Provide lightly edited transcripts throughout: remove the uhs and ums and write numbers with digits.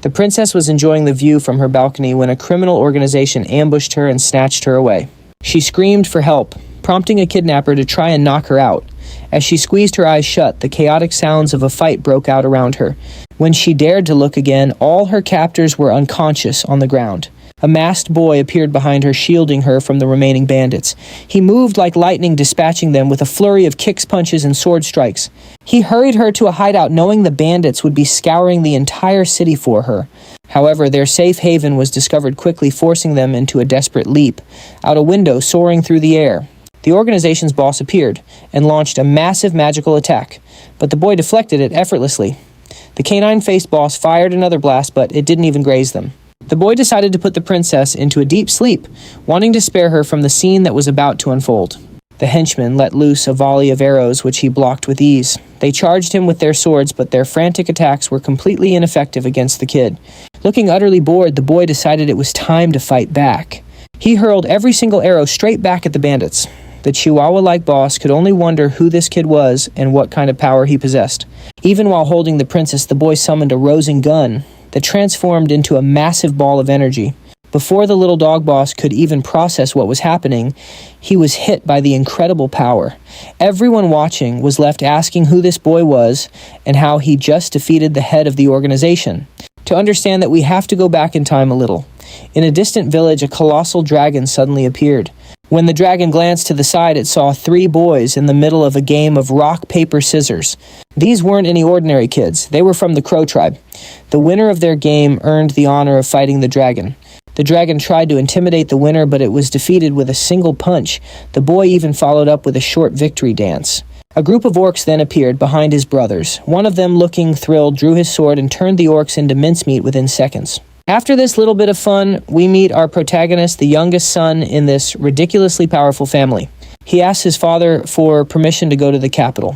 The princess was enjoying the view from her balcony when a criminal organization ambushed her and snatched her away. She screamed for help, prompting a kidnapper to try and knock her out. As she squeezed her eyes shut, the chaotic sounds of a fight broke out around her. When she dared to look again, all her captors were unconscious on the ground. A masked boy appeared behind her, shielding her from the remaining bandits. He moved like lightning, dispatching them with a flurry of kicks, punches, and sword strikes. He hurried her to a hideout, knowing the bandits would be scouring the entire city for her. However, their safe haven was discovered quickly, forcing them into a desperate leap, out a window soaring through the air. The organization's boss appeared and launched a massive magical attack, but the boy deflected it effortlessly. The canine-faced boss fired another blast, but it didn't even graze them. The boy decided to put the princess into a deep sleep, wanting to spare her from the scene that was about to unfold. The henchmen let loose a volley of arrows, which he blocked with ease. They charged him with their swords, but their frantic attacks were completely ineffective against the kid. Looking utterly bored, the boy decided it was time to fight back. He hurled every single arrow straight back at the bandits. The Chihuahua-like boss could only wonder who this kid was and what kind of power he possessed. Even while holding the princess, the boy summoned a Rosen gun that transformed into a massive ball of energy. Before the little dog boss could even process what was happening, he was hit by the incredible power. Everyone watching was left asking who this boy was and how he just defeated the head of the organization. To understand that, we have to go back in time a little. In a distant village, a colossal dragon suddenly appeared. When the dragon glanced to the side, it saw 3 boys in the middle of a game of rock, paper, scissors. These weren't any ordinary kids. They were from the Crow tribe. The winner of their game earned the honor of fighting the dragon. The dragon tried to intimidate the winner, but it was defeated with a single punch. The boy even followed up with a short victory dance. A group of orcs then appeared behind his brothers. One of them, looking thrilled, drew his sword and turned the orcs into mincemeat within seconds. After this little bit of fun, we meet our protagonist, the youngest son in this ridiculously powerful family. He asks his father for permission to go to the capital.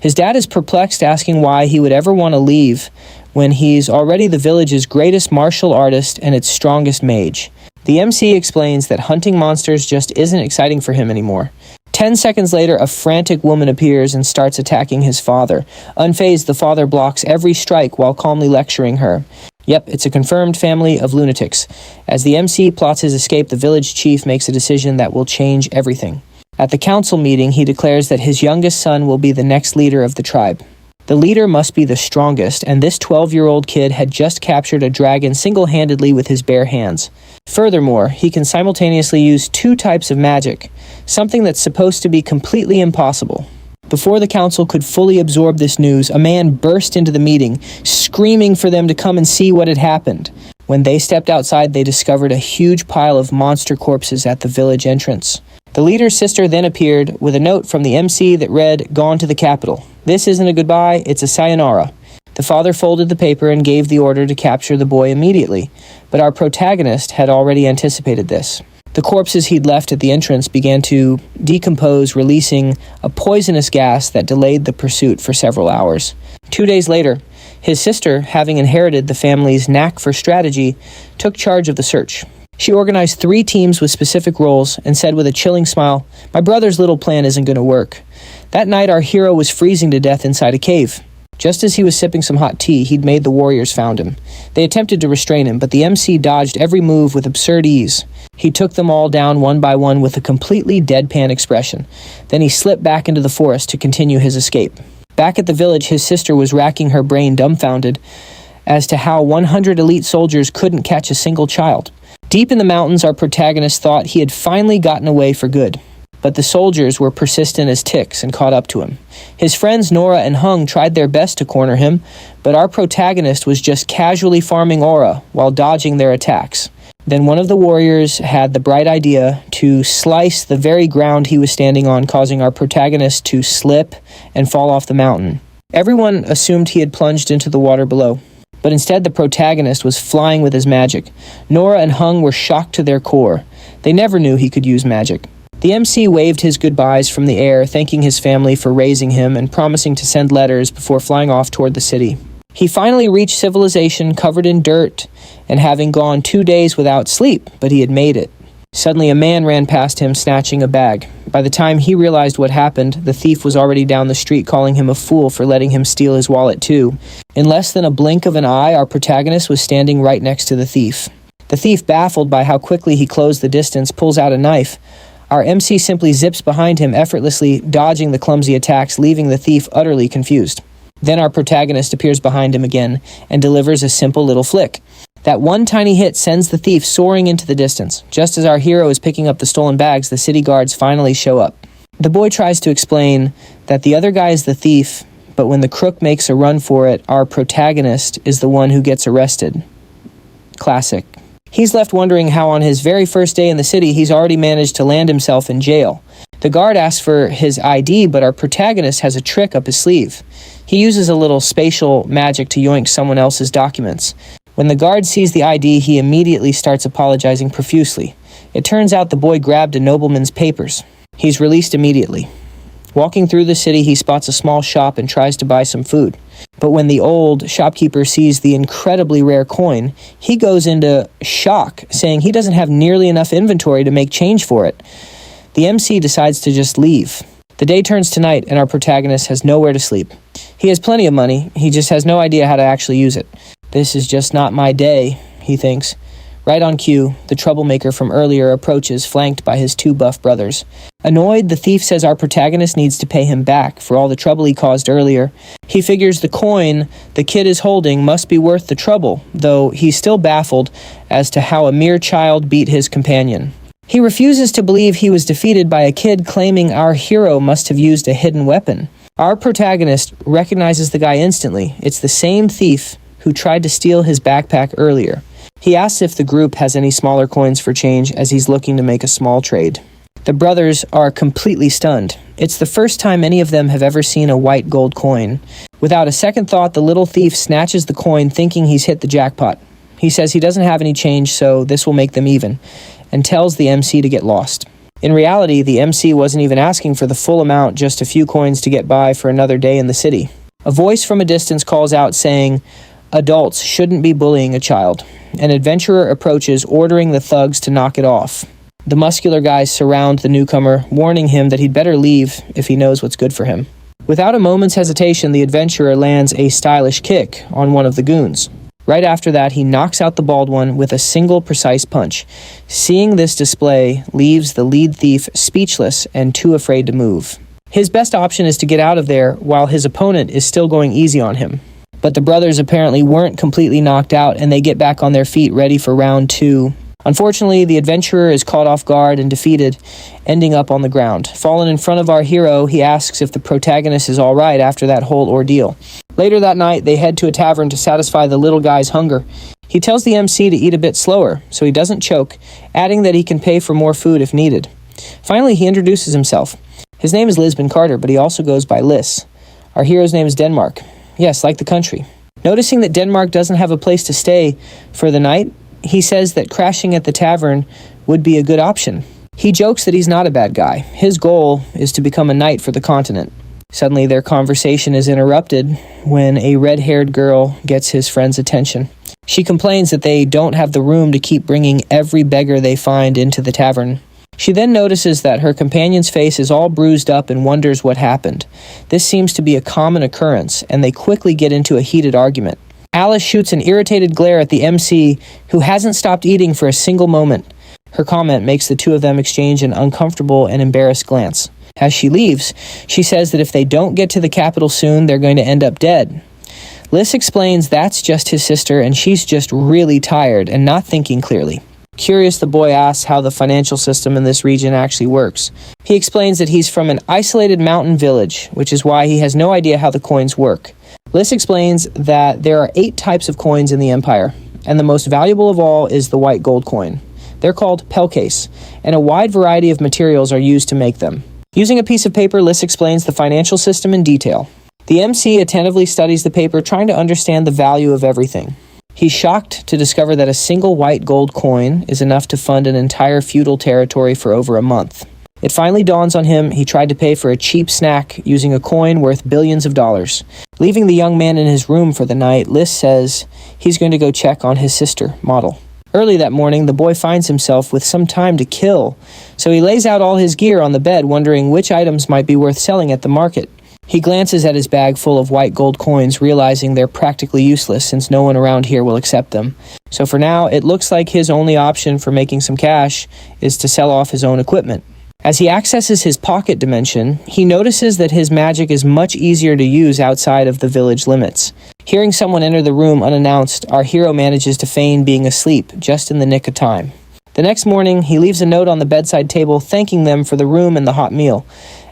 His dad is perplexed, asking why he would ever want to leave when he's already the village's greatest martial artist and its strongest mage. The MC explains that hunting monsters just isn't exciting for him anymore. 10 seconds later, a frantic woman appears and starts attacking his father. Unfazed, the father blocks every strike while calmly lecturing her. Yep, it's a confirmed family of lunatics. As the MC plots his escape, the village chief makes a decision that will change everything. At the council meeting, he declares that his youngest son will be the next leader of the tribe. The leader must be the strongest, and this 12-year-old kid had just captured a dragon single-handedly with his bare hands. Furthermore, he can simultaneously use 2 types of magic, something that's supposed to be completely impossible. Before the council could fully absorb this news, a man burst into the meeting, screaming for them to come and see what had happened. When they stepped outside, they discovered a huge pile of monster corpses at the village entrance. The leader's sister then appeared with a note from the MC that read, "Gone to the capital. This isn't a goodbye, it's a sayonara." The father folded the paper and gave the order to capture the boy immediately, but our protagonist had already anticipated this. The corpses he'd left at the entrance began to decompose, releasing a poisonous gas that delayed the pursuit for several hours. 2 days later, his sister, having inherited the family's knack for strategy, took charge of the search. She organized 3 teams with specific roles and said with a chilling smile, "My brother's little plan isn't going to work." That night, our hero was freezing to death inside a cave. Just as he was sipping some hot tea, he'd made the warriors found him. They attempted to restrain him, but the MC dodged every move with absurd ease. He took them all down one by one with a completely deadpan expression. Then he slipped back into the forest to continue his escape. Back at the village, his sister was racking her brain, dumbfounded as to how 100 elite soldiers couldn't catch a single child. Deep in the mountains, our protagonist thought he had finally gotten away for good. But the soldiers were persistent as ticks and caught up to him. His friends Nora and Hung tried their best to corner him, but our protagonist was just casually farming aura while dodging their attacks. Then one of the warriors had the bright idea to slice the very ground he was standing on, causing our protagonist to slip and fall off the mountain. Everyone assumed he had plunged into the water below, but instead the protagonist was flying with his magic. Nora and Hung were shocked to their core. They never knew he could use magic. The MC waved his goodbyes from the air, thanking his family for raising him and promising to send letters before flying off toward the city. He finally reached civilization, covered in dirt and having gone 2 days without sleep, but he had made it. Suddenly a man ran past him, snatching a bag. By the time he realized what happened, the thief was already down the street calling him a fool for letting him steal his wallet too. In less than a blink of an eye, our protagonist was standing right next to the thief. The thief, baffled by how quickly he closed the distance, pulls out a knife. Our MC simply zips behind him, effortlessly dodging the clumsy attacks, leaving the thief utterly confused. Then our protagonist appears behind him again and delivers a simple little flick. That one tiny hit sends the thief soaring into the distance. Just as our hero is picking up the stolen bags, the city guards finally show up. The boy tries to explain that the other guy is the thief, but when the crook makes a run for it, our protagonist is the one who gets arrested. Classic. He's left wondering how on his very first day in the city, he's already managed to land himself in jail. The guard asks for his ID, but our protagonist has a trick up his sleeve. He uses a little spatial magic to yoink someone else's documents. When the guard sees the ID, he immediately starts apologizing profusely. It turns out the boy grabbed a nobleman's papers. He's released immediately. Walking through the city, he spots a small shop and tries to buy some food. But when the old shopkeeper sees the incredibly rare coin, he goes into shock, saying he doesn't have nearly enough inventory to make change for it. The MC decides to just leave. The day turns to night, and our protagonist has nowhere to sleep. He has plenty of money, he just has no idea how to actually use it. This is just not my day, he thinks. Right on cue, the troublemaker from earlier approaches, flanked by his two buff brothers. Annoyed, the thief says our protagonist needs to pay him back for all the trouble he caused earlier. He figures the coin the kid is holding must be worth the trouble, though he's still baffled as to how a mere child beat his companion. He refuses to believe he was defeated by a kid claiming our hero must have used a hidden weapon. Our protagonist recognizes the guy instantly. It's the same thief who tried to steal his backpack earlier. He asks if the group has any smaller coins for change as he's looking to make a small trade. The brothers are completely stunned. It's the first time any of them have ever seen a white gold coin. Without a second thought, the little thief snatches the coin thinking he's hit the jackpot. He says he doesn't have any change, so this will make them even, and tells the MC to get lost. In reality, the MC wasn't even asking for the full amount, just a few coins to get by for another day in the city. A voice from a distance calls out saying, "Adults shouldn't be bullying a child." An adventurer approaches, ordering the thugs to knock it off. The muscular guys surround the newcomer, warning him that he'd better leave if he knows what's good for him. Without a moment's hesitation, the adventurer lands a stylish kick on one of the goons. Right after that, he knocks out the bald one with a single precise punch. Seeing this display leaves the lead thief speechless and too afraid to move. His best option is to get out of there while his opponent is still going easy on him. But the brothers apparently weren't completely knocked out, and they get back on their feet ready for round two. Unfortunately, the adventurer is caught off guard and defeated, ending up on the ground. Fallen in front of our hero, he asks if the protagonist is all right after that whole ordeal. Later that night, they head to a tavern to satisfy the little guy's hunger. He tells the MC to eat a bit slower, so he doesn't choke, adding that he can pay for more food if needed. Finally, he introduces himself. His name is Lisbon Carter, but he also goes by Liss. Our hero's name is Denmark. Yes, like the country. Noticing that Denmark doesn't have a place to stay for the night, he says that crashing at the tavern would be a good option. He jokes that he's not a bad guy. His goal is to become a knight for the continent. Suddenly, their conversation is interrupted when a red-haired girl gets his friend's attention. She complains that they don't have the room to keep bringing every beggar they find into the tavern. She then notices that her companion's face is all bruised up and wonders what happened. This seems to be a common occurrence, and they quickly get into a heated argument. Alice shoots an irritated glare at the MC, who hasn't stopped eating for a single moment. Her comment makes the two of them exchange an uncomfortable and embarrassed glance. As she leaves, she says that if they don't get to the capital soon, they're going to end up dead. Liss explains that's just his sister, and she's just really tired and not thinking clearly. Curious, the boy asks how the financial system in this region actually works. He explains that he's from an isolated mountain village, which is why he has no idea how the coins work. Liss explains that there are 8 types of coins in the empire, and the most valuable of all is the white gold coin. They're called pelcase, and a wide variety of materials are used to make them. Using a piece of paper, Liss explains the financial system in detail. The MC attentively studies the paper, trying to understand the value of everything. He's shocked to discover that a single white gold coin is enough to fund an entire feudal territory for over a month. It finally dawns on him he tried to pay for a cheap snack using a coin worth billions of dollars. Leaving the young man in his room for the night, Liss says he's going to go check on his sister, Model. Early that morning, the boy finds himself with some time to kill, so he lays out all his gear on the bed, wondering which items might be worth selling at the market. He glances at his bag full of white gold coins, realizing they're practically useless since no one around here will accept them. So for now, it looks like his only option for making some cash is to sell off his own equipment. As he accesses his pocket dimension, he notices that his magic is much easier to use outside of the village limits. Hearing someone enter the room unannounced, our hero manages to feign being asleep, just in the nick of time. The next morning, he leaves a note on the bedside table thanking them for the room and the hot meal.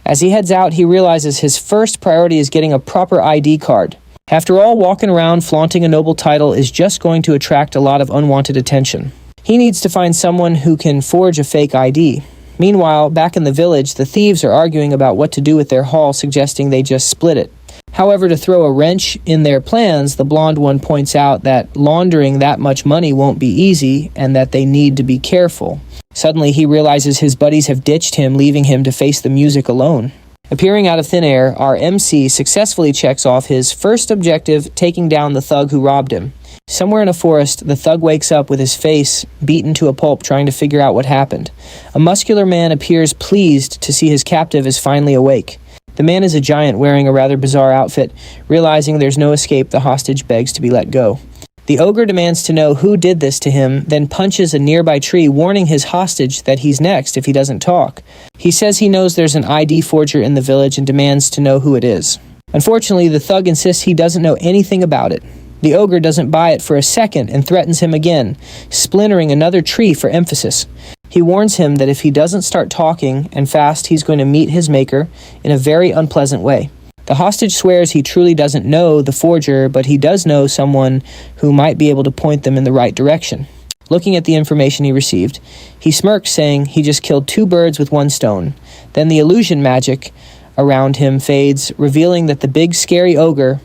As he heads out, he realizes his first priority is getting a proper ID card. After all, walking around flaunting a noble title is just going to attract a lot of unwanted attention. He needs to find someone who can forge a fake ID. Meanwhile, back in the village, the thieves are arguing about what to do with their haul, suggesting they just split it. However, to throw a wrench in their plans, the blonde one points out that laundering that much money won't be easy and that they need to be careful. Suddenly, he realizes his buddies have ditched him, leaving him to face the music alone. Appearing out of thin air, our MC successfully checks off his first objective, taking down the thug who robbed him. Somewhere in a forest, the thug wakes up with his face beaten to a pulp, trying to figure out what happened. A muscular man appears pleased to see his captive is finally awake. The man is a giant wearing a rather bizarre outfit. Realizing there's no escape, the hostage begs to be let go. The ogre demands to know who did this to him, then punches a nearby tree, warning his hostage that he's next if he doesn't talk. He says he knows there's an ID forger in the village and demands to know who it is. Unfortunately, the thug insists he doesn't know anything about it. The ogre doesn't buy it for a second and threatens him again, splintering another tree for emphasis. He warns him that if he doesn't start talking and fast, he's going to meet his maker in a very unpleasant way. The hostage swears he truly doesn't know the forger, but he does know someone who might be able to point them in the right direction. Looking at the information he received, he smirks, saying he just killed 2 birds with 1 stone. Then the illusion magic around him fades, revealing that the big scary ogre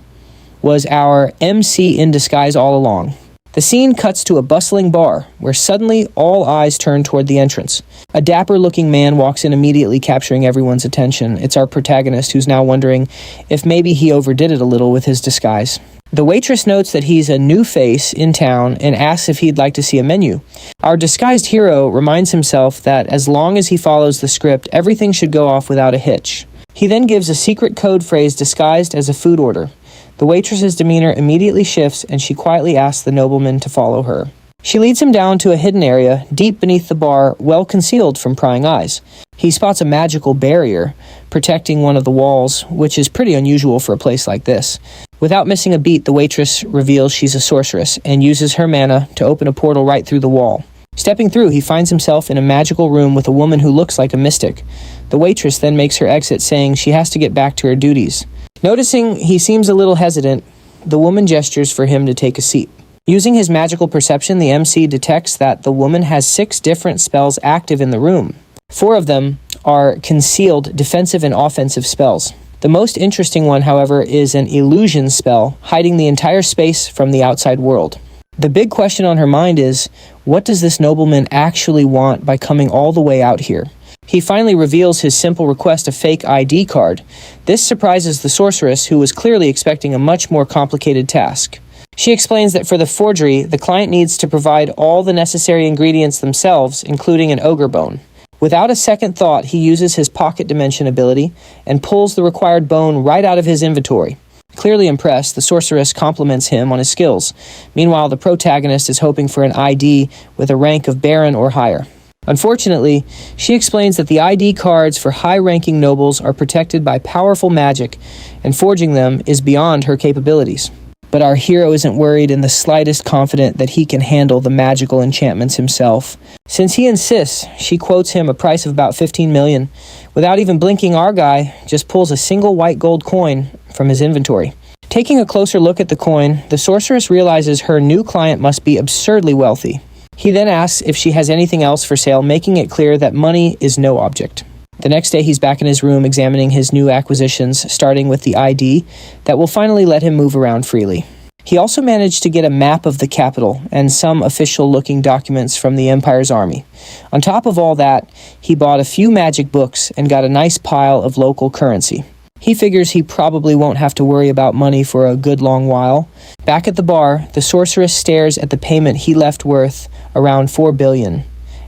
was our MC in disguise all along. The scene cuts to a bustling bar, where suddenly all eyes turn toward the entrance. A dapper-looking man walks in, immediately capturing everyone's attention. It's our protagonist, who's now wondering if maybe he overdid it a little with his disguise. The waitress notes that he's a new face in town and asks if he'd like to see a menu. Our disguised hero reminds himself that as long as he follows the script, everything should go off without a hitch. He then gives a secret code phrase disguised as a food order. The waitress's demeanor immediately shifts, and she quietly asks the nobleman to follow her. She leads him down to a hidden area, deep beneath the bar, well concealed from prying eyes. He spots a magical barrier protecting one of the walls, which is pretty unusual for a place like this. Without missing a beat, the waitress reveals she's a sorceress and uses her mana to open a portal right through the wall. Stepping through, he finds himself in a magical room with a woman who looks like a mystic. The waitress then makes her exit, saying she has to get back to her duties. Noticing he seems a little hesitant, the woman gestures for him to take a seat. Using his magical perception, the MC detects that the woman has 6 different spells active in the room. 4 of them are concealed defensive and offensive spells. The most interesting one, however, is an illusion spell, hiding the entire space from the outside world. The big question on her mind is, what does this nobleman actually want by coming all the way out here? He finally reveals his simple request, a fake ID card. This surprises the sorceress, who was clearly expecting a much more complicated task. She explains that for the forgery, the client needs to provide all the necessary ingredients themselves, including an ogre bone. Without a second thought, he uses his pocket dimension ability and pulls the required bone right out of his inventory. Clearly impressed, the sorceress compliments him on his skills. Meanwhile, the protagonist is hoping for an ID with a rank of baron or higher. Unfortunately, she explains that the ID cards for high-ranking nobles are protected by powerful magic, and forging them is beyond her capabilities. But our hero isn't worried in the slightest, confident that he can handle the magical enchantments himself. Since he insists, she quotes him a price of about 15 million. Without even blinking, our guy just pulls a single white gold coin from his inventory. Taking a closer look at the coin, the sorceress realizes her new client must be absurdly wealthy. He then asks if she has anything else for sale, making it clear that money is no object. The next day, he's back in his room examining his new acquisitions, starting with the ID that will finally let him move around freely. He also managed to get a map of the capital and some official-looking documents from the Empire's army. On top of all that, he bought a few magic books and got a nice pile of local currency. He figures he probably won't have to worry about money for a good long while. Back at the bar, the sorceress stares at the payment he left worth around 4 billion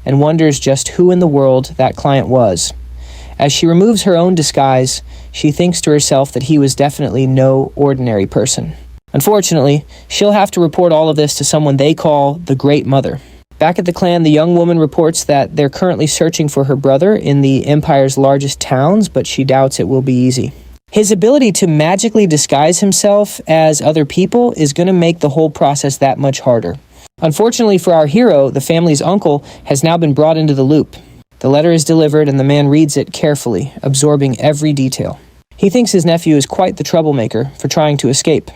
and wonders just who in the world that client was. As she removes her own disguise, she thinks to herself that he was definitely no ordinary person. Unfortunately, she'll have to report all of this to someone they call the Great Mother. Back at the clan, the young woman reports that they're currently searching for her brother in the Empire's largest towns, but she doubts it will be easy. His ability to magically disguise himself as other people is going to make the whole process that much harder. Unfortunately for our hero, the family's uncle has now been brought into the loop. The letter is delivered and the man reads it carefully, absorbing every detail. He thinks his nephew is quite the troublemaker for trying to escape.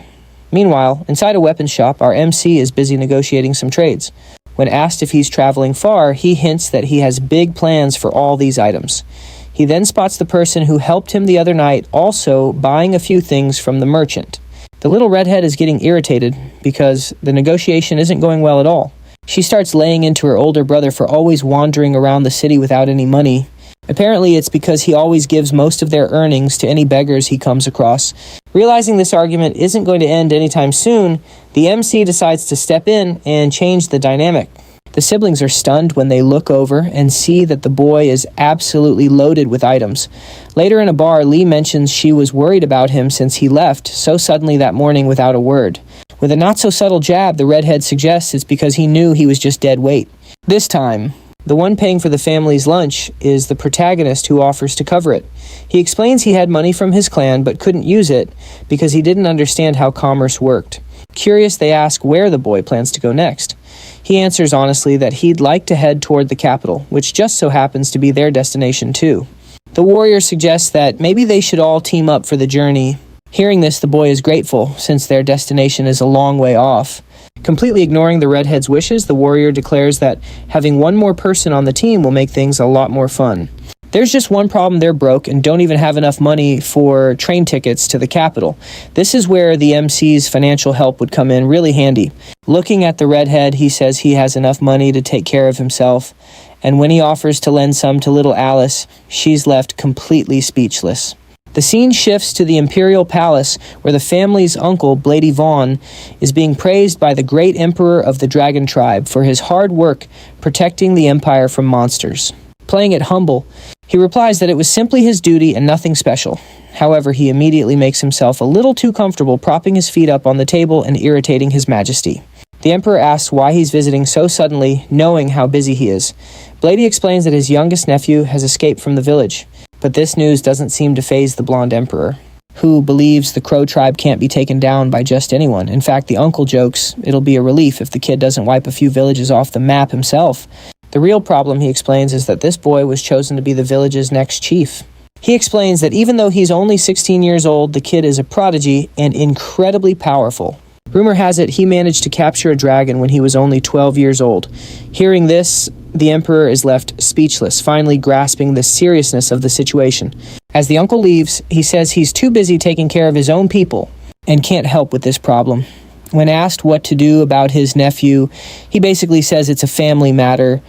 Meanwhile, inside a weapons shop, our MC is busy negotiating some trades. When asked if he's traveling far, he hints that he has big plans for all these items. He then spots the person who helped him the other night also buying a few things from the merchant. The little redhead is getting irritated because the negotiation isn't going well at all. She starts laying into her older brother for always wandering around the city without any money. Apparently, it's because he always gives most of their earnings to any beggars he comes across. Realizing this argument isn't going to end anytime soon, the MC decides to step in and change the dynamic. The siblings are stunned when they look over and see that the boy is absolutely loaded with items. Later in a bar, Lee mentions she was worried about him since he left so suddenly that morning without a word. With a not-so-subtle jab, the redhead suggests it's because he knew he was just dead weight. This time, the one paying for the family's lunch is the protagonist who offers to cover it. He explains he had money from his clan but couldn't use it because he didn't understand how commerce worked. Curious, they ask where the boy plans to go next. He answers honestly that he'd like to head toward the capital, which just so happens to be their destination too. The warrior suggests that maybe they should all team up for the journey. Hearing this, the boy is grateful since their destination is a long way off. Completely ignoring the redhead's wishes, the warrior declares that having one more person on the team will make things a lot more fun. There's just one problem: they're broke and don't even have enough money for train tickets to the capital. This is where the MC's financial help would come in really handy. Looking at the redhead, he says he has enough money to take care of himself, and when he offers to lend some to little Alice, she's left completely speechless. The scene shifts to the Imperial Palace, where the family's uncle, Blady Vaughn, is being praised by the great emperor of the Dragon Tribe for his hard work protecting the Empire from monsters. Playing it humble, he replies that it was simply his duty and nothing special. However, he immediately makes himself a little too comfortable, propping his feet up on the table and irritating His Majesty. The Emperor asks why he's visiting so suddenly, knowing how busy he is. Blady explains that his youngest nephew has escaped from the village. But this news doesn't seem to faze the blonde emperor, who believes the Crow tribe can't be taken down by just anyone. In fact, the uncle jokes it'll be a relief if the kid doesn't wipe a few villages off the map himself. The real problem, he explains, is that this boy was chosen to be the village's next chief. He explains that even though he's only 16 years old, the kid is a prodigy and incredibly powerful. Rumor has it he managed to capture a dragon when he was only 12 years old. Hearing this, the emperor is left speechless, finally grasping the seriousness of the situation. As the uncle leaves, he says he's too busy taking care of his own people and can't help with this problem. When asked what to do about his nephew, he basically says it's a family matter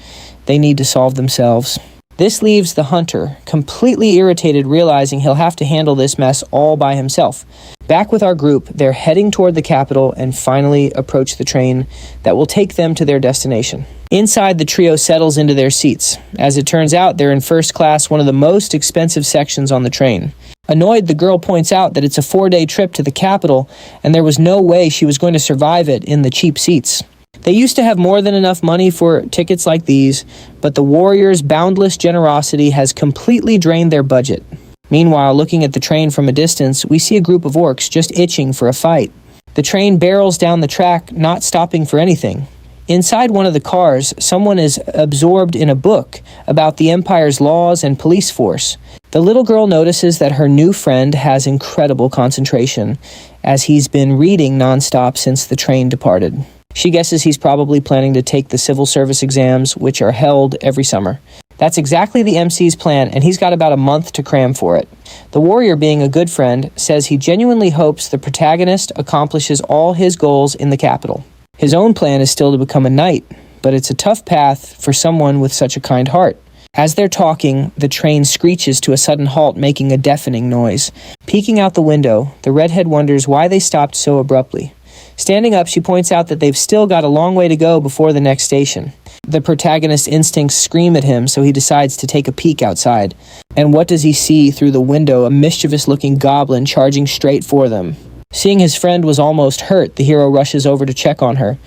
they need to solve themselves. This leaves the hunter completely irritated, realizing he'll have to handle this mess all by himself. Back with our group, they're heading toward the capital and finally approach the train that will take them to their destination. Inside, the trio settles into their seats. As it turns out, they're in first class, one of the most expensive sections on the train. Annoyed, the girl points out that it's a 4-day trip to the capital, and there was no way she was going to survive it in the cheap seats. They used to have more than enough money for tickets like these, but the warriors' boundless generosity has completely drained their budget. Meanwhile, looking at the train from a distance, we see a group of orcs just itching for a fight. The train barrels down the track, not stopping for anything. Inside one of the cars, someone is absorbed in a book about the Empire's laws and police force. The little girl notices that her new friend has incredible concentration, as he's been reading nonstop since the train departed. She guesses he's probably planning to take the civil service exams, which are held every summer. That's exactly the MC's plan, and he's got about a month to cram for it. The warrior, being a good friend, says he genuinely hopes the protagonist accomplishes all his goals in the capital. His own plan is still to become a knight, but it's a tough path for someone with such a kind heart. As they're talking, the train screeches to a sudden halt, making a deafening noise. Peeking out the window, the redhead wonders why they stopped so abruptly. Standing up, she points out that they've still got a long way to go before the next station. The protagonist's instincts scream at him, so he decides to take a peek outside. And what does he see through the window? A mischievous-looking goblin charging straight for them. Seeing his friend was almost hurt, the hero rushes over to check on her.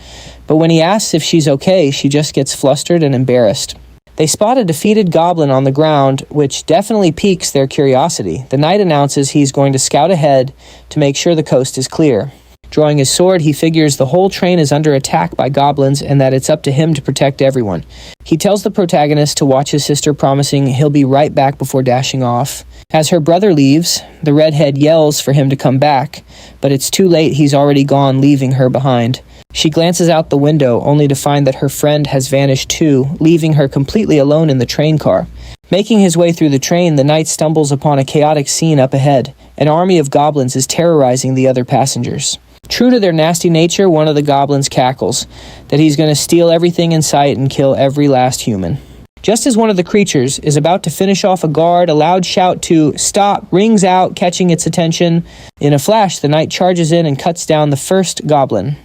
But when he asks if she's okay, she just gets flustered and embarrassed. They spot a defeated goblin on the ground, which definitely piques their curiosity. The knight announces he's going to scout ahead to make sure the coast is clear. Drawing his sword, he figures the whole train is under attack by goblins and that it's up to him to protect everyone. He tells the protagonist to watch his sister, promising he'll be right back before dashing off. As her brother leaves, the redhead yells for him to come back, but it's too late. He's already gone, leaving her behind. She glances out the window, only to find that her friend has vanished too, leaving her completely alone in the train car. Making his way through the train, the knight stumbles upon a chaotic scene up ahead. An army of goblins is terrorizing the other passengers. True to their nasty nature, one of the goblins cackles that he's going to steal everything in sight and kill every last human. Just as one of the creatures is about to finish off a guard, a loud shout to "Stop!" rings out, catching its attention. In a flash, the knight charges in and cuts down the first goblin.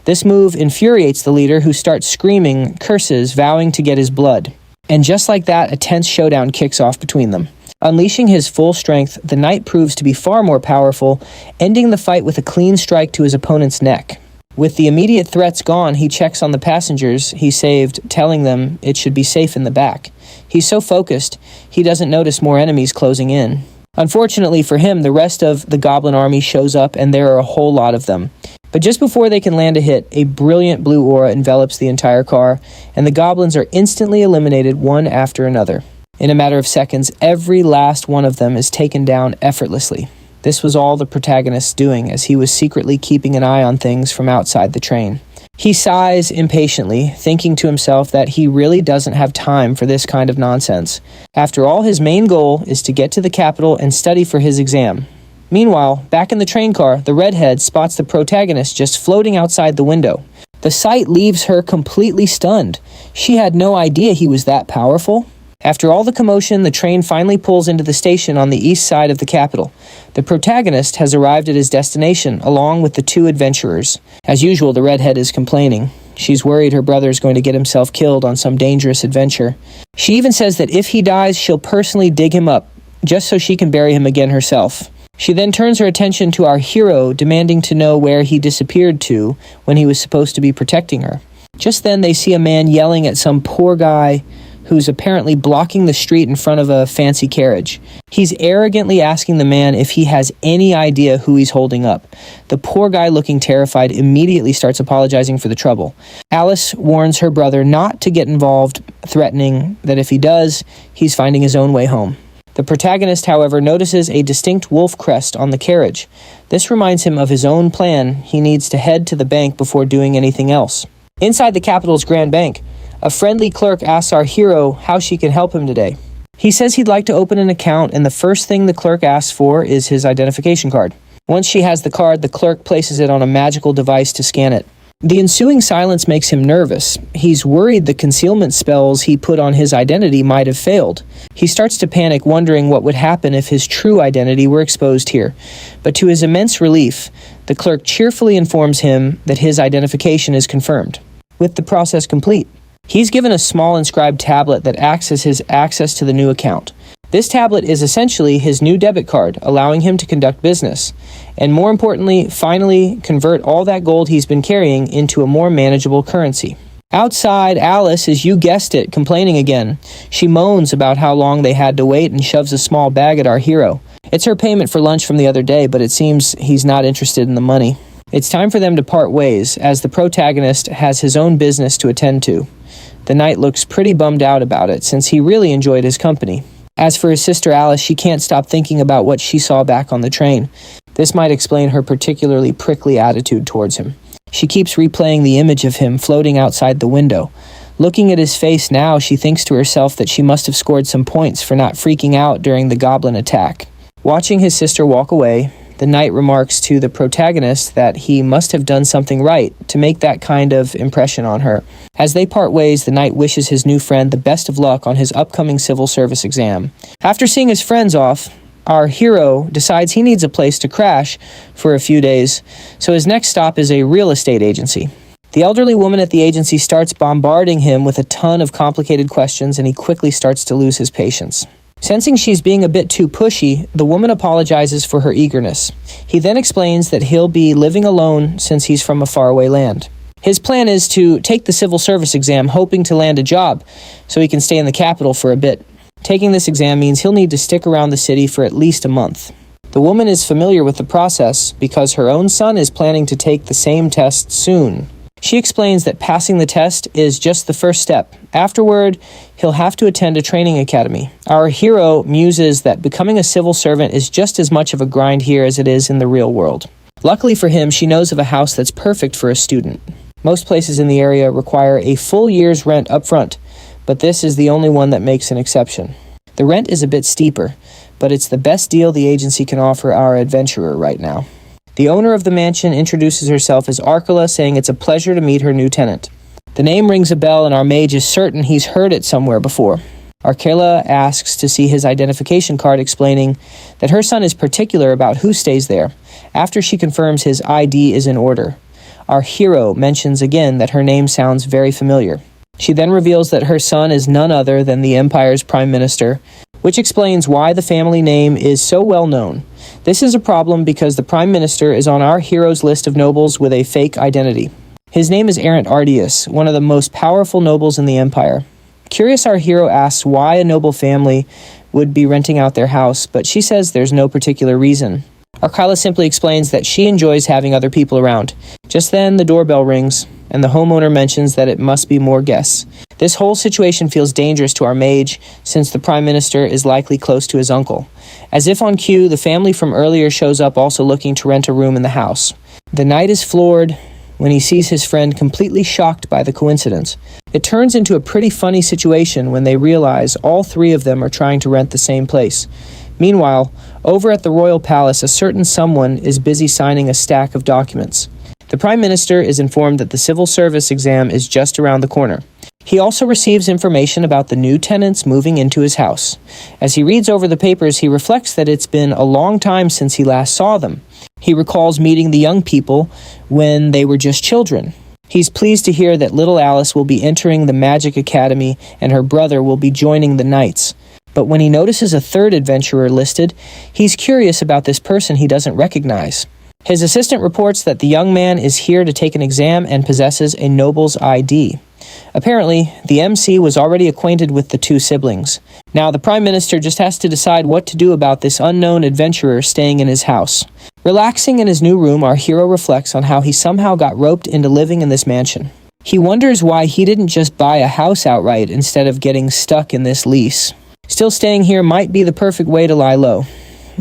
This move infuriates the leader, who starts screaming curses, vowing to get his blood. And just like that, a tense showdown kicks off between them. Unleashing his full strength, the knight proves to be far more powerful, ending the fight with a clean strike to his opponent's neck. With the immediate threats gone, he checks on the passengers he saved, telling them it should be safe in the back. He's so focused, he doesn't notice more enemies closing in. Unfortunately for him, the rest of the goblin army shows up, and there are a whole lot of them. But just before they can land a hit, a brilliant blue aura envelops the entire car, and the goblins are instantly eliminated one after another. In a matter of seconds, every last one of them is taken down effortlessly. This was all the protagonist doing, as he was secretly keeping an eye on things from outside the train. He sighs impatiently, thinking to himself that he really doesn't have time for this kind of nonsense. After all, his main goal is to get to the capital and study for his exam. Meanwhile, back in the train car, the redhead spots the protagonist just floating outside the window. The sight leaves her completely stunned. She had no idea he was that powerful. After all the commotion, the train finally pulls into the station on the east side of the capital. The protagonist has arrived at his destination, along with the two adventurers. As usual, the redhead is complaining. She's worried her brother is going to get himself killed on some dangerous adventure. She even says that if he dies, she'll personally dig him up, just so she can bury him again herself. She then turns her attention to our hero, demanding to know where he disappeared to when he was supposed to be protecting her. Just then, they see a man yelling at some poor guy who's apparently blocking the street in front of a fancy carriage. He's arrogantly asking the man if he has any idea who he's holding up. The poor guy, looking terrified, immediately starts apologizing for the trouble. Alice warns her brother not to get involved, threatening that if he does, he's finding his own way home. The protagonist, however, notices a distinct wolf crest on the carriage. This reminds him of his own plan. He needs to head to the bank before doing anything else. Inside the capital's Grand Bank, a friendly clerk asks our hero how she can help him today. He says he'd like to open an account, and the first thing the clerk asks for is his identification card. Once she has the card, the clerk places it on a magical device to scan it. The ensuing silence makes him nervous. He's worried the concealment spells he put on his identity might have failed. He starts to panic, wondering what would happen if his true identity were exposed here. But to his immense relief, the clerk cheerfully informs him that his identification is confirmed. With the process complete, he's given a small inscribed tablet that acts as his access to the new account. This tablet is essentially his new debit card, allowing him to conduct business, and more importantly, finally convert all that gold he's been carrying into a more manageable currency. Outside, Alice is, you guessed it, complaining again. She moans about how long they had to wait and shoves a small bag at our hero. It's her payment for lunch from the other day, but it seems he's not interested in the money. It's time for them to part ways, as the protagonist has his own business to attend to. The knight looks pretty bummed out about it, since he really enjoyed his company. As for his sister Alice, she can't stop thinking about what she saw back on the train. This might explain her particularly prickly attitude towards him. She keeps replaying the image of him floating outside the window. Looking at his face now, she thinks to herself that she must have scored some points for not freaking out during the goblin attack. Watching his sister walk away, the the knight remarks to the protagonist that he must have done something right to make that kind of impression on her. As they part ways, the knight wishes his new friend the best of luck on his upcoming civil service exam. After seeing his friends off, our hero decides he needs a place to crash for a few days, so his next stop is a real estate agency. The elderly woman at the agency starts bombarding him with a ton of complicated questions, and he quickly starts to lose his patience. Sensing she's being a bit too pushy, the woman apologizes for her eagerness. He then explains that he'll be living alone since he's from a faraway land. His plan is to take the civil service exam, hoping to land a job so he can stay in the capital for a bit. Taking this exam means he'll need to stick around the city for at least a month. The woman is familiar with the process because her own son is planning to take the same test soon. She explains that passing the test is just the first step. Afterward, he'll have to attend a training academy. Our hero muses that becoming a civil servant is just as much of a grind here as it is in the real world. Luckily for him, she knows of a house that's perfect for a student. Most places in the area require a full year's rent up front, but this is the only one that makes an exception. The rent is a bit steeper, but it's the best deal the agency can offer our adventurer right now. The owner of the mansion introduces herself as Arcala, saying it's a pleasure to meet her new tenant. The name rings a bell, and our mage is certain he's heard it somewhere before. Arcala asks to see his identification card, explaining that her son is particular about who stays there. After she confirms his ID is in order, our hero mentions again that her name sounds very familiar. She then reveals that her son is none other than the Empire's Prime Minister, which explains why the family name is so well known. This is a problem because the Prime Minister is on our hero's list of nobles with a fake identity. His name is Errant Ardius, one of the most powerful nobles in the Empire. Curious, our hero asks why a noble family would be renting out their house, but she says there's no particular reason. Arcala simply explains that she enjoys having other people around. Just then, the doorbell rings, and the homeowner mentions that it must be more guests. This whole situation feels dangerous to our mage, since the Prime Minister is likely close to his uncle. As if on cue, the family from earlier shows up, also looking to rent a room in the house. The knight is floored when he sees his friend, completely shocked by the coincidence. It turns into a pretty funny situation when they realize all three of them are trying to rent the same place. Meanwhile, over at the royal palace, a certain someone is busy signing a stack of documents. The Prime Minister is informed that the civil service exam is just around the corner. He also receives information about the new tenants moving into his house. As he reads over the papers, he reflects that it's been a long time since he last saw them. He recalls meeting the young people when they were just children. He's pleased to hear that little Alice will be entering the Magic Academy and her brother will be joining the Knights. But when he notices a third adventurer listed, he's curious about this person he doesn't recognize. His assistant reports that the young man is here to take an exam and possesses a noble's ID. Apparently, the MC was already acquainted with the two siblings. Now, the Prime Minister just has to decide what to do about this unknown adventurer staying in his house. Relaxing in his new room, our hero reflects on how he somehow got roped into living in this mansion. He wonders why he didn't just buy a house outright instead of getting stuck in this lease. Still, staying here might be the perfect way to lie low.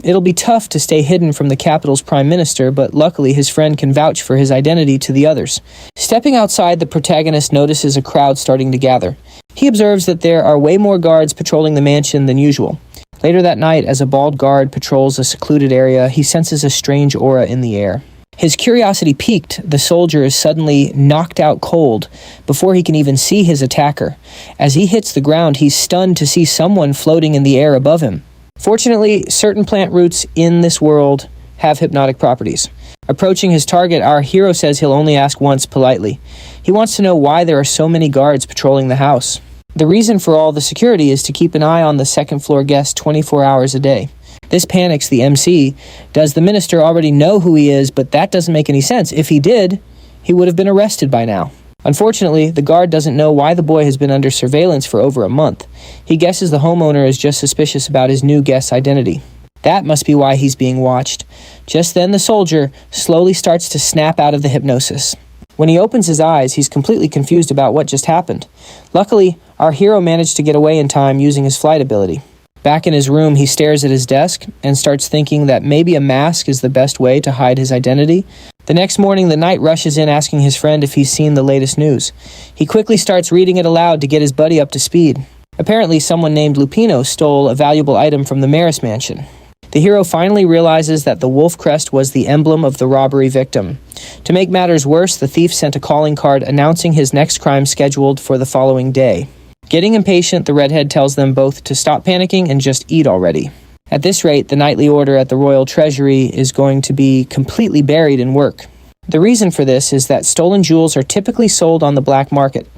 It'll be tough to stay hidden from the capital's Prime Minister, but luckily his friend can vouch for his identity to the others. Stepping outside, the protagonist notices a crowd starting to gather. He observes that there are way more guards patrolling the mansion than usual. Later that night, as a bald guard patrols a secluded area, he senses a strange aura in the air. His curiosity piqued, the soldier is suddenly knocked out cold before he can even see his attacker. As he hits the ground, he's stunned to see someone floating in the air above him. Fortunately, certain plant roots in this world have hypnotic properties. Approaching his target, our hero says he'll only ask once politely. He wants to know why there are so many guards patrolling the house. The reason for all the security is to keep an eye on the second-floor guests 24 hours a day. This panics the MC. Does the minister already know who he is? But that doesn't make any sense. If he did, he would have been arrested by now. Unfortunately, the guard doesn't know why the boy has been under surveillance for over a month. He guesses the homeowner is just suspicious about his new guest's identity. That must be why he's being watched. Just then, the soldier slowly starts to snap out of the hypnosis. When he opens his eyes, he's completely confused about what just happened. Luckily, our hero managed to get away in time using his flight ability. Back in his room, he stares at his desk and starts thinking that maybe a mask is the best way to hide his identity. The next morning, the knight rushes in asking his friend if he's seen the latest news. He quickly starts reading it aloud to get his buddy up to speed. Apparently, someone named Lupino stole a valuable item from the mayor's mansion. The hero finally realizes that the wolf crest was the emblem of the robbery victim. To make matters worse, the thief sent a calling card announcing his next crime scheduled for the following day. Getting impatient, the redhead tells them both to stop panicking and just eat already. At this rate, the nightly order at the royal treasury is going to be completely buried in work. The reason for this is that stolen jewels are typically sold on the black market,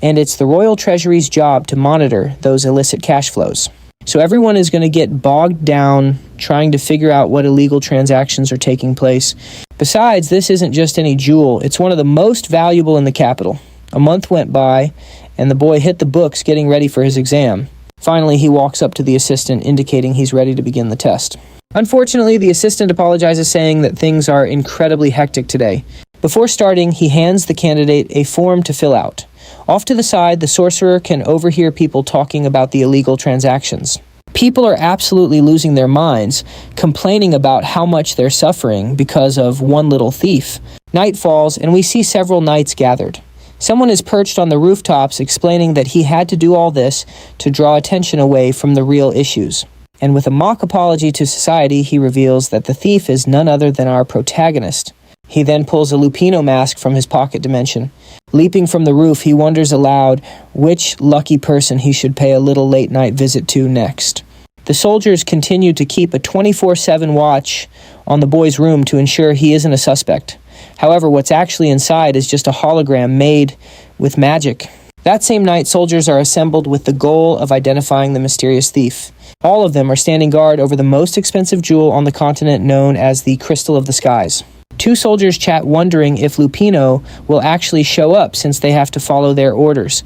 and it's the royal treasury's job to monitor those illicit cash flows. So everyone is going to get bogged down trying to figure out what illegal transactions are taking place. Besides, this isn't just any jewel, it's one of the most valuable in the capital. A month went by, and the boy hit the books getting ready for his exam. Finally, he walks up to the assistant, indicating he's ready to begin the test. Unfortunately, the assistant apologizes, saying that things are incredibly hectic today. Before starting, he hands the candidate a form to fill out. Off to the side, the sorcerer can overhear people talking about the illegal transactions. People are absolutely losing their minds, complaining about how much they're suffering because of one little thief. Night falls, and we see several knights gathered. Someone is perched on the rooftops explaining that he had to do all this to draw attention away from the real issues. And with a mock apology to society, he reveals that the thief is none other than our protagonist. He then pulls a Lupino mask from his pocket dimension. Leaping from the roof, he wonders aloud which lucky person he should pay a little late-night visit to next. The soldiers continue to keep a 24/7 watch on the boy's room to ensure he isn't a suspect. However, what's actually inside is just a hologram made with magic. That same night, soldiers are assembled with the goal of identifying the mysterious thief. All of them are standing guard over the most expensive jewel on the continent, known as the Crystal of the Skies. Two soldiers chat, wondering if Lupino will actually show up since they have to follow their orders.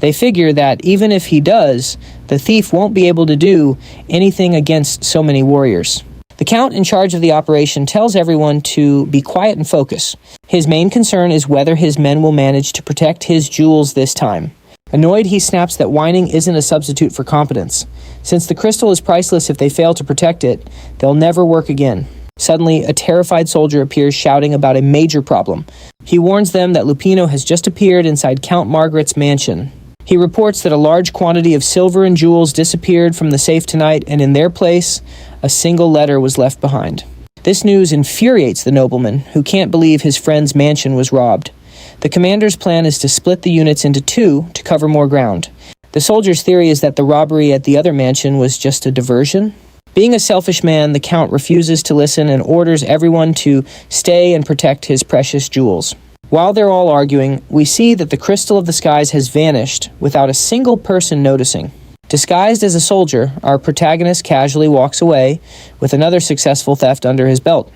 They figure that even if he does, the thief won't be able to do anything against so many warriors. The Count in charge of the operation tells everyone to be quiet and focus. His main concern is whether his men will manage to protect his jewels this time. Annoyed, he snaps that whining isn't a substitute for competence. Since the crystal is priceless, if they fail to protect it, they'll never work again. Suddenly, a terrified soldier appears, shouting about a major problem. He warns them that Lupino has just appeared inside Count Margaret's mansion. He reports that a large quantity of silver and jewels disappeared from the safe tonight, and in their place, a single letter was left behind. This news infuriates the nobleman, who can't believe his friend's mansion was robbed. The commander's plan is to split the units into two to cover more ground. The soldier's theory is that the robbery at the other mansion was just a diversion. Being a selfish man, the Count refuses to listen and orders everyone to stay and protect his precious jewels. While they're all arguing, we see that the Crystal of the Skies has vanished without a single person noticing. Disguised as a soldier, our protagonist casually walks away with another successful theft under his belt.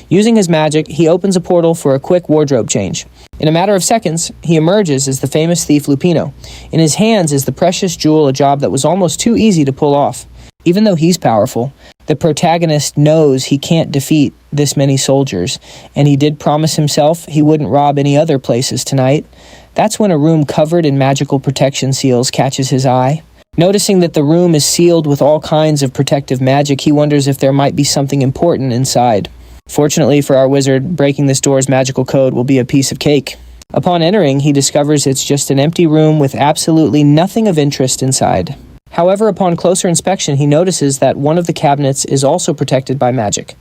Using his magic, he opens a portal for a quick wardrobe change. In a matter of seconds, he emerges as the famous thief Lupino. In his hands is the precious jewel, a job that was almost too easy to pull off. Even though he's powerful, the protagonist knows he can't defeat this many soldiers, and he did promise himself he wouldn't rob any other places tonight. That's when a room covered in magical protection seals catches his eye. Noticing that the room is sealed with all kinds of protective magic, he wonders if there might be something important inside. Fortunately for our wizard, breaking this door's magical code will be a piece of cake. Upon entering, he discovers it's just an empty room with absolutely nothing of interest inside. However, upon closer inspection, he notices that one of the cabinets is also protected by magic.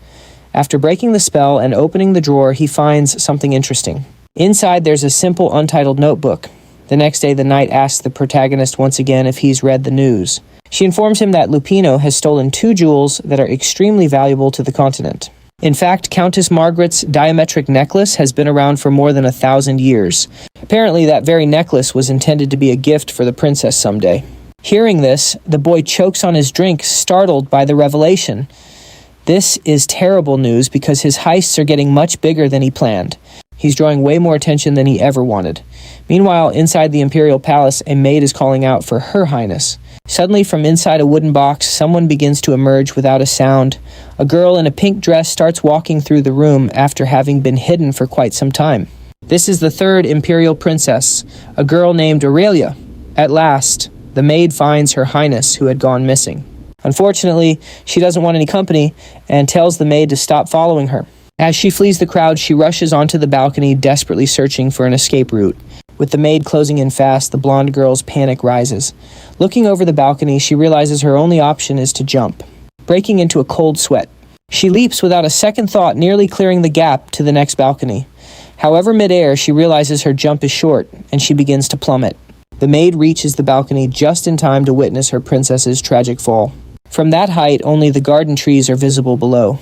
After breaking the spell and opening the drawer, he finds something interesting. Inside, there's a simple untitled notebook. The next day, the knight asks the protagonist once again if he's read the news. She informs him that Lupino has stolen two jewels that are extremely valuable to the continent. In fact, Countess Margaret's diametric necklace has been around for more than 1,000 years. Apparently, that very necklace was intended to be a gift for the princess someday. Hearing this, the boy chokes on his drink, startled by the revelation. This is terrible news because his heists are getting much bigger than he planned. He's drawing way more attention than he ever wanted. Meanwhile, inside the imperial palace, a maid is calling out for Her Highness. Suddenly, from inside a wooden box, someone begins to emerge without a sound. A girl in a pink dress starts walking through the room after having been hidden for quite some time. This is the third imperial princess, a girl named Aurelia. At last, the maid finds Her Highness, who had gone missing. Unfortunately, she doesn't want any company and tells the maid to stop following her. As she flees the crowd, she rushes onto the balcony, desperately searching for an escape route. With the maid closing in fast, the blonde girl's panic rises. Looking over the balcony, she realizes her only option is to jump. breaking into a cold sweat. She leaps without a second thought, nearly clearing the gap to the next balcony. However, midair, she realizes her jump is short, and she begins to plummet. The maid reaches the balcony just in time to witness her princess's tragic fall. From that height, only the garden trees are visible below.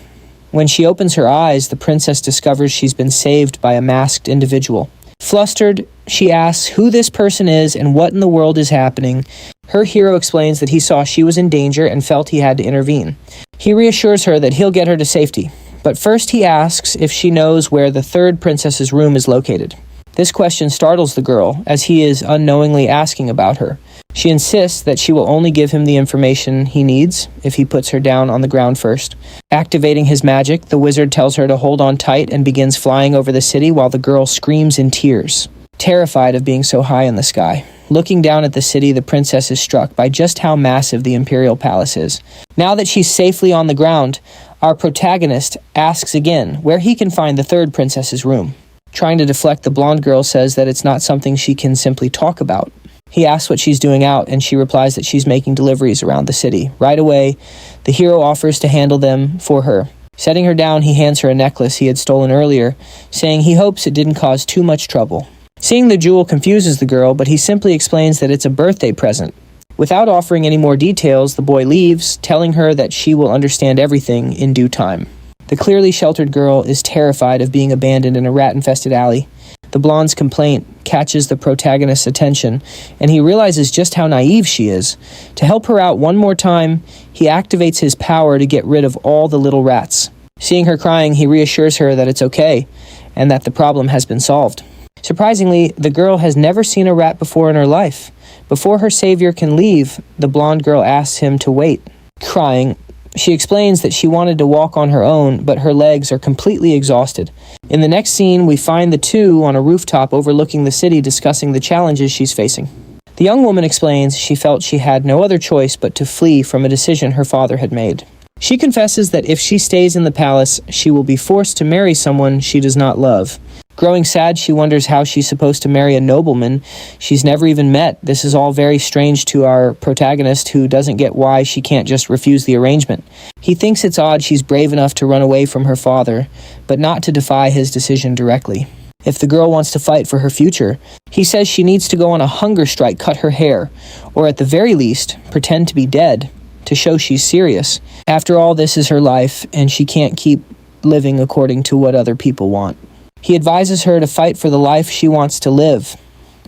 When she opens her eyes, the princess discovers she's been saved by a masked individual. Flustered, she asks who this person is and what in the world is happening. Her hero explains that he saw she was in danger and felt he had to intervene. He reassures her that he'll get her to safety, but first he asks if she knows where the third princess's room is located. This question startles the girl, as he is unknowingly asking about her. She insists that she will only give him the information he needs if he puts her down on the ground first. Activating his magic, the wizard tells her to hold on tight and begins flying over the city while the girl screams in tears, terrified of being so high in the sky. Looking down at the city, the princess is struck by just how massive the imperial palace is. Now that she's safely on the ground, our protagonist asks again where he can find the third princess's room. Trying to deflect, the blonde girl says that it's not something she can simply talk about. He asks what she's doing out, and she replies that she's making deliveries around the city. Right away, the hero offers to handle them for her. Setting her down, he hands her a necklace he had stolen earlier, saying he hopes it didn't cause too much trouble. Seeing the jewel confuses the girl, but he simply explains that it's a birthday present. Without offering any more details, the boy leaves, telling her that she will understand everything in due time. The clearly sheltered girl is terrified of being abandoned in a rat-infested alley. The blonde's complaint catches the protagonist's attention, and he realizes just how naive she is. To help her out one more time, he activates his power to get rid of all the little rats. Seeing her crying, he reassures her that it's okay, and that the problem has been solved. Surprisingly, the girl has never seen a rat before in her life. Before her savior can leave, the blonde girl asks him to wait. Crying, she explains that she wanted to walk on her own, but her legs are completely exhausted. In the next scene, we find the two on a rooftop overlooking the city discussing the challenges she's facing. The young woman explains she felt she had no other choice but to flee from a decision her father had made. She confesses that if she stays in the palace, she will be forced to marry someone she does not love. Growing sad, she wonders how she's supposed to marry a nobleman she's never even met. This is all very strange to our protagonist, who doesn't get why she can't just refuse the arrangement. He thinks it's odd she's brave enough to run away from her father, but not to defy his decision directly. If the girl wants to fight for her future, he says she needs to go on a hunger strike, cut her hair, or at the very least, pretend to be dead, to show she's serious. After all, this is her life, and she can't keep living according to what other people want. He advises her to fight for the life she wants to live.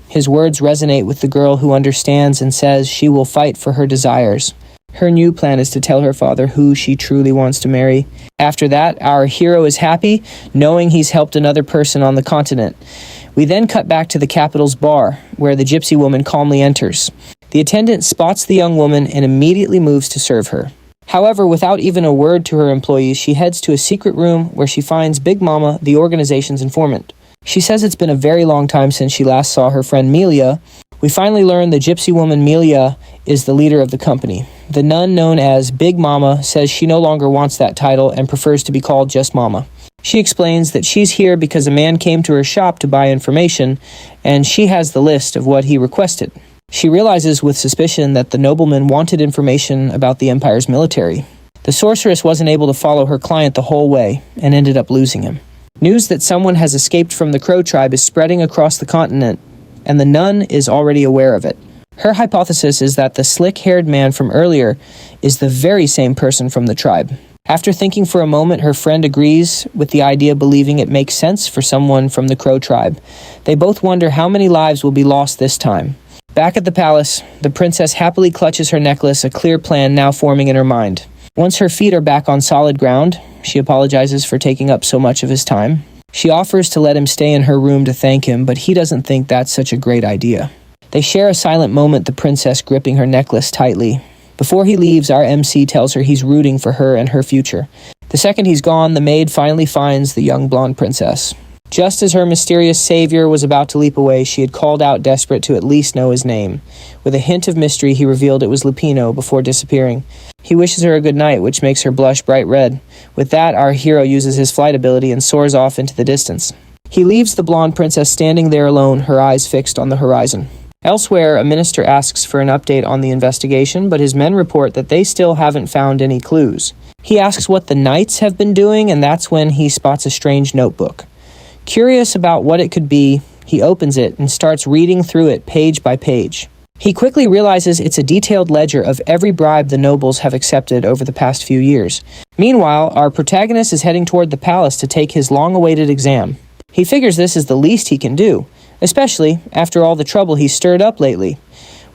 His words resonate with the girl, who understands and says she will fight for her desires. Her new plan is to tell her father who she truly wants to marry. After that, our hero is happy, knowing he's helped another person on the continent. We then cut back to the capital's bar, where the gypsy woman calmly enters. The attendant spots the young woman and immediately moves to serve her. However, without even a word to her employees, she heads to a secret room where she finds Big Mama, the organization's informant. She says it's been a very long time since she last saw her friend Melia. We finally learn the gypsy woman Melia is the leader of the company. The nun known as Big Mama says she no longer wants that title and prefers to be called just Mama. She explains that she's here because a man came to her shop to buy information, and she has the list of what he requested. She realizes with suspicion that the nobleman wanted information about the Empire's military. The sorceress wasn't able to follow her client the whole way and ended up losing him. News that someone has escaped from the Crow tribe is spreading across the continent, and the nun is already aware of it. Her hypothesis is that the slick-haired man from earlier is the very same person from the tribe. After thinking for a moment, her friend agrees with the idea, believing it makes sense for someone from the Crow tribe. They both wonder how many lives will be lost this time. Back at the palace, the princess happily clutches her necklace, a clear plan now forming in her mind. Once her feet are back on solid ground, she apologizes for taking up so much of his time. She offers to let him stay in her room to thank him, but he doesn't think that's such a great idea. They share a silent moment, the princess gripping her necklace tightly. Before he leaves, our MC tells her he's rooting for her and her future. The second he's gone, the maid finally finds the young blonde princess. Just as her mysterious savior was about to leap away, she had called out, desperate to at least know his name. With a hint of mystery, he revealed it was Lupino before disappearing. He wishes her a good night, which makes her blush bright red. With that, our hero uses his flight ability and soars off into the distance. He leaves the blonde princess standing there alone, her eyes fixed on the horizon. Elsewhere, a minister asks for an update on the investigation, but his men report that they still haven't found any clues. He asks what the knights have been doing, and that's when he spots a strange notebook. Curious about what it could be, he opens it and starts reading through it page by page. He quickly realizes it's a detailed ledger of every bribe the nobles have accepted over the past few years. Meanwhile, our protagonist is heading toward the palace to take his long-awaited exam. He figures this is the least he can do, especially after all the trouble he's stirred up lately.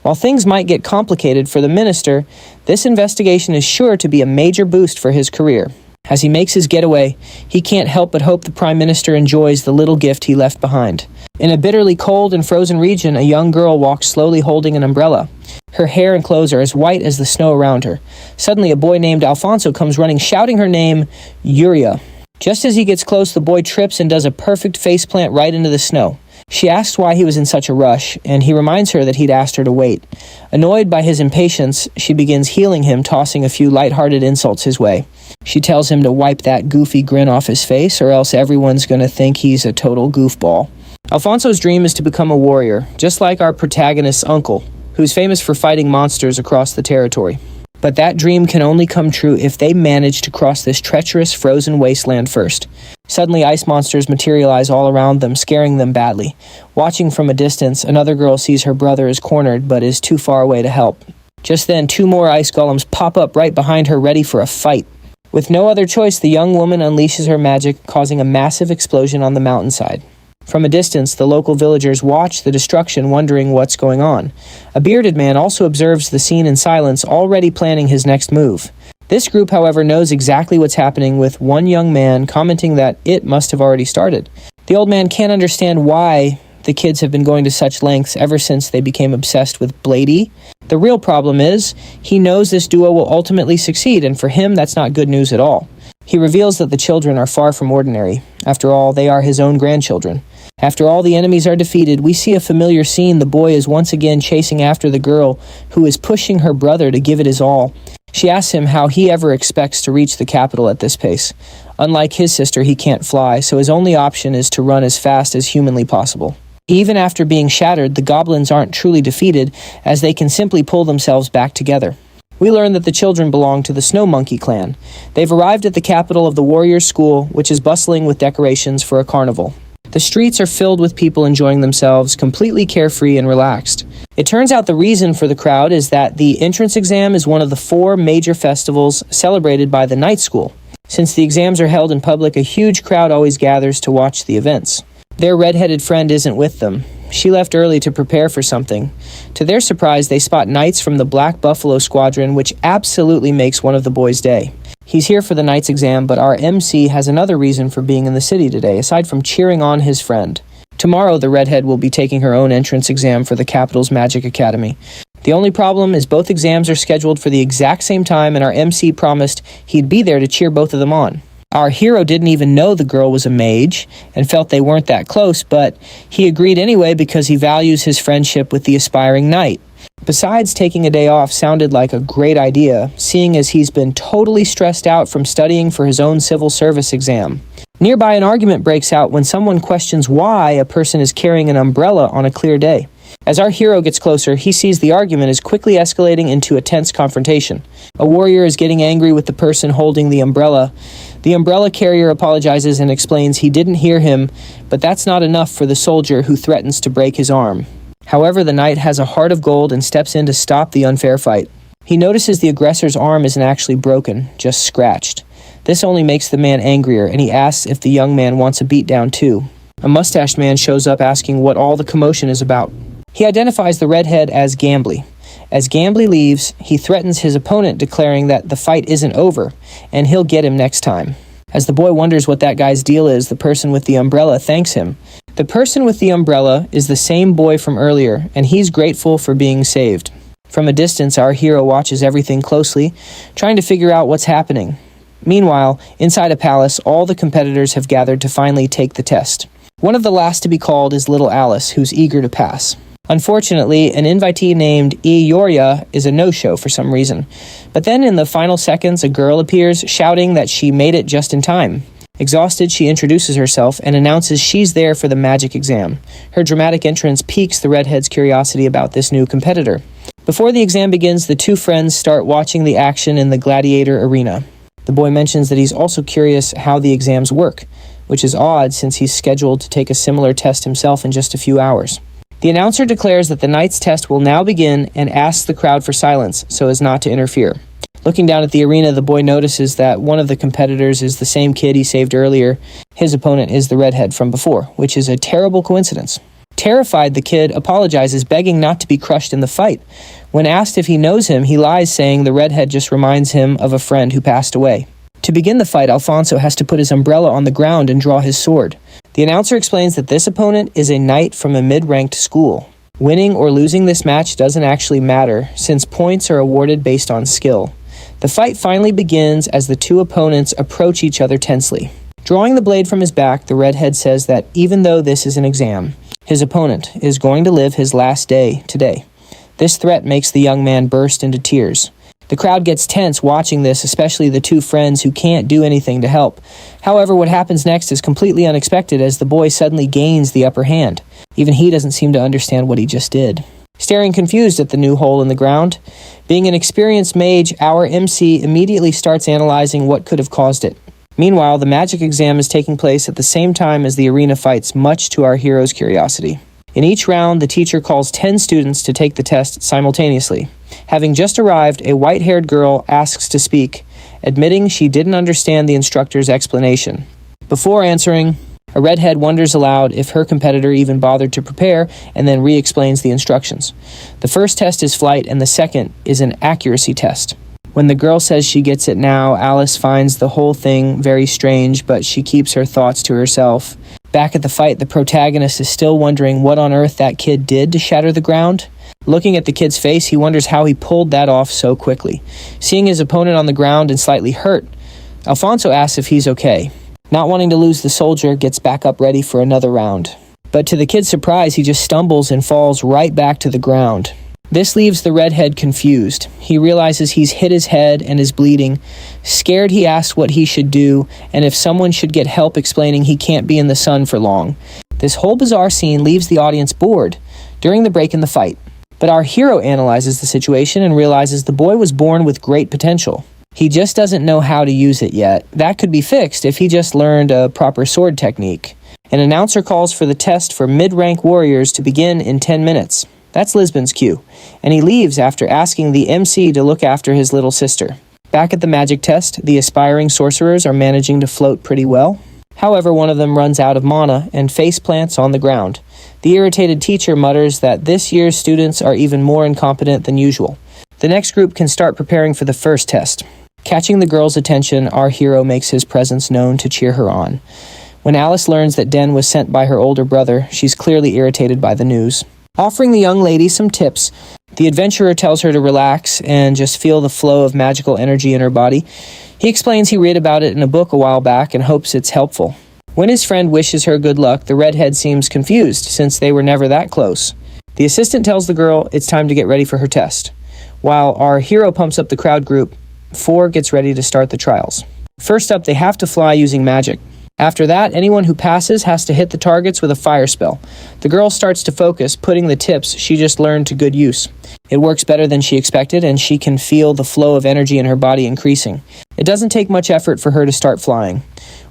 While things might get complicated for the minister, this investigation is sure to be a major boost for his career. As he makes his getaway, he can't help but hope the Prime Minister enjoys the little gift he left behind. In a bitterly cold and frozen region, a young girl walks slowly holding an umbrella. Her hair and clothes are as white as the snow around her. Suddenly, a boy named Alfonso comes running, shouting her name, Yuria. Just as he gets close, the boy trips and does a perfect faceplant right into the snow. She asks why he was in such a rush, and he reminds her that he'd asked her to wait. Annoyed by his impatience, she begins healing him, tossing a few lighthearted insults his way. She tells him to wipe that goofy grin off his face, or else everyone's gonna think he's a total goofball. Alfonso's dream is to become a warrior, just like our protagonist's uncle, who's famous for fighting monsters across the territory. But that dream can only come true if they manage to cross this treacherous frozen wasteland first. Suddenly, ice monsters materialize all around them, scaring them badly. Watching from a distance, another girl sees her brother is cornered but is too far away to help. Just then, 2 more ice golems pop up right behind her, ready for a fight. With no other choice, the young woman unleashes her magic, causing a massive explosion on the mountainside. From a distance, the local villagers watch the destruction, wondering what's going on. A bearded man also observes the scene in silence, already planning his next move. This group, however, knows exactly what's happening, with one young man commenting that it must have already started. The old man can't understand why the kids have been going to such lengths ever since they became obsessed with Blady. The real problem is, he knows this duo will ultimately succeed, and for him, that's not good news at all. He reveals that the children are far from ordinary. After all, they are his own grandchildren. After all the enemies are defeated, we see a familiar scene. The boy is once again chasing after the girl, who is pushing her brother to give it his all. She asks him how he ever expects to reach the capital at this pace. Unlike his sister, he can't fly, so his only option is to run as fast as humanly possible. Even after being shattered, the goblins aren't truly defeated, as they can simply pull themselves back together. We learn that the children belong to the Snow Monkey clan. They've arrived at the capital of the Warriors' School, which is bustling with decorations for a carnival. The streets are filled with people enjoying themselves, completely carefree and relaxed. It turns out the reason for the crowd is that the entrance exam is one of the 4 major festivals celebrated by the night school. Since the exams are held in public, a huge crowd always gathers to watch the events. Their red-headed friend isn't with them. She left early to prepare for something. To their surprise, they spot knights from the Black Buffalo Squadron, which absolutely makes one of the boys' day. He's here for the night's exam, but our MC has another reason for being in the city today, aside from cheering on his friend. Tomorrow, the redhead will be taking her own entrance exam for the capital's Magic Academy. The only problem is both exams are scheduled for the exact same time, and our MC promised he'd be there to cheer both of them on. Our hero didn't even know the girl was a mage and felt they weren't that close, but he agreed anyway because he values his friendship with the aspiring knight. Besides, taking a day off sounded like a great idea, seeing as he's been totally stressed out from studying for his own civil service exam. Nearby, an argument breaks out when someone questions why a person is carrying an umbrella on a clear day. As our hero gets closer, he sees the argument is quickly escalating into a tense confrontation. A warrior is getting angry with the person holding the umbrella. The umbrella carrier apologizes and explains he didn't hear him, but that's not enough for the soldier who threatens to break his arm. However, the knight has a heart of gold and steps in to stop the unfair fight. He notices the aggressor's arm isn't actually broken, just scratched. This only makes the man angrier, and he asks if the young man wants a beatdown too. A mustached man shows up asking what all the commotion is about. He identifies the redhead as Gambly. As Gambly leaves, he threatens his opponent, declaring that the fight isn't over, and he'll get him next time. As the boy wonders what that guy's deal is, the person with the umbrella thanks him. The person with the umbrella is the same boy from earlier, and he's grateful for being saved. From a distance, our hero watches everything closely, trying to figure out what's happening. Meanwhile, inside a palace, all the competitors have gathered to finally take the test. One of the last to be called is little Alice, who's eager to pass. Unfortunately, an invitee named Eoria is a no-show for some reason. But then in the final seconds, a girl appears, shouting that she made it just in time. Exhausted, she introduces herself and announces she's there for the magic exam. Her dramatic entrance piques the redhead's curiosity about this new competitor. Before the exam begins, the two friends start watching the action in the gladiator arena. The boy mentions that he's also curious how the exams work, which is odd since he's scheduled to take a similar test himself in just a few hours. The announcer declares that the night's test will now begin and asks the crowd for silence so as not to interfere. Looking down at the arena, the boy notices that one of the competitors is the same kid he saved earlier. His opponent is the redhead from before, which is a terrible coincidence. Terrified, the kid apologizes, begging not to be crushed in the fight. When asked if he knows him, he lies, saying the redhead just reminds him of a friend who passed away. To begin the fight, Alfonso has to put his umbrella on the ground and draw his sword. The announcer explains that this opponent is a knight from a mid-ranked school. Winning or losing this match doesn't actually matter, since points are awarded based on skill. The fight finally begins as the two opponents approach each other tensely. Drawing the blade from his back, the redhead says that even though this is an exam, his opponent is going to live his last day today. This threat makes the young man burst into tears. The crowd gets tense watching this, especially the two friends who can't do anything to help. However, what happens next is completely unexpected as the boy suddenly gains the upper hand. Even he doesn't seem to understand what he just did. Staring confused at the new hole in the ground, being an experienced mage, our MC immediately starts analyzing what could have caused it. Meanwhile, the magic exam is taking place at the same time as the arena fights, much to our hero's curiosity. In each round, the teacher calls 10 students to take the test simultaneously. Having just arrived, a white-haired girl asks to speak, admitting she didn't understand the instructor's explanation. Before answering, a redhead wonders aloud if her competitor even bothered to prepare and then re-explains the instructions. The first test is flight and the second is an accuracy test. When the girl says she gets it now, Alice finds the whole thing very strange, but she keeps her thoughts to herself. Back at the fight, the protagonist is still wondering what on earth that kid did to shatter the ground. Looking at the kid's face, he wonders how he pulled that off so quickly. Seeing his opponent on the ground and slightly hurt, Alfonso asks if he's okay. Not wanting to lose, the soldier gets back up ready for another round. But to the kid's surprise, he just stumbles and falls right back to the ground. This leaves the redhead confused. He realizes he's hit his head and is bleeding. Scared, he asks what he should do and if someone should get help, explaining he can't be in the sun for long. This whole bizarre scene leaves the audience bored during the break in the fight. But our hero analyzes the situation and realizes the boy was born with great potential. He just doesn't know how to use it yet. That could be fixed if he just learned a proper sword technique. An announcer calls for the test for mid-rank warriors to begin in 10 minutes. That's Lisbon's cue, and he leaves after asking the MC to look after his little sister. Back at the magic test, the aspiring sorcerers are managing to float pretty well. However, one of them runs out of mana and face plants on the ground. The irritated teacher mutters that this year's students are even more incompetent than usual. The next group can start preparing for the first test. Catching the girl's attention, our hero makes his presence known to cheer her on. When Alice learns that Den was sent by her older brother, she's clearly irritated by the news. Offering the young lady some tips, the adventurer tells her to relax and just feel the flow of magical energy in her body. He explains he read about it in a book a while back and hopes it's helpful. When his friend wishes her good luck, the redhead seems confused since they were never that close. The assistant tells the girl it's time to get ready for her test. While our hero pumps up the crowd group, 4 gets ready to start the trials. First up, they have to fly using magic. After that, anyone who passes has to hit the targets with a fire spell. The girl starts to focus, putting the tips she just learned to good use. It works better than she expected, and she can feel the flow of energy in her body increasing. It doesn't take much effort for her to start flying.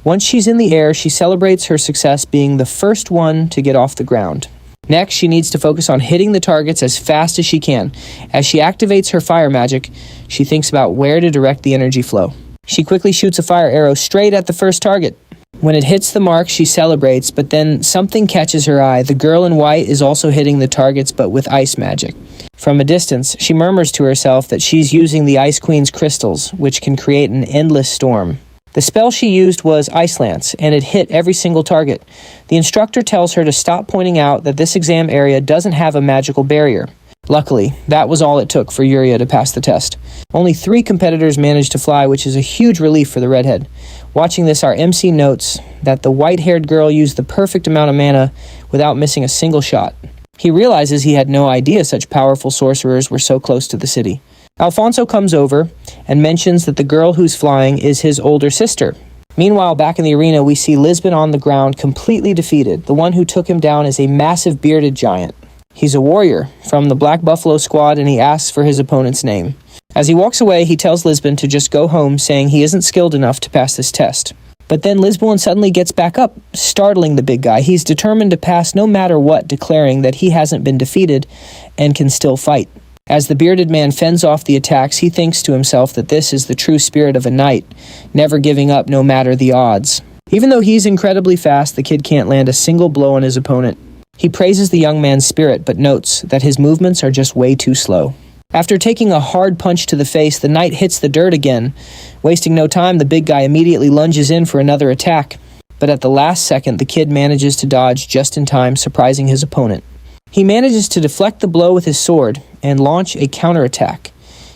Once she's in the air, she celebrates her success being the first one to get off the ground. Next, she needs to focus on hitting the targets as fast as she can. As she activates her fire magic, she thinks about where to direct the energy flow. She quickly shoots a fire arrow straight at the first target. When it hits the mark, she celebrates, but then something catches her eye. The girl in white is also hitting the targets, but with ice magic. From a distance, she murmurs to herself that she's using the Ice Queen's crystals, which can create an endless storm. The spell she used was Ice Lance, and it hit every single target. The instructor tells her to stop pointing out that this exam area doesn't have a magical barrier. Luckily, that was all it took for Yuria to pass the test. Only 3 competitors managed to fly, which is a huge relief for the redhead. Watching this, our MC notes that the white-haired girl used the perfect amount of mana without missing a single shot. He realizes he had no idea such powerful sorcerers were so close to the city. Alfonso comes over and mentions that the girl who's flying is his older sister. Meanwhile, back in the arena, we see Lisbon on the ground, completely defeated. The one who took him down is a massive bearded giant. He's a warrior from the Black Buffalo squad, and he asks for his opponent's name. As he walks away, he tells Lisbon to just go home, saying he isn't skilled enough to pass this test. But then Lisbon suddenly gets back up, startling the big guy. He's determined to pass no matter what, declaring that he hasn't been defeated and can still fight. As the bearded man fends off the attacks, he thinks to himself that this is the true spirit of a knight, never giving up no matter the odds. Even though he's incredibly fast, the kid can't land a single blow on his opponent. He praises the young man's spirit, but notes that his movements are just way too slow. After taking a hard punch to the face, the knight hits the dirt again. Wasting no time, the big guy immediately lunges in for another attack. But at the last second, the kid manages to dodge just in time, surprising his opponent. He manages to deflect the blow with his sword and launch a counterattack.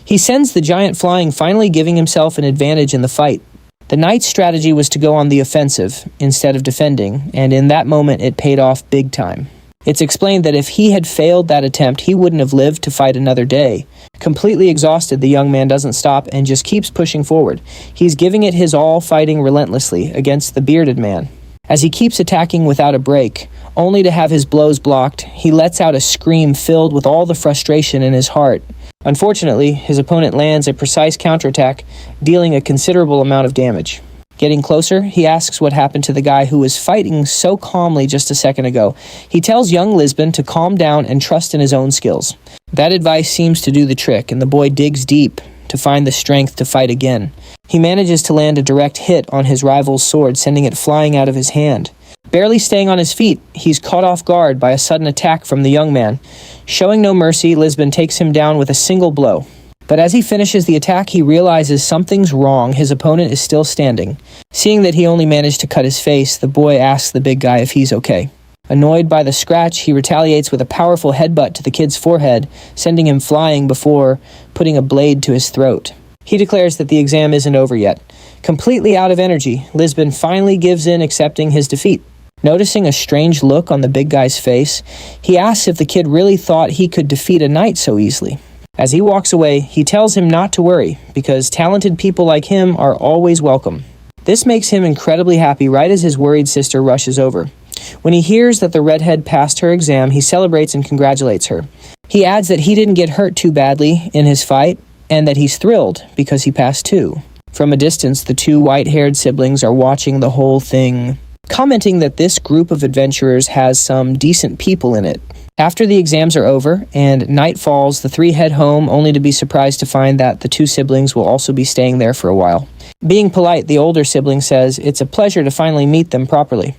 He sends the giant flying, finally giving himself an advantage in the fight. The knight's strategy was to go on the offensive instead of defending, and in that moment it paid off big time. It's explained that if he had failed that attempt, he wouldn't have lived to fight another day. Completely exhausted, the young man doesn't stop and just keeps pushing forward. He's giving it his all, fighting relentlessly against the bearded man. As he keeps attacking without a break, only to have his blows blocked, he lets out a scream filled with all the frustration in his heart. Unfortunately, his opponent lands a precise counterattack, dealing a considerable amount of damage. Getting closer, he asks what happened to the guy who was fighting so calmly just a second ago. He tells young Lisbon to calm down and trust in his own skills. That advice seems to do the trick, and the boy digs deep to find the strength to fight again. He manages to land a direct hit on his rival's sword, sending it flying out of his hand. Barely staying on his feet, he's caught off guard by a sudden attack from the young man. Showing no mercy, Lisbon takes him down with a single blow. But as he finishes the attack, he realizes something's wrong. His opponent is still standing. Seeing that he only managed to cut his face, the boy asks the big guy if he's okay. Annoyed by the scratch, he retaliates with a powerful headbutt to the kid's forehead, sending him flying before putting a blade to his throat. He declares that the exam isn't over yet. Completely out of energy, Lisbon finally gives in, accepting his defeat. Noticing a strange look on the big guy's face, he asks if the kid really thought he could defeat a knight so easily. As he walks away, he tells him not to worry, because talented people like him are always welcome. This makes him incredibly happy right as his worried sister rushes over. When he hears that the redhead passed her exam, he celebrates and congratulates her. He adds that he didn't get hurt too badly in his fight, and that he's thrilled because he passed too. From a distance, the two white-haired siblings are watching the whole thing, commenting that this group of adventurers has some decent people in it. After the exams are over and night falls, the three head home, only to be surprised to find that the two siblings will also be staying there for a while. Being polite, the older sibling says it's a pleasure to finally meet them properly.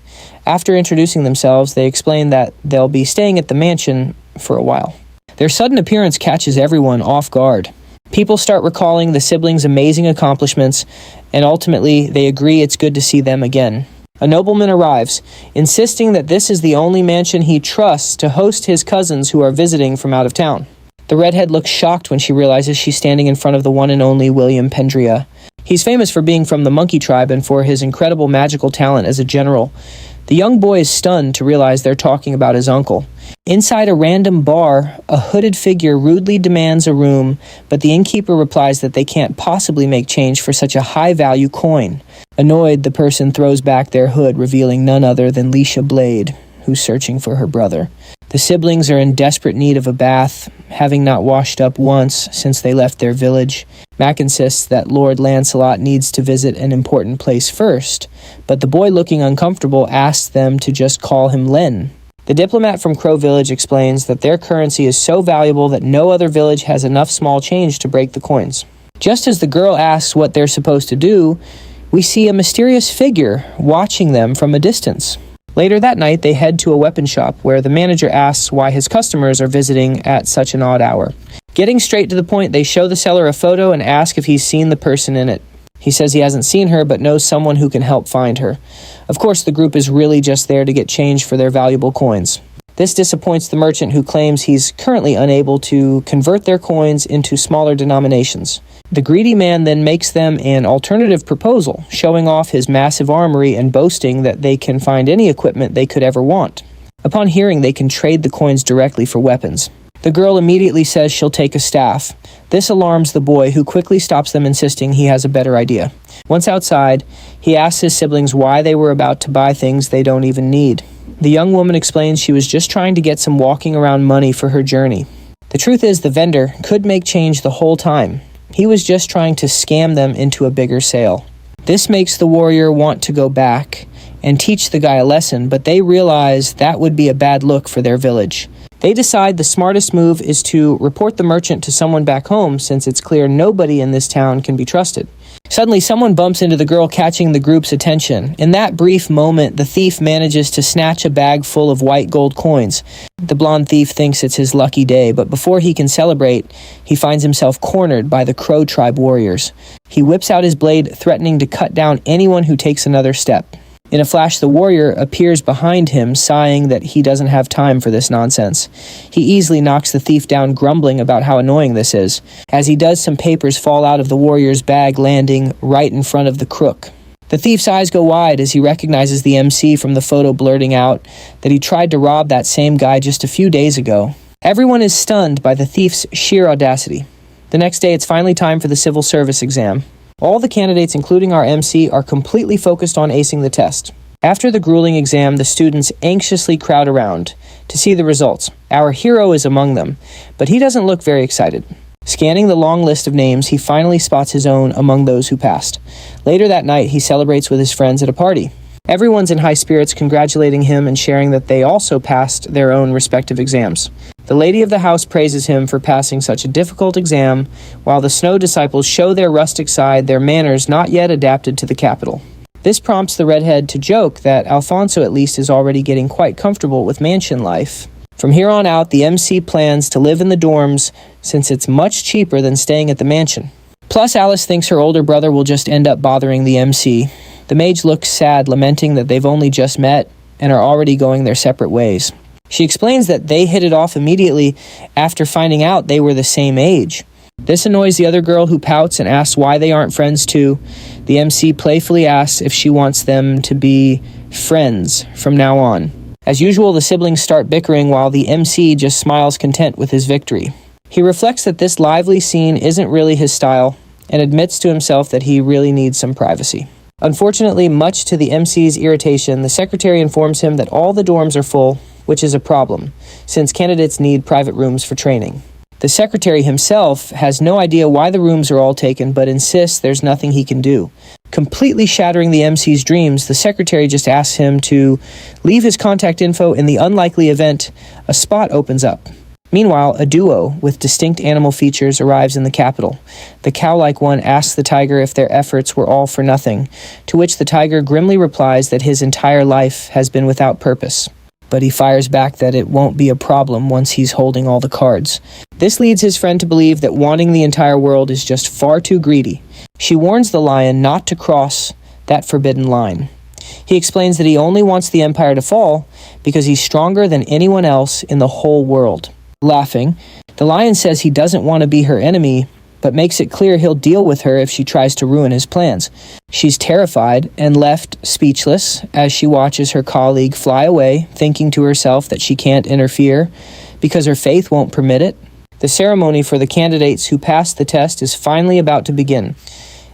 After introducing themselves, they explain that they'll be staying at the mansion for a while. Their sudden appearance catches everyone off guard. People start recalling the siblings' amazing accomplishments, and ultimately they agree it's good to see them again. A nobleman arrives, insisting that this is the only mansion he trusts to host his cousins who are visiting from out of town. The redhead looks shocked when she realizes she's standing in front of the one and only William Pendria. He's famous for being from the monkey tribe and for his incredible magical talent as a general. The young boy is stunned to realize they're talking about his uncle. Inside a random bar, a hooded figure rudely demands a room, but the innkeeper replies that they can't possibly make change for such a high-value coin. Annoyed, the person throws back their hood, revealing none other than Leisha Blade, who's searching for her brother. The siblings are in desperate need of a bath, having not washed up once since they left their village. Mac insists that Lord Lancelot needs to visit an important place first, but the boy, looking uncomfortable, asks them to just call him Len. The diplomat from Crow Village explains that their currency is so valuable that no other village has enough small change to break the coins. Just as the girl asks what they're supposed to do, we see a mysterious figure watching them from a distance. Later that night, they head to a weapon shop where the manager asks why his customers are visiting at such an odd hour. Getting straight to the point, they show the seller a photo and ask if he's seen the person in it. He says he hasn't seen her, but knows someone who can help find her. Of course, the group is really just there to get change for their valuable coins. This disappoints the merchant, who claims he's currently unable to convert their coins into smaller denominations. The greedy man then makes them an alternative proposal, showing off his massive armory and boasting that they can find any equipment they could ever want. Upon hearing they can trade the coins directly for weapons. The girl immediately says she'll take a staff. This alarms the boy, who quickly stops them, insisting he has a better idea. Once outside, he asks his siblings why they were about to buy things they don't even need. The young woman explains she was just trying to get some walking around money for her journey. The truth is, the vendor could make change the whole time. He was just trying to scam them into a bigger sale. This makes the warrior want to go back and teach the guy a lesson, but they realize that would be a bad look for their village. They decide the smartest move is to report the merchant to someone back home, since it's clear nobody in this town can be trusted. Suddenly, someone bumps into the girl, catching the group's attention. In that brief moment, the thief manages to snatch a bag full of white gold coins. The blonde thief thinks it's his lucky day, but before he can celebrate, he finds himself cornered by the Crow tribe warriors. He whips out his blade, threatening to cut down anyone who takes another step. In a flash, the warrior appears behind him, sighing that he doesn't have time for this nonsense. He easily knocks the thief down, grumbling about how annoying this is. As he does, some papers fall out of the warrior's bag, landing right in front of the crook. The thief's eyes go wide as he recognizes the MC from the photo, blurting out that he tried to rob that same guy just a few days ago. Everyone is stunned by the thief's sheer audacity. The next day, it's finally time for the civil service exam. All the candidates, including our MC, are completely focused on acing the test. After the grueling exam, the students anxiously crowd around to see the results. Our hero is among them, but he doesn't look very excited. Scanning the long list of names, he finally spots his own among those who passed. Later that night, he celebrates with his friends at a party. Everyone's in high spirits, congratulating him and sharing that they also passed their own respective exams. The lady of the house praises him for passing such a difficult exam, while the snow disciples show their rustic side, their manners not yet adapted to the capital. This prompts the redhead to joke that Alfonso at least is already getting quite comfortable with mansion life. From here on out, the MC plans to live in the dorms, since it's much cheaper than staying at the mansion. Plus, Alice thinks her older brother will just end up bothering the MC. The mage looks sad, lamenting that they've only just met and are already going their separate ways. She explains that they hit it off immediately after finding out they were the same age. This annoys the other girl, who pouts and asks why they aren't friends too. The MC playfully asks if she wants them to be friends from now on. As usual, the siblings start bickering while the MC just smiles content with his victory. He reflects that this lively scene isn't really his style and admits to himself that he really needs some privacy. Unfortunately, much to the MC's irritation, the secretary informs him that all the dorms are full, which is a problem, since candidates need private rooms for training. The secretary himself has no idea why the rooms are all taken, but insists there's nothing he can do. Completely shattering the MC's dreams, the secretary just asks him to leave his contact info in the unlikely event a spot opens up. Meanwhile, a duo with distinct animal features arrives in the capital. The cow-like one asks the tiger if their efforts were all for nothing, to which the tiger grimly replies that his entire life has been without purpose. But he fires back that it won't be a problem once he's holding all the cards. This leads his friend to believe that wanting the entire world is just far too greedy. She warns the lion not to cross that forbidden line. He explains that he only wants the empire to fall because he's stronger than anyone else in the whole world. Laughing, the lion says he doesn't want to be her enemy, but makes it clear he'll deal with her if she tries to ruin his plans. She's terrified and left speechless as she watches her colleague fly away, thinking to herself that she can't interfere because her faith won't permit it. The ceremony for the candidates who passed the test is finally about to begin.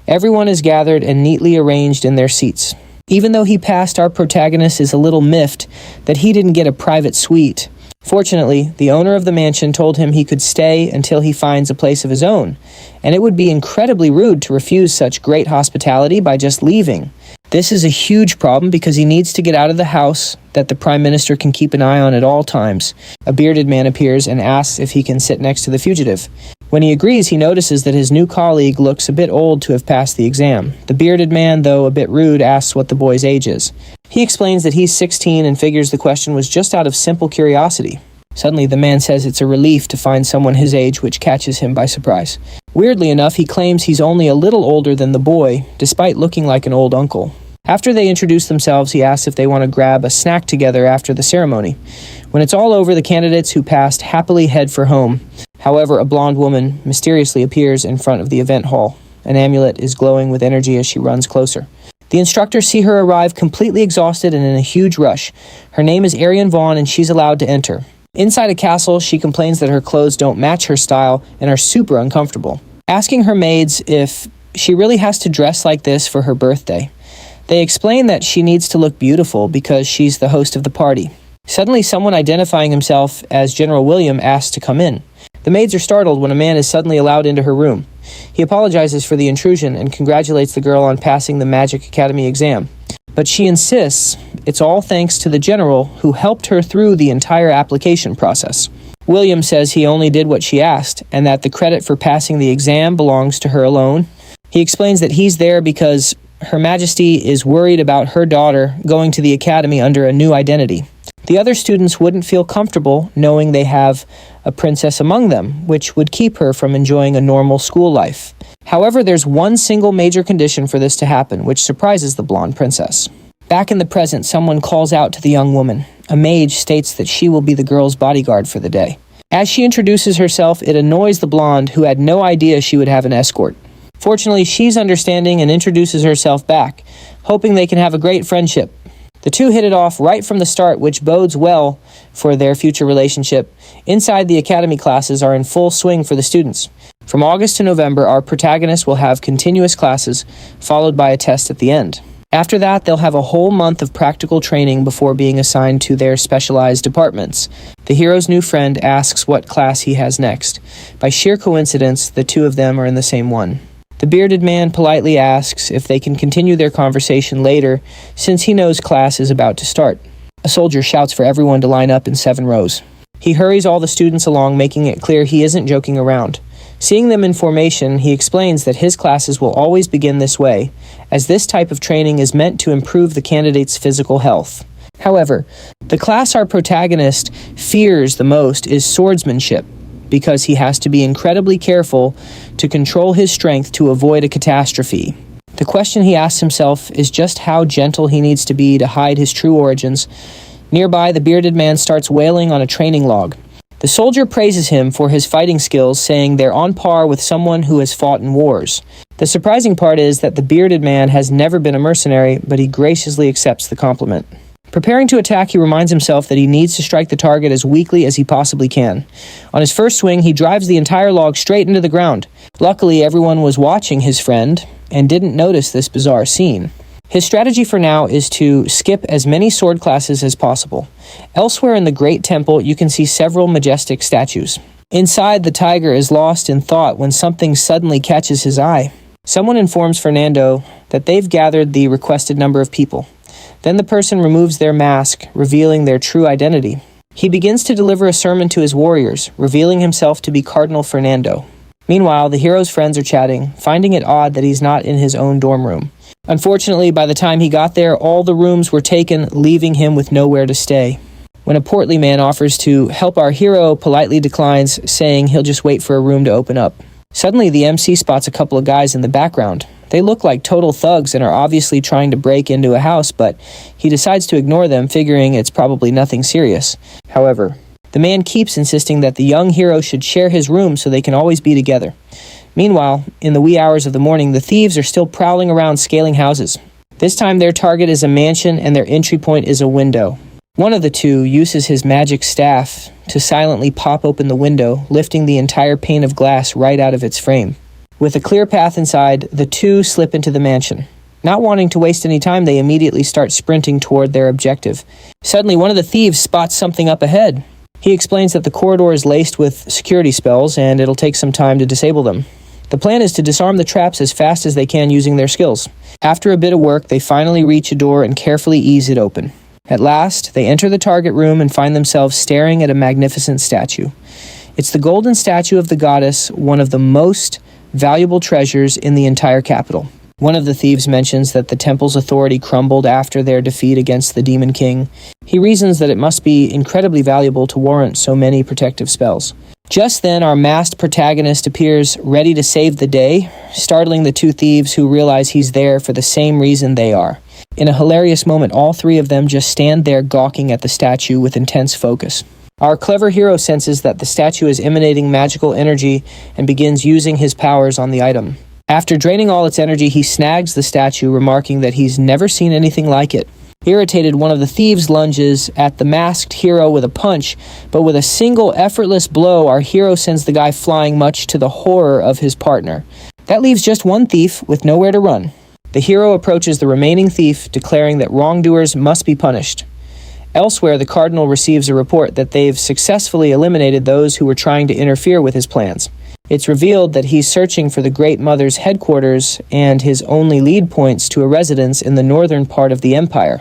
Everyone is gathered and neatly arranged in their seats. Even though he passed, our protagonist is a little miffed that he didn't get a private suite. Fortunately, the owner of the mansion told him he could stay until he finds a place of his own, and it would be incredibly rude to refuse such great hospitality by just leaving. This is a huge problem because he needs to get out of the house that the Prime Minister can keep an eye on at all times. A bearded man appears and asks if he can sit next to the fugitive. When he agrees, he notices that his new colleague looks a bit old to have passed the exam. The bearded man, though a bit rude, asks what the boy's age is. He explains that he's 16 and figures the question was just out of simple curiosity. Suddenly, the man says it's a relief to find someone his age, which catches him by surprise. Weirdly enough, he claims he's only a little older than the boy, despite looking like an old uncle. After they introduce themselves, he asks if they want to grab a snack together after the ceremony. When it's all over, the candidates who passed happily head for home. However, a blonde woman mysteriously appears in front of the event hall. An amulet is glowing with energy as she runs closer. The instructors see her arrive completely exhausted and in a huge rush. Her name is Arian Vaughn, and she's allowed to enter. Inside a castle, she complains that her clothes don't match her style and are super uncomfortable, asking her maids if she really has to dress like this for her birthday. They explain that she needs to look beautiful because she's the host of the party. Suddenly, someone identifying himself as General William asks to come in. The maids are startled when a man is suddenly allowed into her room. He apologizes for the intrusion and congratulates the girl on passing the Magic Academy exam. But she insists it's all thanks to the general who helped her through the entire application process. William says he only did what she asked and that the credit for passing the exam belongs to her alone. He explains that he's there because Her Majesty is worried about her daughter going to the academy under a new identity. The other students wouldn't feel comfortable knowing they have a princess among them, which would keep her from enjoying a normal school life. However, there's one single major condition for this to happen, which surprises the blonde princess. Back in the present, someone calls out to the young woman. A mage states that she will be the girl's bodyguard for the day. As she introduces herself, it annoys the blonde, who had no idea she would have an escort. Fortunately, she's understanding and introduces herself back, hoping they can have a great friendship. The two hit it off right from the start, which bodes well for their future relationship. Inside, the academy classes are in full swing for the students. From August to November, our protagonists will have continuous classes, followed by a test at the end. After that, they'll have a whole month of practical training before being assigned to their specialized departments. The hero's new friend asks what class he has next. By sheer coincidence, the two of them are in the same one. The bearded man politely asks if they can continue their conversation later, since he knows class is about to start. A soldier shouts for everyone to line up in 7 rows. He hurries all the students along, making it clear he isn't joking around. Seeing them in formation, he explains that his classes will always begin this way, as this type of training is meant to improve the candidate's physical health. However, the class our protagonist fears the most is swordsmanship, because he has to be incredibly careful to control his strength to avoid a catastrophe. The question he asks himself is just how gentle he needs to be to hide his true origins. Nearby, the bearded man starts wailing on a training log. The soldier praises him for his fighting skills, saying they're on par with someone who has fought in wars. The surprising part is that the bearded man has never been a mercenary, but he graciously accepts the compliment. Preparing to attack, he reminds himself that he needs to strike the target as weakly as he possibly can. On his first swing, he drives the entire log straight into the ground. Luckily, everyone was watching his friend and didn't notice this bizarre scene. His strategy for now is to skip as many sword classes as possible. Elsewhere in the Great Temple, you can see several majestic statues. Inside, the tiger is lost in thought when something suddenly catches his eye. Someone informs Fernando that they've gathered the requested number of people. Then the person removes their mask, revealing their true identity. He begins to deliver a sermon to his warriors, revealing himself to be Cardinal Fernando. Meanwhile, the hero's friends are chatting, finding it odd that he's not in his own dorm room. Unfortunately, by the time he got there, all the rooms were taken, leaving him with nowhere to stay. When a portly man offers to help, our hero politely declines, saying he'll just wait for a room to open up. Suddenly, the MC spots a couple of guys in the background. They look like total thugs and are obviously trying to break into a house, but he decides to ignore them, figuring it's probably nothing serious. However, the man keeps insisting that the young hero should share his room so they can always be together. Meanwhile, in the wee hours of the morning, the thieves are still prowling around scaling houses. This time their target is a mansion and their entry point is a window. One of the two uses his magic staff to silently pop open the window, lifting the entire pane of glass right out of its frame. With a clear path inside, the two slip into the mansion. Not wanting to waste any time, they immediately start sprinting toward their objective. Suddenly, one of the thieves spots something up ahead. He explains that the corridor is laced with security spells and it'll take some time to disable them. The plan is to disarm the traps as fast as they can using their skills. After a bit of work, they finally reach a door and carefully ease it open. At last, they enter the target room and find themselves staring at a magnificent statue. It's the golden statue of the goddess, one of the most valuable treasures in the entire capital. One of the thieves mentions that the temple's authority crumbled after their defeat against the Demon King. He reasons that it must be incredibly valuable to warrant so many protective spells. Just then, our masked protagonist appears ready to save the day, startling the two thieves who realize he's there for the same reason they are. In a hilarious moment, all three of them just stand there gawking at the statue with intense focus. Our clever hero senses that the statue is emanating magical energy and begins using his powers on the item. After draining all its energy, he snags the statue, remarking that he's never seen anything like it. Irritated, one of the thieves lunges at the masked hero with a punch, but with a single effortless blow, our hero sends the guy flying, much to the horror of his partner. That leaves just one thief with nowhere to run. The hero approaches the remaining thief, declaring that wrongdoers must be punished. Elsewhere, the cardinal receives a report that they've successfully eliminated those who were trying to interfere with his plans. It's revealed that he's searching for the Great Mother's headquarters, and his only lead points to a residence in the northern part of the empire.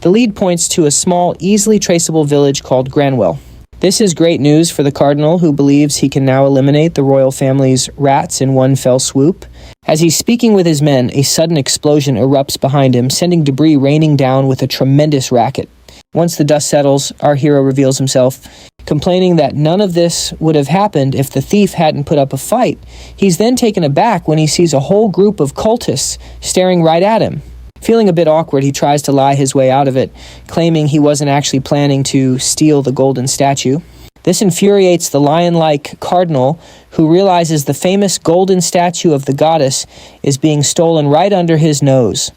The lead points to a small, easily traceable village called Granwell. This is great news for the cardinal, who believes he can now eliminate the royal family's rats in one fell swoop. As he's speaking with his men, a sudden explosion erupts behind him, sending debris raining down with a tremendous racket. Once the dust settles, our hero reveals himself, complaining that none of this would have happened if the thief hadn't put up a fight. He's then taken aback when he sees a whole group of cultists staring right at him. Feeling a bit awkward, he tries to lie his way out of it, claiming he wasn't actually planning to steal the golden statue. This infuriates the lion-like cardinal, who realizes the famous golden statue of the goddess is being stolen right under his nose.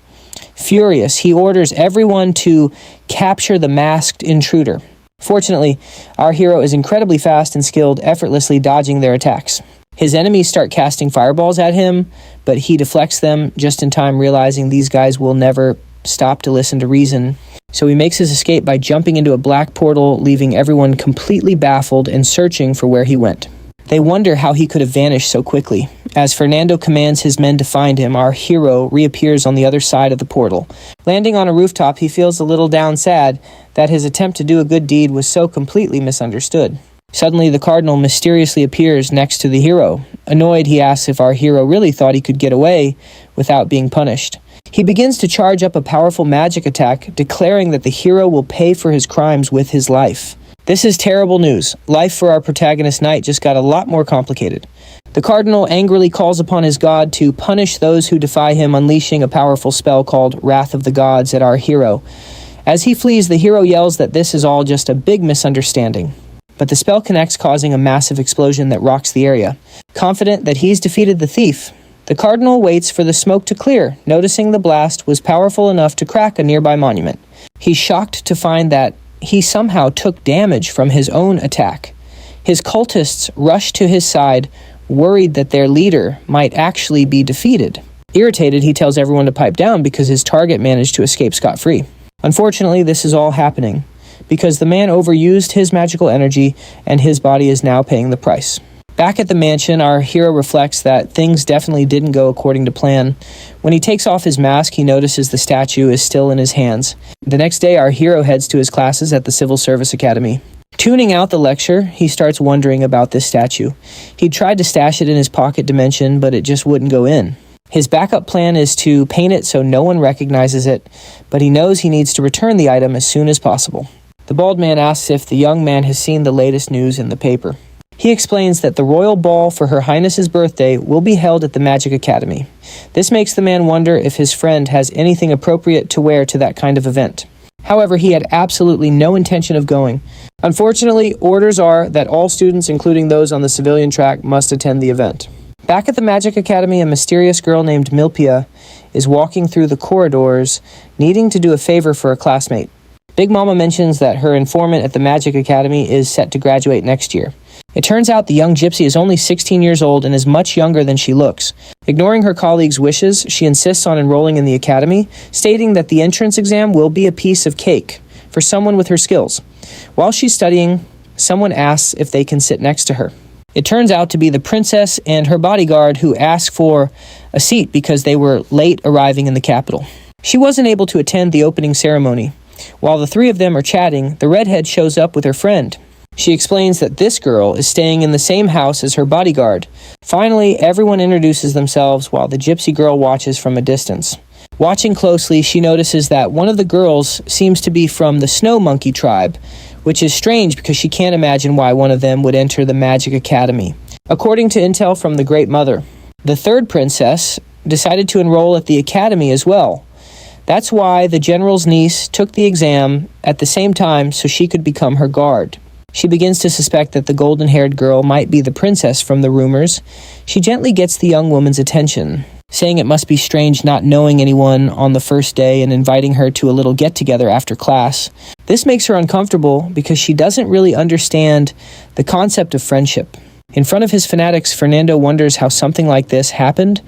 Furious, he orders everyone to capture the masked intruder. Fortunately, our hero is incredibly fast and skilled, effortlessly dodging their attacks. His enemies start casting fireballs at him, but he deflects them just in time, realizing these guys will never stop to listen to reason. So he makes his escape by jumping into a black portal, leaving everyone completely baffled and searching for where he went. They wonder how he could have vanished so quickly. As Fernando commands his men to find him, our hero reappears on the other side of the portal. Landing on a rooftop, he feels a little down sad that his attempt to do a good deed was so completely misunderstood. Suddenly, the cardinal mysteriously appears next to the hero. Annoyed, he asks if our hero really thought he could get away without being punished. He begins to charge up a powerful magic attack, declaring that the hero will pay for his crimes with his life. This is terrible news. Life for our protagonist knight just got a lot more complicated. The cardinal angrily calls upon his god to punish those who defy him, unleashing a powerful spell called Wrath of the Gods at our hero. As he flees, the hero yells that this is all just a big misunderstanding. But the spell connects, causing a massive explosion that rocks the area. Confident that he's defeated the thief, the cardinal waits for the smoke to clear, noticing the blast was powerful enough to crack a nearby monument. He's shocked to find that he somehow took damage from his own attack. His cultists rush to his side, worried that their leader might actually be defeated. Irritated, he tells everyone to pipe down because his target managed to escape scot-free. Unfortunately, this is all happening because the man overused his magical energy, and his body is now paying the price. Back at the mansion, our hero reflects that things definitely didn't go according to plan. When he takes off his mask, he notices the statue is still in his hands. The next day, our hero heads to his classes at the Civil Service Academy. Tuning out the lecture, he starts wondering about this statue. He tried to stash it in his pocket dimension, but it just wouldn't go in. His backup plan is to paint it so no one recognizes it, but he knows he needs to return the item as soon as possible. The bald man asks if the young man has seen the latest news in the paper. He explains that the royal ball for Her Highness's birthday will be held at the Magic Academy. This makes the man wonder if his friend has anything appropriate to wear to that kind of event. However, he had absolutely no intention of going. Unfortunately, orders are that all students, including those on the civilian track, must attend the event. Back at the Magic Academy, a mysterious girl named Milpia is walking through the corridors, needing to do a favor for a classmate. Big Mama mentions that her informant at the Magic Academy is set to graduate next year. It turns out the young gypsy is only 16 years old and is much younger than she looks. Ignoring her colleagues' wishes, she insists on enrolling in the academy, stating that the entrance exam will be a piece of cake for someone with her skills. While she's studying, someone asks if they can sit next to her. It turns out to be the princess and her bodyguard, who ask for a seat because they were late arriving in the capital. She wasn't able to attend the opening ceremony. While the three of them are chatting, the redhead shows up with her friend. She explains that this girl is staying in the same house as her bodyguard. Finally, everyone introduces themselves while the gypsy girl watches from a distance. Watching closely, she notices that one of the girls seems to be from the Snow Monkey tribe, which is strange because she can't imagine why one of them would enter the Magic Academy. According to intel from the Great Mother, the third princess decided to enroll at the academy as well. That's why the general's niece took the exam at the same time so she could become her guard. She begins to suspect that the golden-haired girl might be the princess from the rumors. She gently gets the young woman's attention. saying it must be strange not knowing anyone on the first day and inviting her to a little get-together after class. This makes her uncomfortable because she doesn't really understand the concept of friendship. In front of his fanatics, Fernando wonders how something like this happened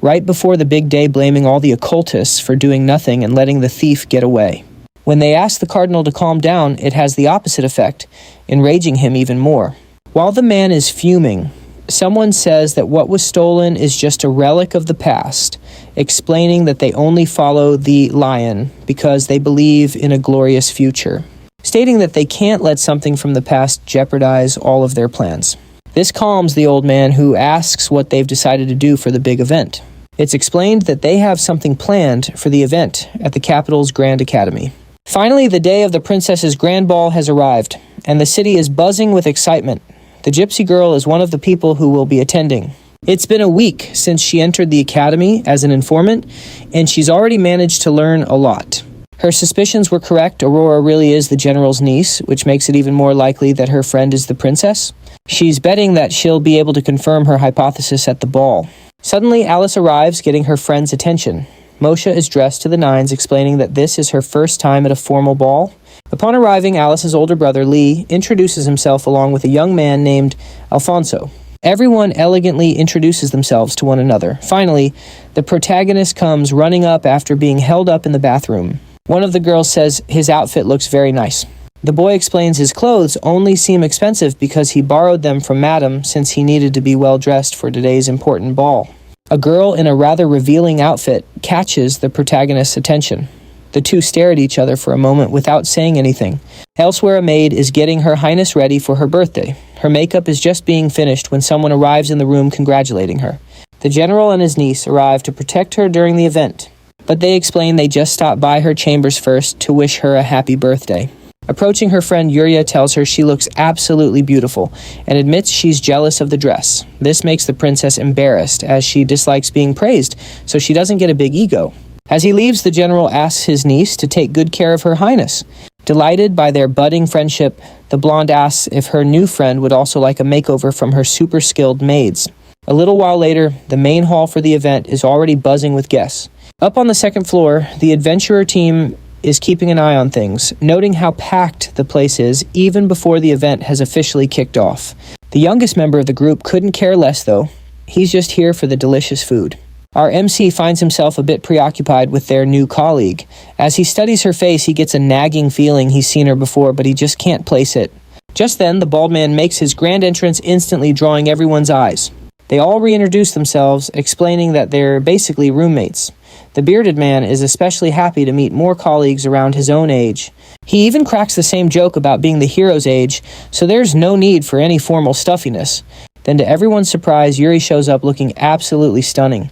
right before the big day, blaming all the occultists for doing nothing and letting the thief get away. When they ask the cardinal to calm down, it has the opposite effect, enraging him even more. While the man is fuming, someone says that what was stolen is just a relic of the past, explaining that they only follow the lion because they believe in a glorious future, stating that they can't let something from the past jeopardize all of their plans. This calms the old man, who asks what they've decided to do for the big event. It's explained that they have something planned for the event at the capital's Grand Academy. Finally, the day of the princess's grand ball has arrived, and the city is buzzing with excitement. The gypsy girl is one of the people who will be attending. It's been a week since she entered the academy as an informant, and she's already managed to learn a lot. Her suspicions were correct. Aurora really is the general's niece, which makes it even more likely that her friend is the princess. She's betting that she'll be able to confirm her hypothesis at the ball. Suddenly, Alice arrives, getting her friend's attention. Moshe is dressed to the nines, explaining that this is her first time at a formal ball. Upon arriving, Alice's older brother, Lee, introduces himself along with a young man named Alfonso. Everyone elegantly introduces themselves to one another. Finally, the protagonist comes running up after being held up in the bathroom. One of the girls says his outfit looks very nice. The boy explains his clothes only seem expensive because he borrowed them from Madame since he needed to be well dressed for today's important ball. A girl in a rather revealing outfit catches the protagonist's attention. The two stare at each other for a moment without saying anything. Elsewhere, a maid is getting Her Highness ready for her birthday. Her makeup is just being finished when someone arrives in the room congratulating her. The general and his niece arrive to protect her during the event, but they explain they just stopped by her chambers first to wish her a happy birthday. Approaching her friend, Yuria tells her she looks absolutely beautiful and admits she's jealous of the dress. This makes the princess embarrassed, as she dislikes being praised, so she doesn't get a big ego. As he leaves, the general asks his niece to take good care of Her Highness. Delighted by their budding friendship, the blonde asks if her new friend would also like a makeover from her super skilled maids. A little while later, the main hall for the event is already buzzing with guests. Up on the second floor, the adventurer team is keeping an eye on things, noting how packed the place is even before the event has officially kicked off. The youngest member of the group couldn't care less, though. He's just here for the delicious food. Our MC finds himself a bit preoccupied with their new colleague. As he studies her face, he gets a nagging feeling he's seen her before, but he just can't place it. Just then, the bald man makes his grand entrance, instantly drawing everyone's eyes. They all reintroduce themselves, explaining that they're basically roommates. The bearded man is especially happy to meet more colleagues around his own age. He even cracks the same joke about being the hero's age, so there's no need for any formal stuffiness. Then, to everyone's surprise, Yuri shows up looking absolutely stunning.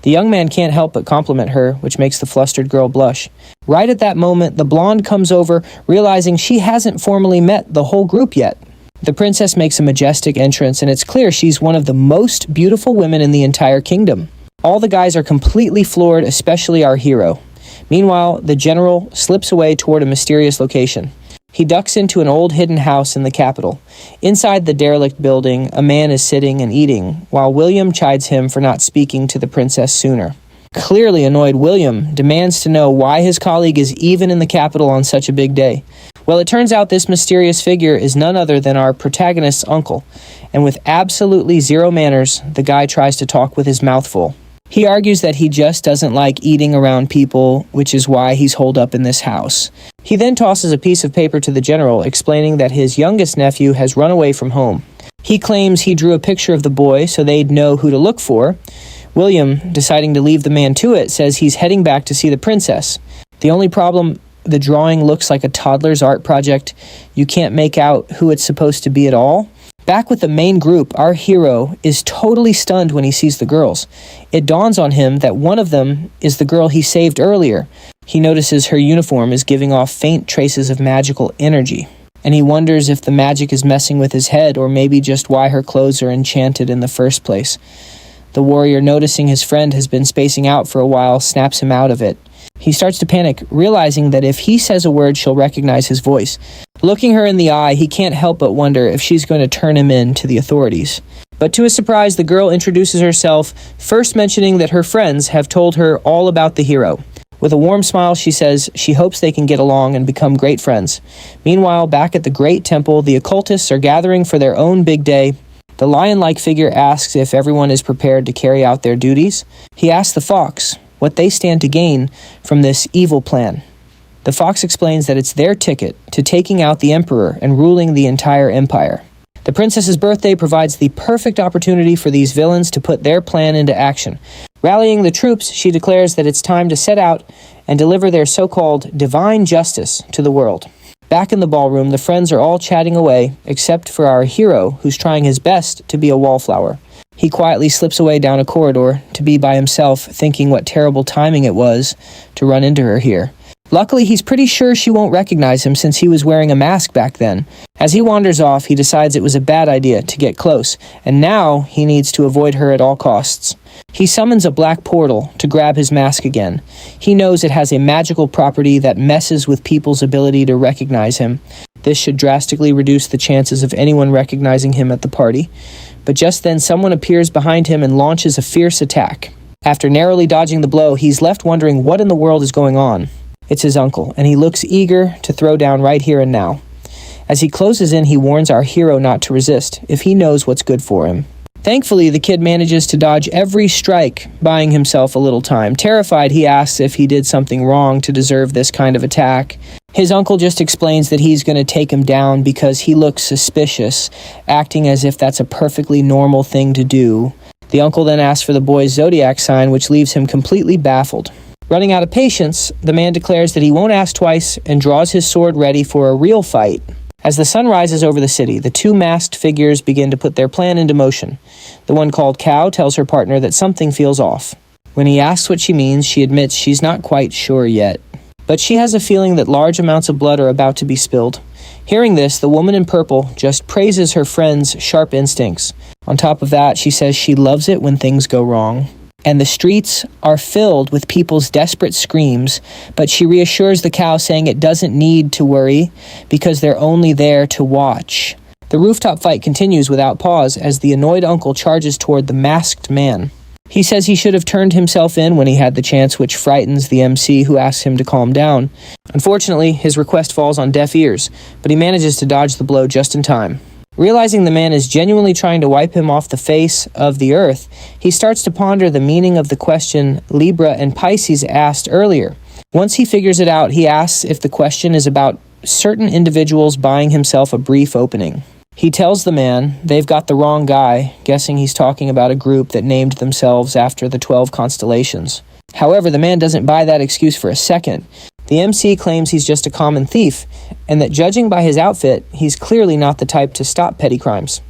The young man can't help but compliment her, which makes the flustered girl blush. Right at that moment, the blonde comes over, realizing she hasn't formally met the whole group yet. The princess makes a majestic entrance, and it's clear she's one of the most beautiful women in the entire kingdom. All the guys are completely floored, especially our hero. Meanwhile, the general slips away toward a mysterious location. He ducks into an old hidden house in the capital. Inside the derelict building, a man is sitting and eating, while William chides him for not speaking to the princess sooner. Clearly annoyed, William demands to know why his colleague is even in the capital on such a big day. Well, it turns out this mysterious figure is none other than our protagonist's uncle, and with absolutely zero manners, the guy tries to talk with his mouth full. He argues that he just doesn't like eating around people, which is why he's holed up in this house. He then tosses a piece of paper to the general, explaining that his youngest nephew has run away from home. He claims he drew a picture of the boy so they'd know who to look for. William, deciding to leave the man to it, says he's heading back to see the princess. The only problem, the drawing looks like a toddler's art project. You can't make out who it's supposed to be at all. Back with the main group, our hero is totally stunned when he sees the girls. It dawns on him that one of them is the girl he saved earlier. He notices her uniform is giving off faint traces of magical energy, and he wonders if the magic is messing with his head or maybe just why her clothes are enchanted in the first place. The warrior, noticing his friend has been spacing out for a while, snaps him out of it. He starts to panic, realizing that if he says a word, she'll recognize his voice. Looking her in the eye, he can't help but wonder if she's going to turn him in to the authorities. But to his surprise, the girl introduces herself, first mentioning that her friends have told her all about the hero. With a warm smile, she says she hopes they can get along and become great friends. Meanwhile, back at the Great Temple, the occultists are gathering for their own big day. The lion-like figure asks if everyone is prepared to carry out their duties. He asks the fox what they stand to gain from this evil plan. The fox explains that it's their ticket to taking out the emperor and ruling the entire empire. The princess's birthday provides the perfect opportunity for these villains to put their plan into action. Rallying the troops, she declares that it's time to set out and deliver their so-called divine justice to the world. Back in the ballroom, the friends are all chatting away, except for our hero, who's trying his best to be a wallflower. He quietly slips away down a corridor to be by himself, thinking what terrible timing it was to run into her here. Luckily, he's pretty sure she won't recognize him since he was wearing a mask back then. As he wanders off, he decides it was a bad idea to get close, and now he needs to avoid her at all costs. He summons a black portal to grab his mask again. He knows it has a magical property that messes with people's ability to recognize him. This should drastically reduce the chances of anyone recognizing him at the party. But just then, someone appears behind him and launches a fierce attack. After narrowly dodging the blow, he's left wondering what in the world is going on. It's his uncle, and he looks eager to throw down right here and now. As he closes in, he warns our hero not to resist, if he knows what's good for him. Thankfully, the kid manages to dodge every strike, buying himself a little time. Terrified, he asks if he did something wrong to deserve this kind of attack. His uncle just explains that he's going to take him down because he looks suspicious, acting as if that's a perfectly normal thing to do. The uncle then asks for the boy's zodiac sign, which leaves him completely baffled. Running out of patience, the man declares that he won't ask twice and draws his sword ready for a real fight. As the sun rises over the city, the two masked figures begin to put their plan into motion. The one called Cow tells her partner that something feels off. When he asks what she means, she admits she's not quite sure yet. But she has a feeling that large amounts of blood are about to be spilled. Hearing this, the woman in purple just praises her friend's sharp instincts. On top of that, she says she loves it when things go wrong. And the streets are filled with people's desperate screams, but she reassures the cow, saying it doesn't need to worry because they're only there to watch. The rooftop fight continues without pause as the annoyed uncle charges toward the masked man. He says he should have turned himself in when he had the chance, which frightens the MC, who asks him to calm down. Unfortunately, his request falls on deaf ears, but he manages to dodge the blow just in time. Realizing the man is genuinely trying to wipe him off the face of the earth, he starts to ponder the meaning of the question Libra and Pisces asked earlier. Once he figures it out, he asks if the question is about certain individuals buying himself a brief opening. He tells the man they've got the wrong guy, guessing he's talking about a group that named themselves after the 12 constellations. However, the man doesn't buy that excuse for a second. The MC claims he's just a common thief, and that judging by his outfit, he's clearly not the type to stop petty crimes.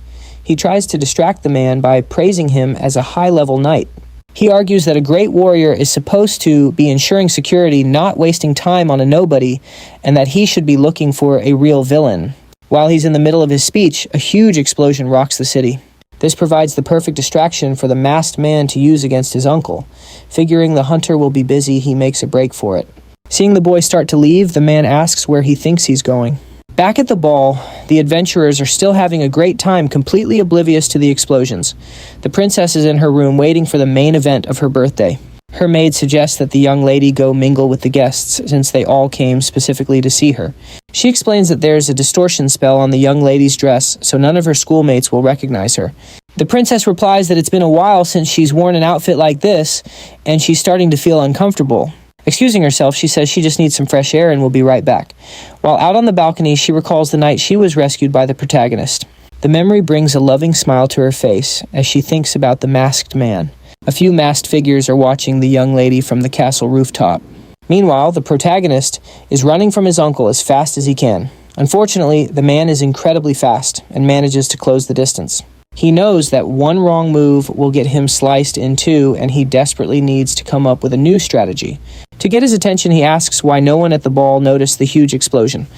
He tries to distract the man by praising him as a high-level knight. He argues that a great warrior is supposed to be ensuring security, not wasting time on a nobody, and that he should be looking for a real villain. While he's in the middle of his speech, a huge explosion rocks the city. This provides the perfect distraction for the masked man to use against his uncle. Figuring the hunter will be busy, he makes a break for it. Seeing the boy start to leave, the man asks where he thinks he's going. Back at the ball, the adventurers are still having a great time, completely oblivious to the explosions. The princess is in her room waiting for the main event of her birthday. Her maid suggests that the young lady go mingle with the guests, since they all came specifically to see her. She explains that there's a distortion spell on the young lady's dress, so none of her schoolmates will recognize her. The princess replies that it's been a while since she's worn an outfit like this, and she's starting to feel uncomfortable. Excusing herself, she says she just needs some fresh air and will be right back. While out on the balcony, she recalls the night she was rescued by the protagonist. The memory brings a loving smile to her face as she thinks about the masked man. A few masked figures are watching the young lady from the castle rooftop. Meanwhile, the protagonist is running from his uncle as fast as he can. Unfortunately, the man is incredibly fast and manages to close the distance. He knows that one wrong move will get him sliced in two, and he desperately needs to come up with a new strategy. To get his attention, he asks why no one at the ball noticed the huge explosion.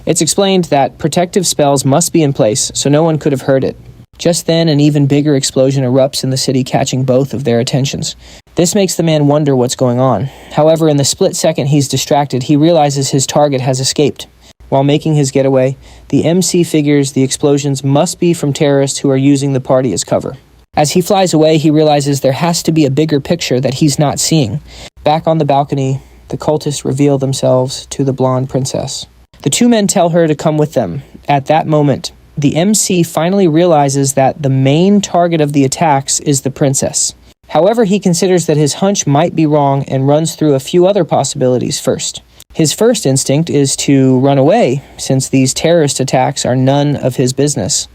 It's explained that protective spells must be in place, so no one could have heard it. Just then, an even bigger explosion erupts in the city, catching both of their attentions. This makes the man wonder what's going on. However, in the split second he's distracted, he realizes his target has escaped. While making his getaway, the MC figures the explosions must be from terrorists who are using the party as cover. As he flies away, he realizes there has to be a bigger picture that he's not seeing. Back on the balcony, the cultists reveal themselves to the blonde princess. The two men tell her to come with them. At that moment, the MC finally realizes that the main target of the attacks is the princess. However, he considers that his hunch might be wrong and runs through a few other possibilities first. His first instinct is to run away, since these terrorist attacks are none of his business.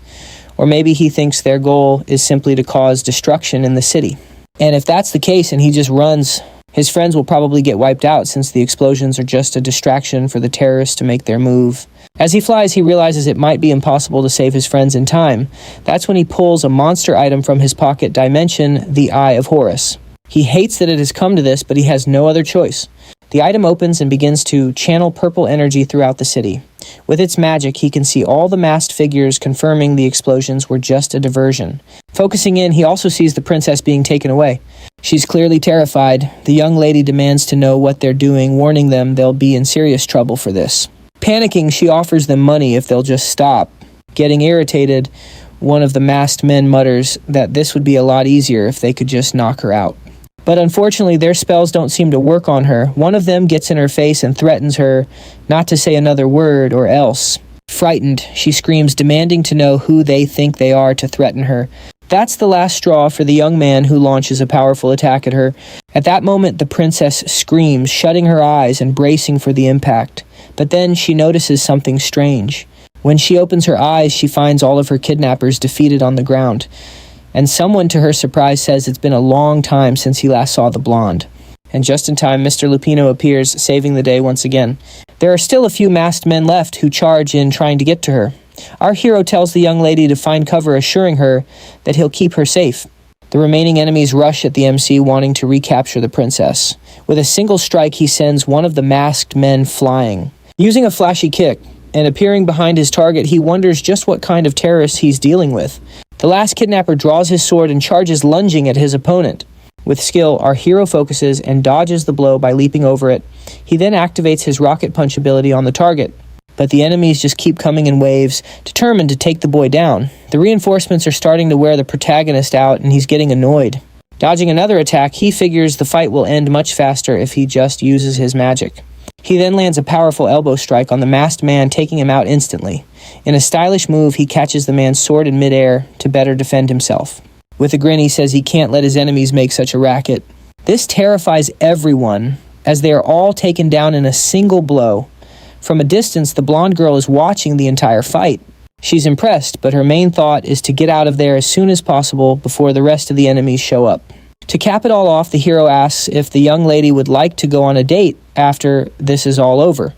Or maybe he thinks their goal is simply to cause destruction in the city. And if that's the case and he just runs, his friends will probably get wiped out since the explosions are just a distraction for the terrorists to make their move. As he flies, he realizes it might be impossible to save his friends in time. That's when he pulls a monster item from his pocket dimension, the Eye of Horus. He hates that it has come to this, but he has no other choice. The item opens and begins to channel purple energy throughout the city. With its magic, he can see all the masked figures, confirming the explosions were just a diversion. Focusing in, he also sees the princess being taken away. She's clearly terrified. The young lady demands to know what they're doing, warning them they'll be in serious trouble for this. Panicking, she offers them money if they'll just stop. Getting irritated, one of the masked men mutters that this would be a lot easier if they could just knock her out. But unfortunately, their spells don't seem to work on her. One of them gets in her face and threatens her not to say another word or else. Frightened, she screams, demanding to know who they think they are to threaten her. That's the last straw for the young man who launches a powerful attack at her. At that moment, the princess screams, shutting her eyes and bracing for the impact. But then she notices something strange. When she opens her eyes, she finds all of her kidnappers defeated on the ground. And someone, to her surprise, says it's been a long time since he last saw the blonde. And just in time, Mr. Lupino appears, saving the day once again. There are still a few masked men left who charge in trying to get to her. Our hero tells the young lady to find cover, assuring her that he'll keep her safe. The remaining enemies rush at the MC, wanting to recapture the princess. With a single strike, he sends one of the masked men flying. Using a flashy kick and appearing behind his target, he wonders just what kind of terrorist he's dealing with. The last kidnapper draws his sword and charges, lunging at his opponent. With skill, our hero focuses and dodges the blow by leaping over it. He then activates his rocket punch ability on the target. But the enemies just keep coming in waves, determined to take the boy down. The reinforcements are starting to wear the protagonist out, and he's getting annoyed. Dodging another attack, he figures the fight will end much faster if he just uses his magic. He then lands a powerful elbow strike on the masked man, taking him out instantly. In a stylish move, he catches the man's sword in midair to better defend himself. With a grin, he says he can't let his enemies make such a racket. This terrifies everyone, as they are all taken down in a single blow. From a distance, the blonde girl is watching the entire fight. She's impressed, but her main thought is to get out of there as soon as possible before the rest of the enemies show up. To cap it all off, the hero asks if the young lady would like to go on a date after this is all over.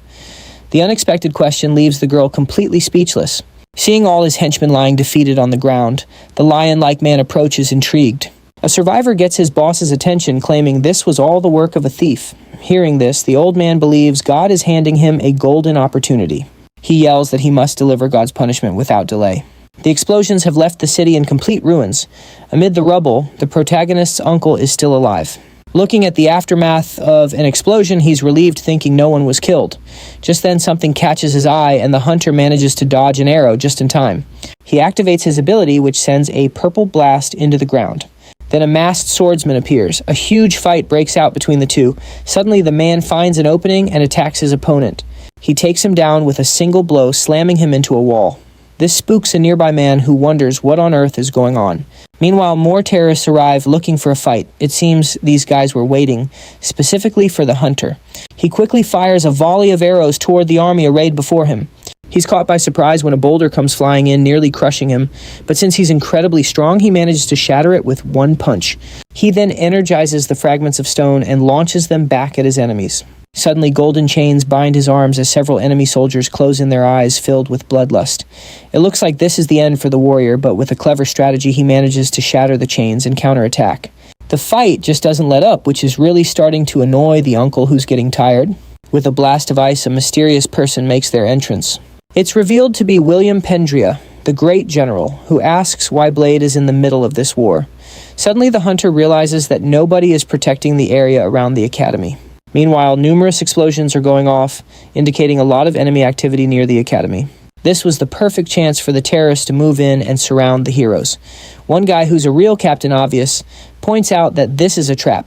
The unexpected question leaves the girl completely speechless. Seeing all his henchmen lying defeated on the ground, the lion-like man approaches, intrigued. A survivor gets his boss's attention, claiming this was all the work of a thief. Hearing this, the old man believes God is handing him a golden opportunity. He yells that he must deliver God's punishment without delay. The explosions have left the city in complete ruins. Amid the rubble, the protagonist's uncle is still alive. Looking at the aftermath of an explosion, he's relieved, thinking no one was killed. Just then, something catches his eye, and the hunter manages to dodge an arrow just in time. He activates his ability, which sends a purple blast into the ground. Then a masked swordsman appears. A huge fight breaks out between the two. Suddenly, the man finds an opening and attacks his opponent. He takes him down with a single blow, slamming him into a wall. This spooks a nearby man who wonders what on earth is going on. Meanwhile, more terrorists arrive looking for a fight. It seems these guys were waiting, specifically for the hunter. He quickly fires a volley of arrows toward the army arrayed before him. He's caught by surprise when a boulder comes flying in, nearly crushing him, but since he's incredibly strong, he manages to shatter it with one punch. He then energizes the fragments of stone and launches them back at his enemies. Suddenly, golden chains bind his arms as several enemy soldiers close in their eyes, filled with bloodlust. It looks like this is the end for the warrior, but with a clever strategy, he manages to shatter the chains and counterattack. The fight just doesn't let up, which is really starting to annoy the uncle who's getting tired. With a blast of ice, a mysterious person makes their entrance. It's revealed to be William Pendria, the great general, who asks why Blade is in the middle of this war. Suddenly, the hunter realizes that nobody is protecting the area around the academy. Meanwhile, numerous explosions are going off, indicating a lot of enemy activity near the academy. This was the perfect chance for the terrorists to move in and surround the heroes. One guy who's a real Captain Obvious points out that this is a trap.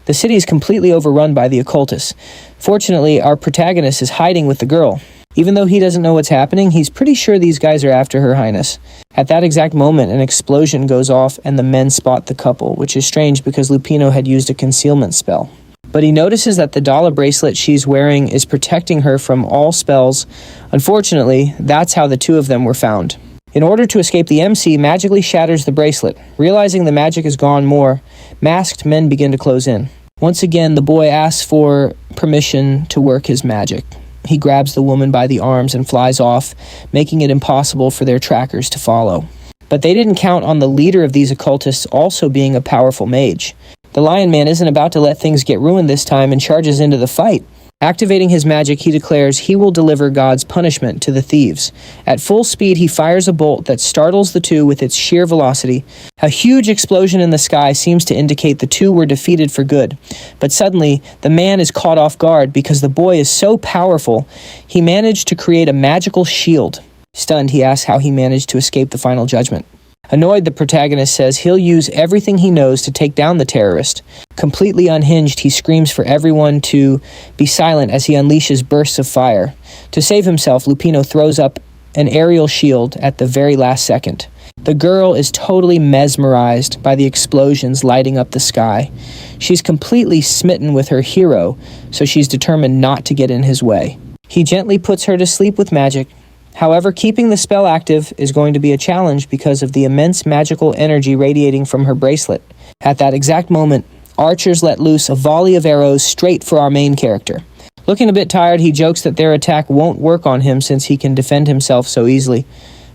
The city is completely overrun by the occultists. Fortunately, our protagonist is hiding with the girl. Even though he doesn't know what's happening, he's pretty sure these guys are after Her Highness. At that exact moment, an explosion goes off and the men spot the couple, which is strange because Lupino had used a concealment spell. But he notices that the Dala bracelet she's wearing is protecting her from all spells. Unfortunately, that's how the two of them were found. In order to escape, the MC magically shatters the bracelet. Realizing the magic is gone more, masked men begin to close in. Once again, the boy asks for permission to work his magic. He grabs the woman by the arms and flies off, making it impossible for their trackers to follow. But they didn't count on the leader of these occultists also being a powerful mage. The Lion Man isn't about to let things get ruined this time and charges into the fight. Activating his magic, he declares he will deliver God's punishment to the thieves. At full speed, he fires a bolt that startles the two with its sheer velocity. A huge explosion in the sky seems to indicate the two were defeated for good. But suddenly, the man is caught off guard because the boy is so powerful, he managed to create a magical shield. Stunned, he asks how he managed to escape the final judgment. Annoyed, the protagonist says he'll use everything he knows to take down the terrorist. Completely unhinged, he screams for everyone to be silent as he unleashes bursts of fire. To save himself, Lupino throws up an aerial shield at the very last second. The girl is totally mesmerized by the explosions lighting up the sky. She's completely smitten with her hero, so she's determined not to get in his way. He gently puts her to sleep with magic. However, keeping the spell active is going to be a challenge because of the immense magical energy radiating from her bracelet. At that exact moment, archers let loose a volley of arrows straight for our main character. Looking a bit tired, he jokes that their attack won't work on him since he can defend himself so easily.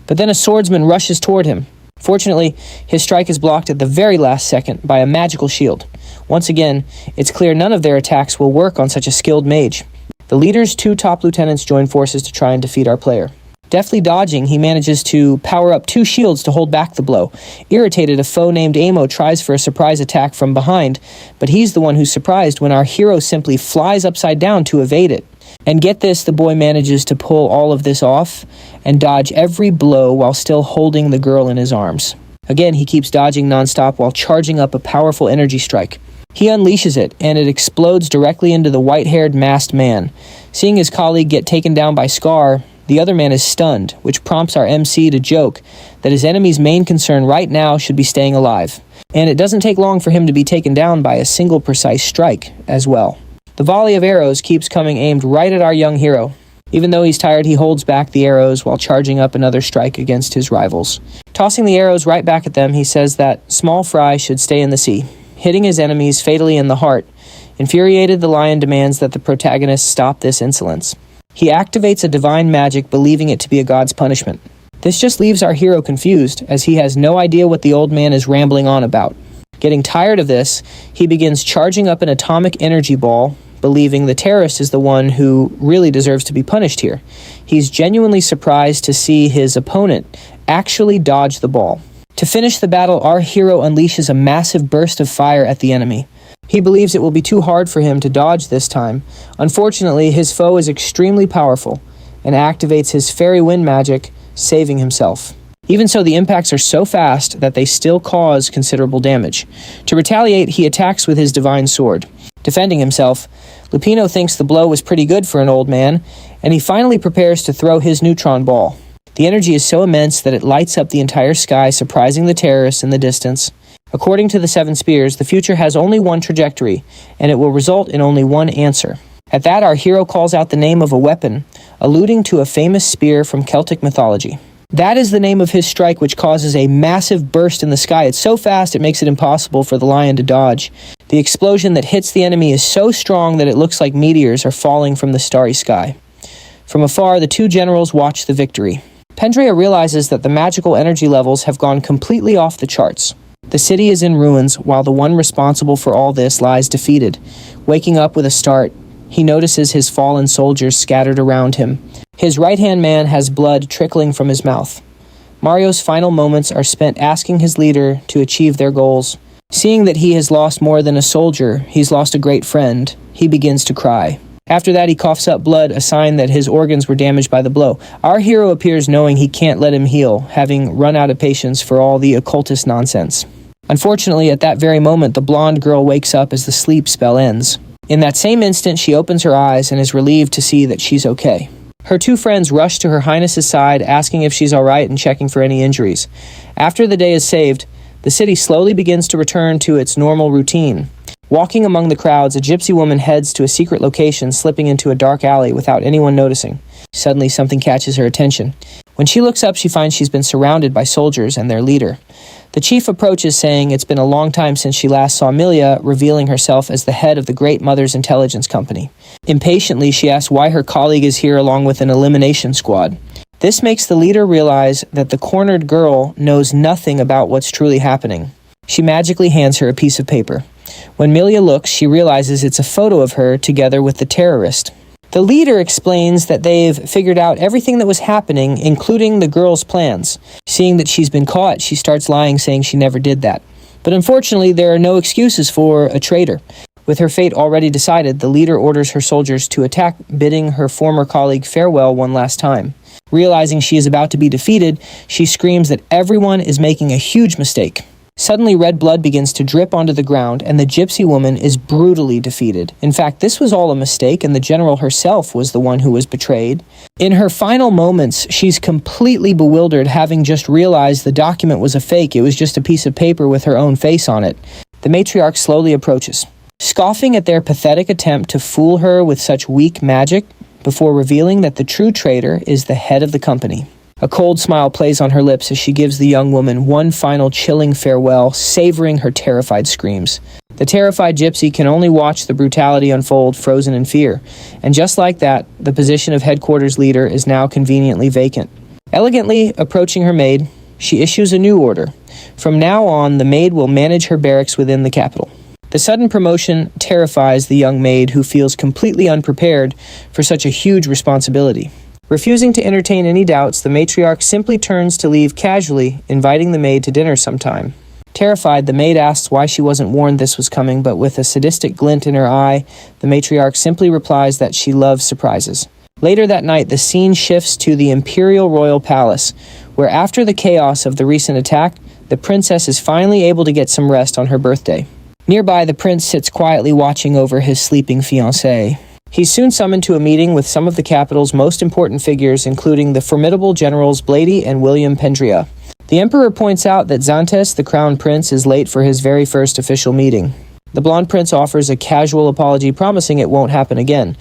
But then a swordsman rushes toward him. Fortunately, his strike is blocked at the very last second by a magical shield. Once again, it's clear none of their attacks will work on such a skilled mage. The leader's two top lieutenants join forces to try and defeat our player. Deftly dodging, he manages to power up two shields to hold back the blow. Irritated, a foe named Amo tries for a surprise attack from behind, but he's the one who's surprised when our hero simply flies upside down to evade it. And get this, the boy manages to pull all of this off and dodge every blow while still holding the girl in his arms. Again, he keeps dodging nonstop while charging up a powerful energy strike. He unleashes it, and it explodes directly into the white-haired masked man. Seeing his colleague get taken down by Scar, the other man is stunned, which prompts our MC to joke that his enemy's main concern right now should be staying alive. And it doesn't take long for him to be taken down by a single precise strike as well. The volley of arrows keeps coming aimed right at our young hero. Even though he's tired, he holds back the arrows while charging up another strike against his rivals. Tossing the arrows right back at them, he says that small fry should stay in the sea, hitting his enemies fatally in the heart. Infuriated, the lion demands that the protagonist stop this insolence. He activates a divine magic, believing it to be a god's punishment. This just leaves our hero confused, as he has no idea what the old man is rambling on about. Getting tired of this, he begins charging up an atomic energy ball, believing the terrorist is the one who really deserves to be punished here. He's genuinely surprised to see his opponent actually dodge the ball. To finish the battle, our hero unleashes a massive burst of fire at the enemy. He believes it will be too hard for him to dodge this time. Unfortunately, his foe is extremely powerful and activates his fairy wind magic, saving himself. Even so, the impacts are so fast that they still cause considerable damage. To retaliate, he attacks with his divine sword. Defending himself, Lupino thinks the blow was pretty good for an old man, and he finally prepares to throw his neutron ball. The energy is so immense that it lights up the entire sky, surprising the terrorists in the distance. According to the Seven Spears, the future has only one trajectory, and it will result in only one answer. At that, our hero calls out the name of a weapon, alluding to a famous spear from Celtic mythology. That is the name of his strike, which causes a massive burst in the sky. It's so fast it makes it impossible for the lion to dodge. The explosion that hits the enemy is so strong that it looks like meteors are falling from the starry sky. From afar, the two generals watch the victory. Pendrea realizes that the magical energy levels have gone completely off the charts. The city is in ruins, while the one responsible for all this lies defeated. Waking up with a start, he notices his fallen soldiers scattered around him. His right-hand man has blood trickling from his mouth. Mario's final moments are spent asking his leader to achieve their goals. Seeing that he has lost more than a soldier, he's lost a great friend, he begins to cry. After that, he coughs up blood, a sign that his organs were damaged by the blow. Our hero appears knowing he can't let him heal, having run out of patience for all the occultist nonsense. Unfortunately, at that very moment, the blonde girl wakes up as the sleep spell ends. In that same instant, she opens her eyes and is relieved to see that she's okay. Her two friends rush to Her Highness's side, asking if she's alright and checking for any injuries. After the day is saved, the city slowly begins to return to its normal routine. Walking among the crowds, a gypsy woman heads to a secret location, slipping into a dark alley without anyone noticing. Suddenly, something catches her attention. When she looks up, she finds she's been surrounded by soldiers and their leader. The chief approaches, saying it's been a long time since she last saw Milia, revealing herself as the head of the Great Mother's Intelligence Company. Impatiently, she asks why her colleague is here along with an elimination squad. This makes the leader realize that the cornered girl knows nothing about what's truly happening. She magically hands her a piece of paper. When Milia looks, she realizes it's a photo of her together with the terrorist. The leader explains that they've figured out everything that was happening, including the girl's plans. Seeing that she's been caught, she starts lying, saying she never did that. But unfortunately, there are no excuses for a traitor. With her fate already decided, the leader orders her soldiers to attack, bidding her former colleague farewell one last time. Realizing she is about to be defeated, she screams that everyone is making a huge mistake. Suddenly, red blood begins to drip onto the ground, and the gypsy woman is brutally defeated. In fact, this was all a mistake, and the general herself was the one who was betrayed. In her final moments, she's completely bewildered, having just realized the document was a fake. It was just a piece of paper with her own face on it. The matriarch slowly approaches, scoffing at their pathetic attempt to fool her with such weak magic, before revealing that the true traitor is the head of the company. A cold smile plays on her lips as she gives the young woman one final chilling farewell, savoring her terrified screams. The terrified gypsy can only watch the brutality unfold, frozen in fear. And just like that, the position of headquarters leader is now conveniently vacant. Elegantly approaching her maid, she issues a new order. From now on, the maid will manage her barracks within the capital. The sudden promotion terrifies the young maid, who feels completely unprepared for such a huge responsibility. Refusing to entertain any doubts, the matriarch simply turns to leave casually, inviting the maid to dinner sometime. Terrified, the maid asks why she wasn't warned this was coming, but with a sadistic glint in her eye, the matriarch simply replies that she loves surprises. Later that night, the scene shifts to the Imperial Royal Palace, where after the chaos of the recent attack, the princess is finally able to get some rest on her birthday. Nearby, the prince sits quietly watching over his sleeping fiancée. He's soon summoned to a meeting with some of the capital's most important figures, including the formidable generals Blady and William Pendria. The emperor points out that Xantes, the crown prince, is late for his very first official meeting. The blonde prince offers a casual apology, promising it won't happen again.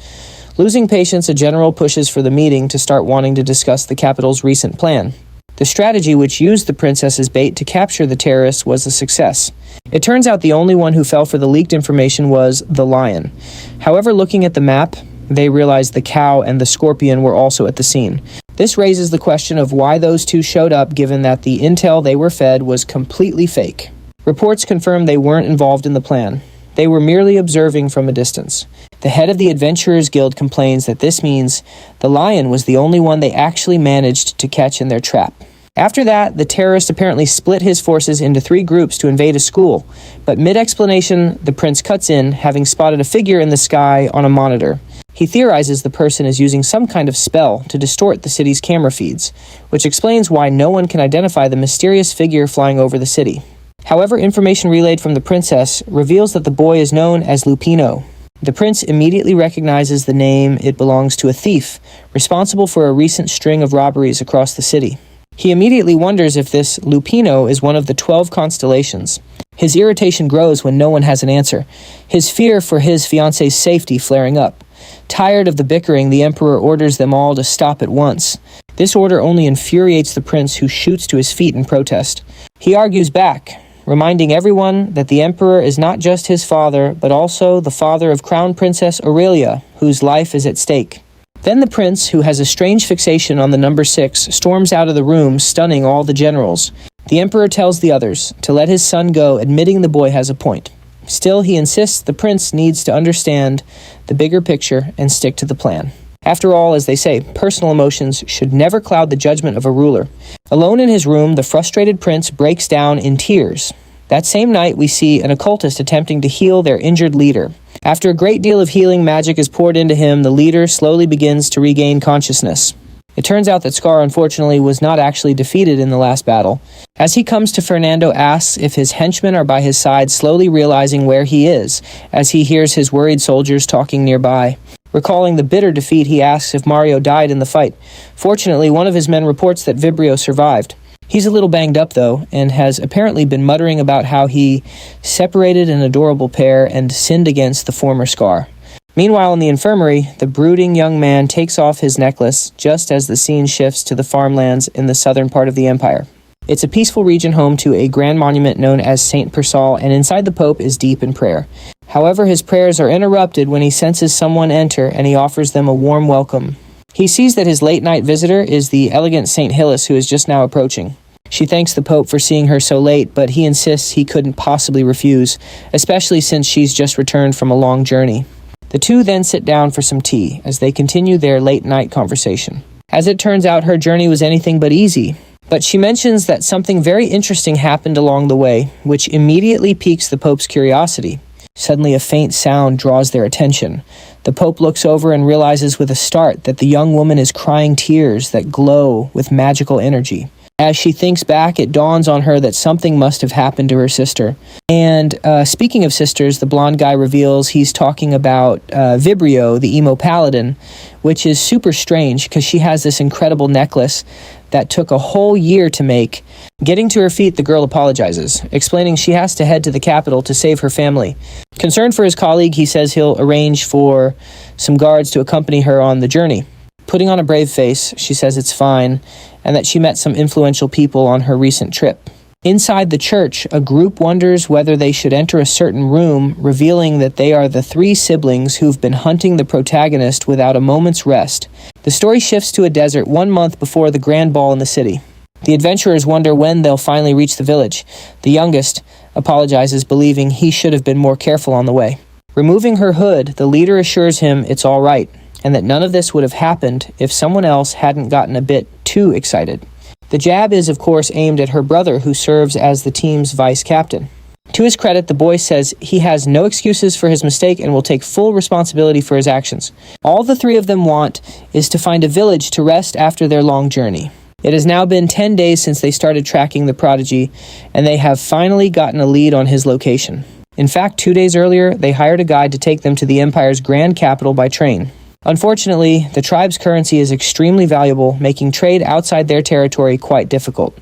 Losing patience, a general pushes for the meeting to start wanting to discuss the capital's recent plan. The strategy which used the princess as bait to capture the terrorists was a success. It turns out the only one who fell for the leaked information was the lion. However, looking at the map, they realized the cow and the scorpion were also at the scene. This raises the question of why those two showed up, given that the intel they were fed was completely fake. Reports confirm they weren't involved in the plan. They were merely observing from a distance. The head of the Adventurers Guild complains that this means the lion was the only one they actually managed to catch in their trap. After that, the terrorist apparently split his forces into 3 groups to invade a school, but mid-explanation, the prince cuts in, having spotted a figure in the sky on a monitor. He theorizes the person is using some kind of spell to distort the city's camera feeds, which explains why no one can identify the mysterious figure flying over the city. However, information relayed from the princess reveals that the boy is known as Lupino. The prince immediately recognizes the name. It belongs to a thief, responsible for a recent string of robberies across the city. He immediately wonders if this Lupino is one of the 12 constellations. His irritation grows when no one has an answer, his fear for his fiancée's safety flaring up. Tired of the bickering, the emperor orders them all to stop at once. This order only infuriates the prince, who shoots to his feet in protest. He argues back, reminding everyone that the emperor is not just his father, but also the father of Crown Princess Aurelia, whose life is at stake. Then the prince, who has a strange fixation on the number 6, storms out of the room, stunning all the generals. The emperor tells the others to let his son go, admitting the boy has a point. Still, he insists the prince needs to understand the bigger picture and stick to the plan. After all, as they say, personal emotions should never cloud the judgment of a ruler. Alone in his room, the frustrated prince breaks down in tears. That same night, we see an occultist attempting to heal their injured leader. After a great deal of healing magic is poured into him, the leader slowly begins to regain consciousness. It turns out that Scar, unfortunately, was not actually defeated in the last battle. As he comes to Fernando, asks if his henchmen are by his side, slowly realizing where he is, as he hears his worried soldiers talking nearby. Recalling the bitter defeat, he asks if Mario died in the fight. Fortunately, one of his men reports that Vibrio survived. He's a little banged up, though, and has apparently been muttering about how he separated an adorable pair and sinned against the former Scar. Meanwhile, in the infirmary, the brooding young man takes off his necklace just as the scene shifts to the farmlands in the southern part of the empire. It's a peaceful region home to a grand monument known as Saint Persal, and inside the Pope is deep in prayer. However, his prayers are interrupted when he senses someone enter and he offers them a warm welcome. He sees that his late-night visitor is the elegant Saint Hillis, who is just now approaching. She thanks the Pope for seeing her so late, but he insists he couldn't possibly refuse, especially since she's just returned from a long journey. The two then sit down for some tea as they continue their late-night conversation. As it turns out, her journey was anything but easy, but she mentions that something very interesting happened along the way, which immediately piques the Pope's curiosity. Suddenly, a faint sound draws their attention. The Pope looks over and realizes with a start that the young woman is crying tears that glow with magical energy. As she thinks back, it dawns on her that something must have happened to her sister. And speaking of sisters, the blonde guy reveals he's talking about Vibrio, the emo paladin, which is super strange because she has this incredible necklace that took a whole year to make. Getting to her feet, the girl apologizes, explaining she has to head to the capital to save her family. Concerned for his colleague, he says he'll arrange for some guards to accompany her on the journey. Putting on a brave face, she says it's fine, and that she met some influential people on her recent trip. Inside the church, a group wonders whether they should enter a certain room, revealing that they are the three siblings who've been hunting the protagonist without a moment's rest. The story shifts to a desert 1 month before the grand ball in the city. The adventurers wonder when they'll finally reach the village. The youngest apologizes, believing he should have been more careful on the way. Removing her hood, the leader assures him it's all right, and that none of this would have happened if someone else hadn't gotten a bit too excited. The jab is, of course, aimed at her brother, who serves as the team's vice captain. To his credit, the boy says he has no excuses for his mistake and will take full responsibility for his actions. All the three of them want is to find a village to rest after their long journey. It has now been 10 days since they started tracking the prodigy, and they have finally gotten a lead on his location. In fact, 2 days earlier, they hired a guide to take them to the Empire's grand capital by train. Unfortunately, the tribe's currency is extremely valuable, making trade outside their territory quite difficult.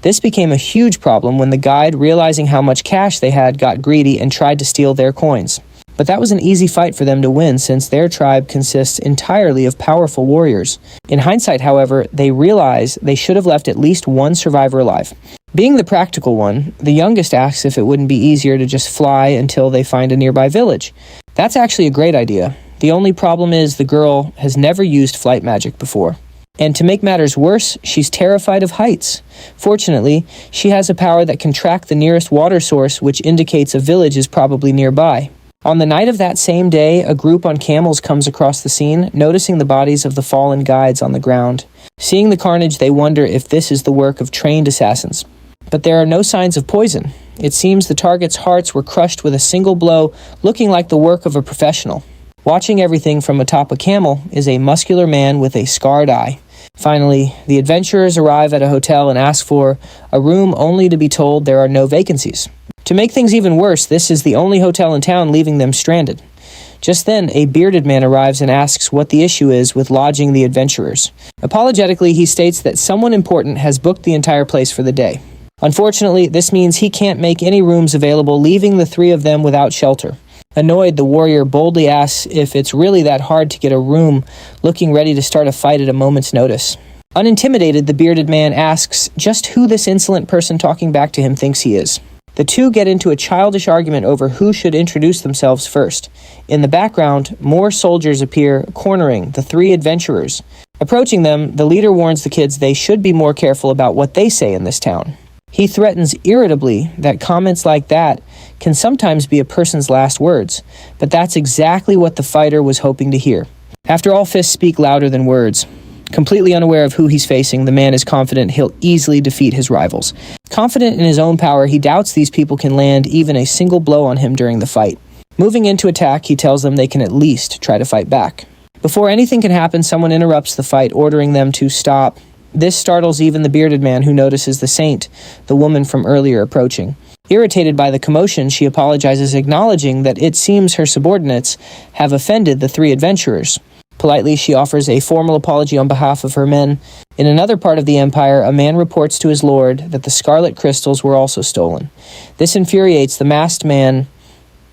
This became a huge problem when the guide, realizing how much cash they had, got greedy and tried to steal their coins. But that was an easy fight for them to win, since their tribe consists entirely of powerful warriors. In hindsight, however, they realize they should have left at least one survivor alive. Being the practical one, the youngest asks if it wouldn't be easier to just fly until they find a nearby village. That's actually a great idea. The only problem is the girl has never used flight magic before. And to make matters worse, she's terrified of heights. Fortunately, she has a power that can track the nearest water source, which indicates a village is probably nearby. On the night of that same day, a group on camels comes across the scene, noticing the bodies of the fallen guides on the ground. Seeing the carnage, they wonder if this is the work of trained assassins. But there are no signs of poison. It seems the target's hearts were crushed with a single blow, looking like the work of a professional. Watching everything from atop a camel is a muscular man with a scarred eye. Finally, the adventurers arrive at a hotel and ask for a room, only to be told there are no vacancies. To make things even worse, this is the only hotel in town, leaving them stranded. Just then, a bearded man arrives and asks what the issue is with lodging the adventurers. Apologetically, he states that someone important has booked the entire place for the day. Unfortunately, this means he can't make any rooms available, leaving the three of them without shelter. Annoyed, the warrior boldly asks if it's really that hard to get a room, looking ready to start a fight at a moment's notice. Unintimidated, the bearded man asks just who this insolent person talking back to him thinks he is. The two get into a childish argument over who should introduce themselves first. In the background, more soldiers appear, cornering the three adventurers. Approaching them, the leader warns the kids they should be more careful about what they say in this town. He threatens irritably that comments like that can sometimes be a person's last words, but that's exactly what the fighter was hoping to hear. After all, fists speak louder than words. Completely unaware of who he's facing, the man is confident he'll easily defeat his rivals. Confident in his own power, he doubts these people can land even a single blow on him during the fight. Moving in to attack, he tells them they can at least try to fight back. Before anything can happen, someone interrupts the fight, ordering them to stop. This startles even the bearded man, who notices the saint, the woman from earlier, approaching. Irritated by the commotion, she apologizes, acknowledging that it seems her subordinates have offended the three adventurers. Politely, she offers a formal apology on behalf of her men. In another part of the empire, a man reports to his lord that the scarlet crystals were also stolen. This infuriates the masked man,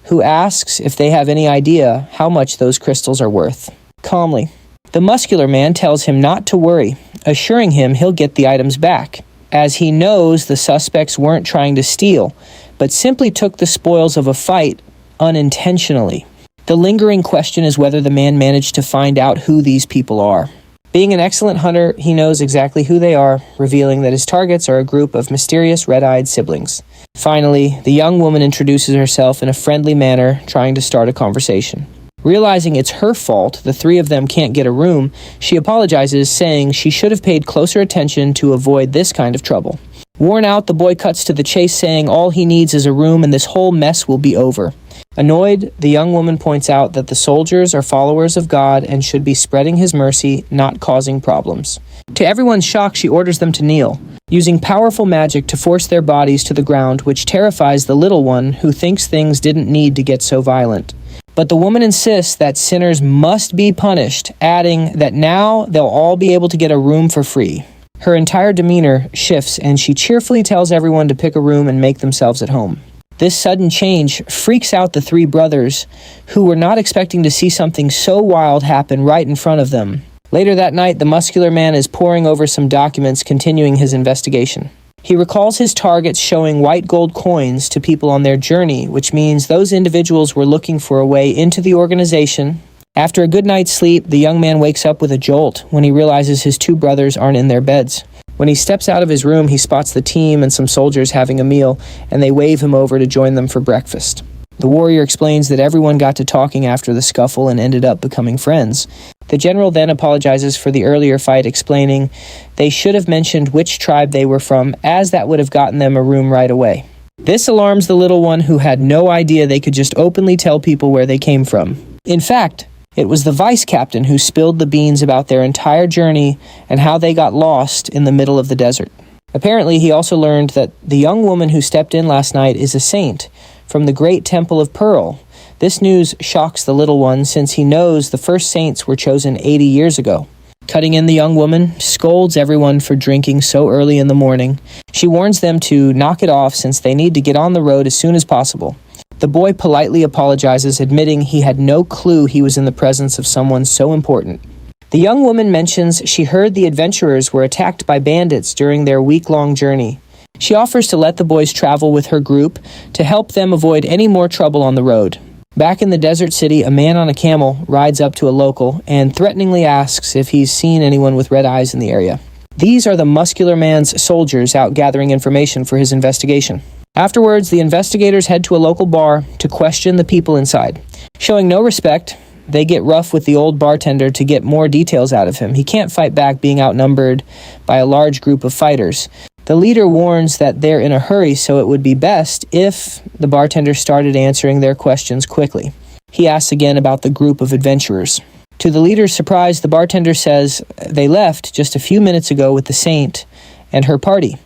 who asks if they have any idea how much those crystals are worth. Calmly, the muscular man tells him not to worry, assuring him he'll get the items back, as he knows the suspects weren't trying to steal, but simply took the spoils of a fight unintentionally. The lingering question is whether the man managed to find out who these people are. Being an excellent hunter, he knows exactly who they are, revealing that his targets are a group of mysterious red-eyed siblings. Finally, the young woman introduces herself in a friendly manner, trying to start a conversation. Realizing it's her fault the three of them can't get a room, she apologizes, saying she should have paid closer attention to avoid this kind of trouble. Worn out, the boy cuts to the chase, saying all he needs is a room and this whole mess will be over. Annoyed, the young woman points out that the soldiers are followers of God and should be spreading his mercy, not causing problems. To everyone's shock, she orders them to kneel, using powerful magic to force their bodies to the ground, which terrifies the little one, who thinks things didn't need to get so violent. But the woman insists that sinners must be punished, adding that now they'll all be able to get a room for free. Her entire demeanor shifts, and she cheerfully tells everyone to pick a room and make themselves at home. This sudden change freaks out the three brothers, who were not expecting to see something so wild happen right in front of them. Later that night, the muscular man is poring over some documents, continuing his investigation. He recalls his targets showing white gold coins to people on their journey, which means those individuals were looking for a way into the organization. After a good night's sleep, the young man wakes up with a jolt when he realizes his two brothers aren't in their beds. When he steps out of his room, he spots the team and some soldiers having a meal, and they wave him over to join them for breakfast. The warrior explains that everyone got to talking after the scuffle and ended up becoming friends. The general then apologizes for the earlier fight, explaining they should have mentioned which tribe they were from, as that would have gotten them a room right away. This alarms the little one, who had no idea they could just openly tell people where they came from. In fact, it was the vice captain who spilled the beans about their entire journey and how they got lost in the middle of the desert. Apparently, he also learned that the young woman who stepped in last night is a saint from the great Temple of Pearl. This news shocks the little one, since he knows the first saints were chosen 80 years ago. Cutting in, the young woman scolds everyone for drinking so early in the morning. She warns them to knock it off, since they need to get on the road as soon as possible. The boy politely apologizes, admitting he had no clue he was in the presence of someone so important. The young woman mentions she heard the adventurers were attacked by bandits during their week-long journey. She offers to let the boys travel with her group to help them avoid any more trouble on the road. Back in the desert city, a man on a camel rides up to a local and threateningly asks if he's seen anyone with red eyes in the area. These are the muscular man's soldiers out gathering information for his investigation. Afterwards, the investigators head to a local bar to question the people inside. Showing no respect, they get rough with the old bartender to get more details out of him. He can't fight back, being outnumbered by a large group of fighters. The leader warns that they're in a hurry, so it would be best if the bartender started answering their questions quickly. He asks again about the group of adventurers. To the leader's surprise, the bartender says they left just a few minutes ago with the saint and her party.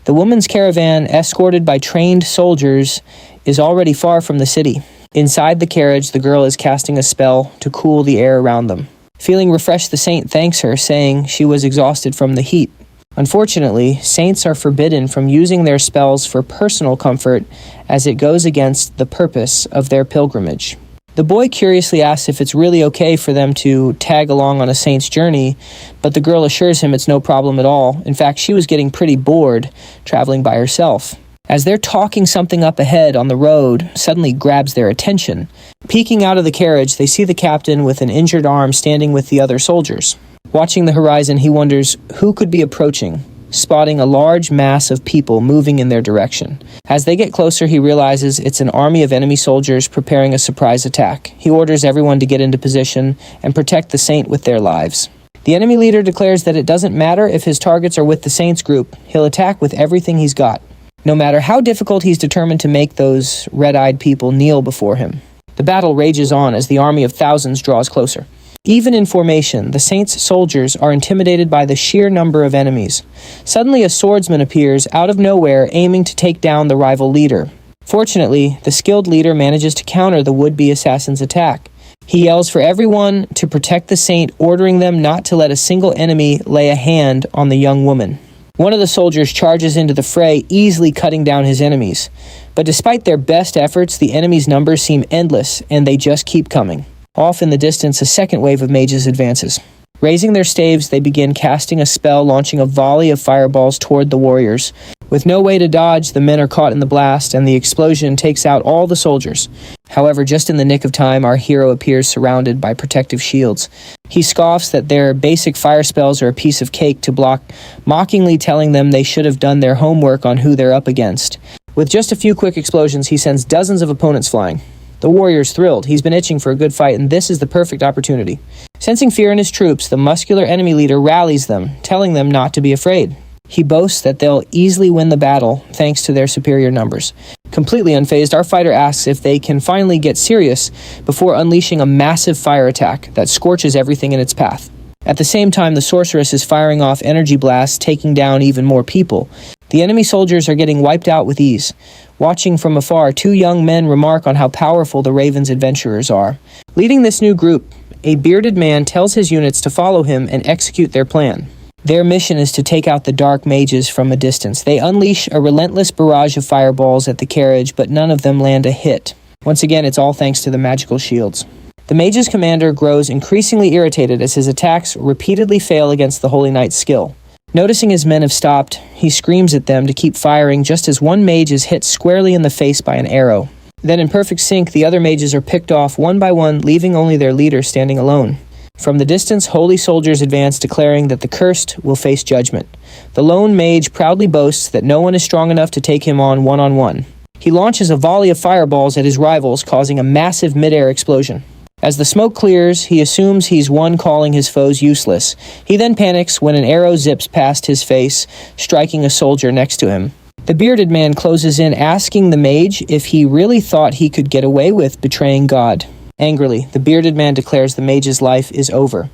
The woman's caravan, escorted by trained soldiers, is already far from the city. Inside the carriage, the girl is casting a spell to cool the air around them. Feeling refreshed, the saint thanks her, saying she was exhausted from the heat. Unfortunately, saints are forbidden from using their spells for personal comfort, as it goes against the purpose of their pilgrimage. The boy curiously asks if it's really okay for them to tag along on a saint's journey, but the girl assures him it's no problem at all. In fact, she was getting pretty bored traveling by herself. As they're talking, something up ahead on the road suddenly grabs their attention. Peeking out of the carriage, they see the captain with an injured arm standing with the other soldiers. Watching the horizon, he wonders who could be approaching, spotting a large mass of people moving in their direction. As they get closer, he realizes it's an army of enemy soldiers preparing a surprise attack. He orders everyone to get into position and protect the saint with their lives. The enemy leader declares that it doesn't matter if his targets are with the saint's group. He'll attack with everything he's got, no matter how difficult. He's determined to make those red-eyed people kneel before him. The battle rages on as the army of thousands draws closer. Even in formation, the saint's soldiers are intimidated by the sheer number of enemies. Suddenly, a swordsman appears out of nowhere, aiming to take down the rival leader. Fortunately, the skilled leader manages to counter the would-be assassin's attack. He yells for everyone to protect the saint, ordering them not to let a single enemy lay a hand on the young woman. One of the soldiers charges into the fray, easily cutting down his enemies. But despite their best efforts, the enemies' numbers seem endless, and they just keep coming. Off in the distance, a second wave of mages advances. Raising their staves, they begin casting a spell, launching a volley of fireballs toward the warriors. With no way to dodge, the men are caught in the blast, and the explosion takes out all the soldiers. However, just in the nick of time, our hero appears surrounded by protective shields. He scoffs that their basic fire spells are a piece of cake to block, mockingly telling them they should have done their homework on who they're up against. With just a few quick explosions, he sends dozens of opponents flying. The warrior's thrilled. He's been itching for a good fight, and this is the perfect opportunity. Sensing fear in his troops, the muscular enemy leader rallies them, telling them not to be afraid. He boasts that they'll easily win the battle thanks to their superior numbers. Completely unfazed, our fighter asks if they can finally get serious before unleashing a massive fire attack that scorches everything in its path. At the same time, the sorceress is firing off energy blasts, taking down even more people. The enemy soldiers are getting wiped out with ease. Watching from afar, two young men remark on how powerful the Raven's adventurers are. Leading this new group, a bearded man tells his units to follow him and execute their plan. Their mission is to take out the dark mages from a distance. They unleash a relentless barrage of fireballs at the carriage, but none of them land a hit. Once again, it's all thanks to the magical shields. The mage's commander grows increasingly irritated as his attacks repeatedly fail against the Holy Knight's skill. Noticing his men have stopped, he screams at them to keep firing just as one mage is hit squarely in the face by an arrow. Then in perfect sync, the other mages are picked off one by one, leaving only their leader standing alone. From the distance, holy soldiers advance, declaring that the cursed will face judgment. The lone mage proudly boasts that no one is strong enough to take him on one-on-one. He launches a volley of fireballs at his rivals, causing a massive mid-air explosion. As the smoke clears, he assumes he's won, calling his foes useless. He then panics when an arrow zips past his face, striking a soldier next to him. The bearded man closes in, asking the mage if he really thought he could get away with betraying God. Angrily, the bearded man declares the mage's life is over.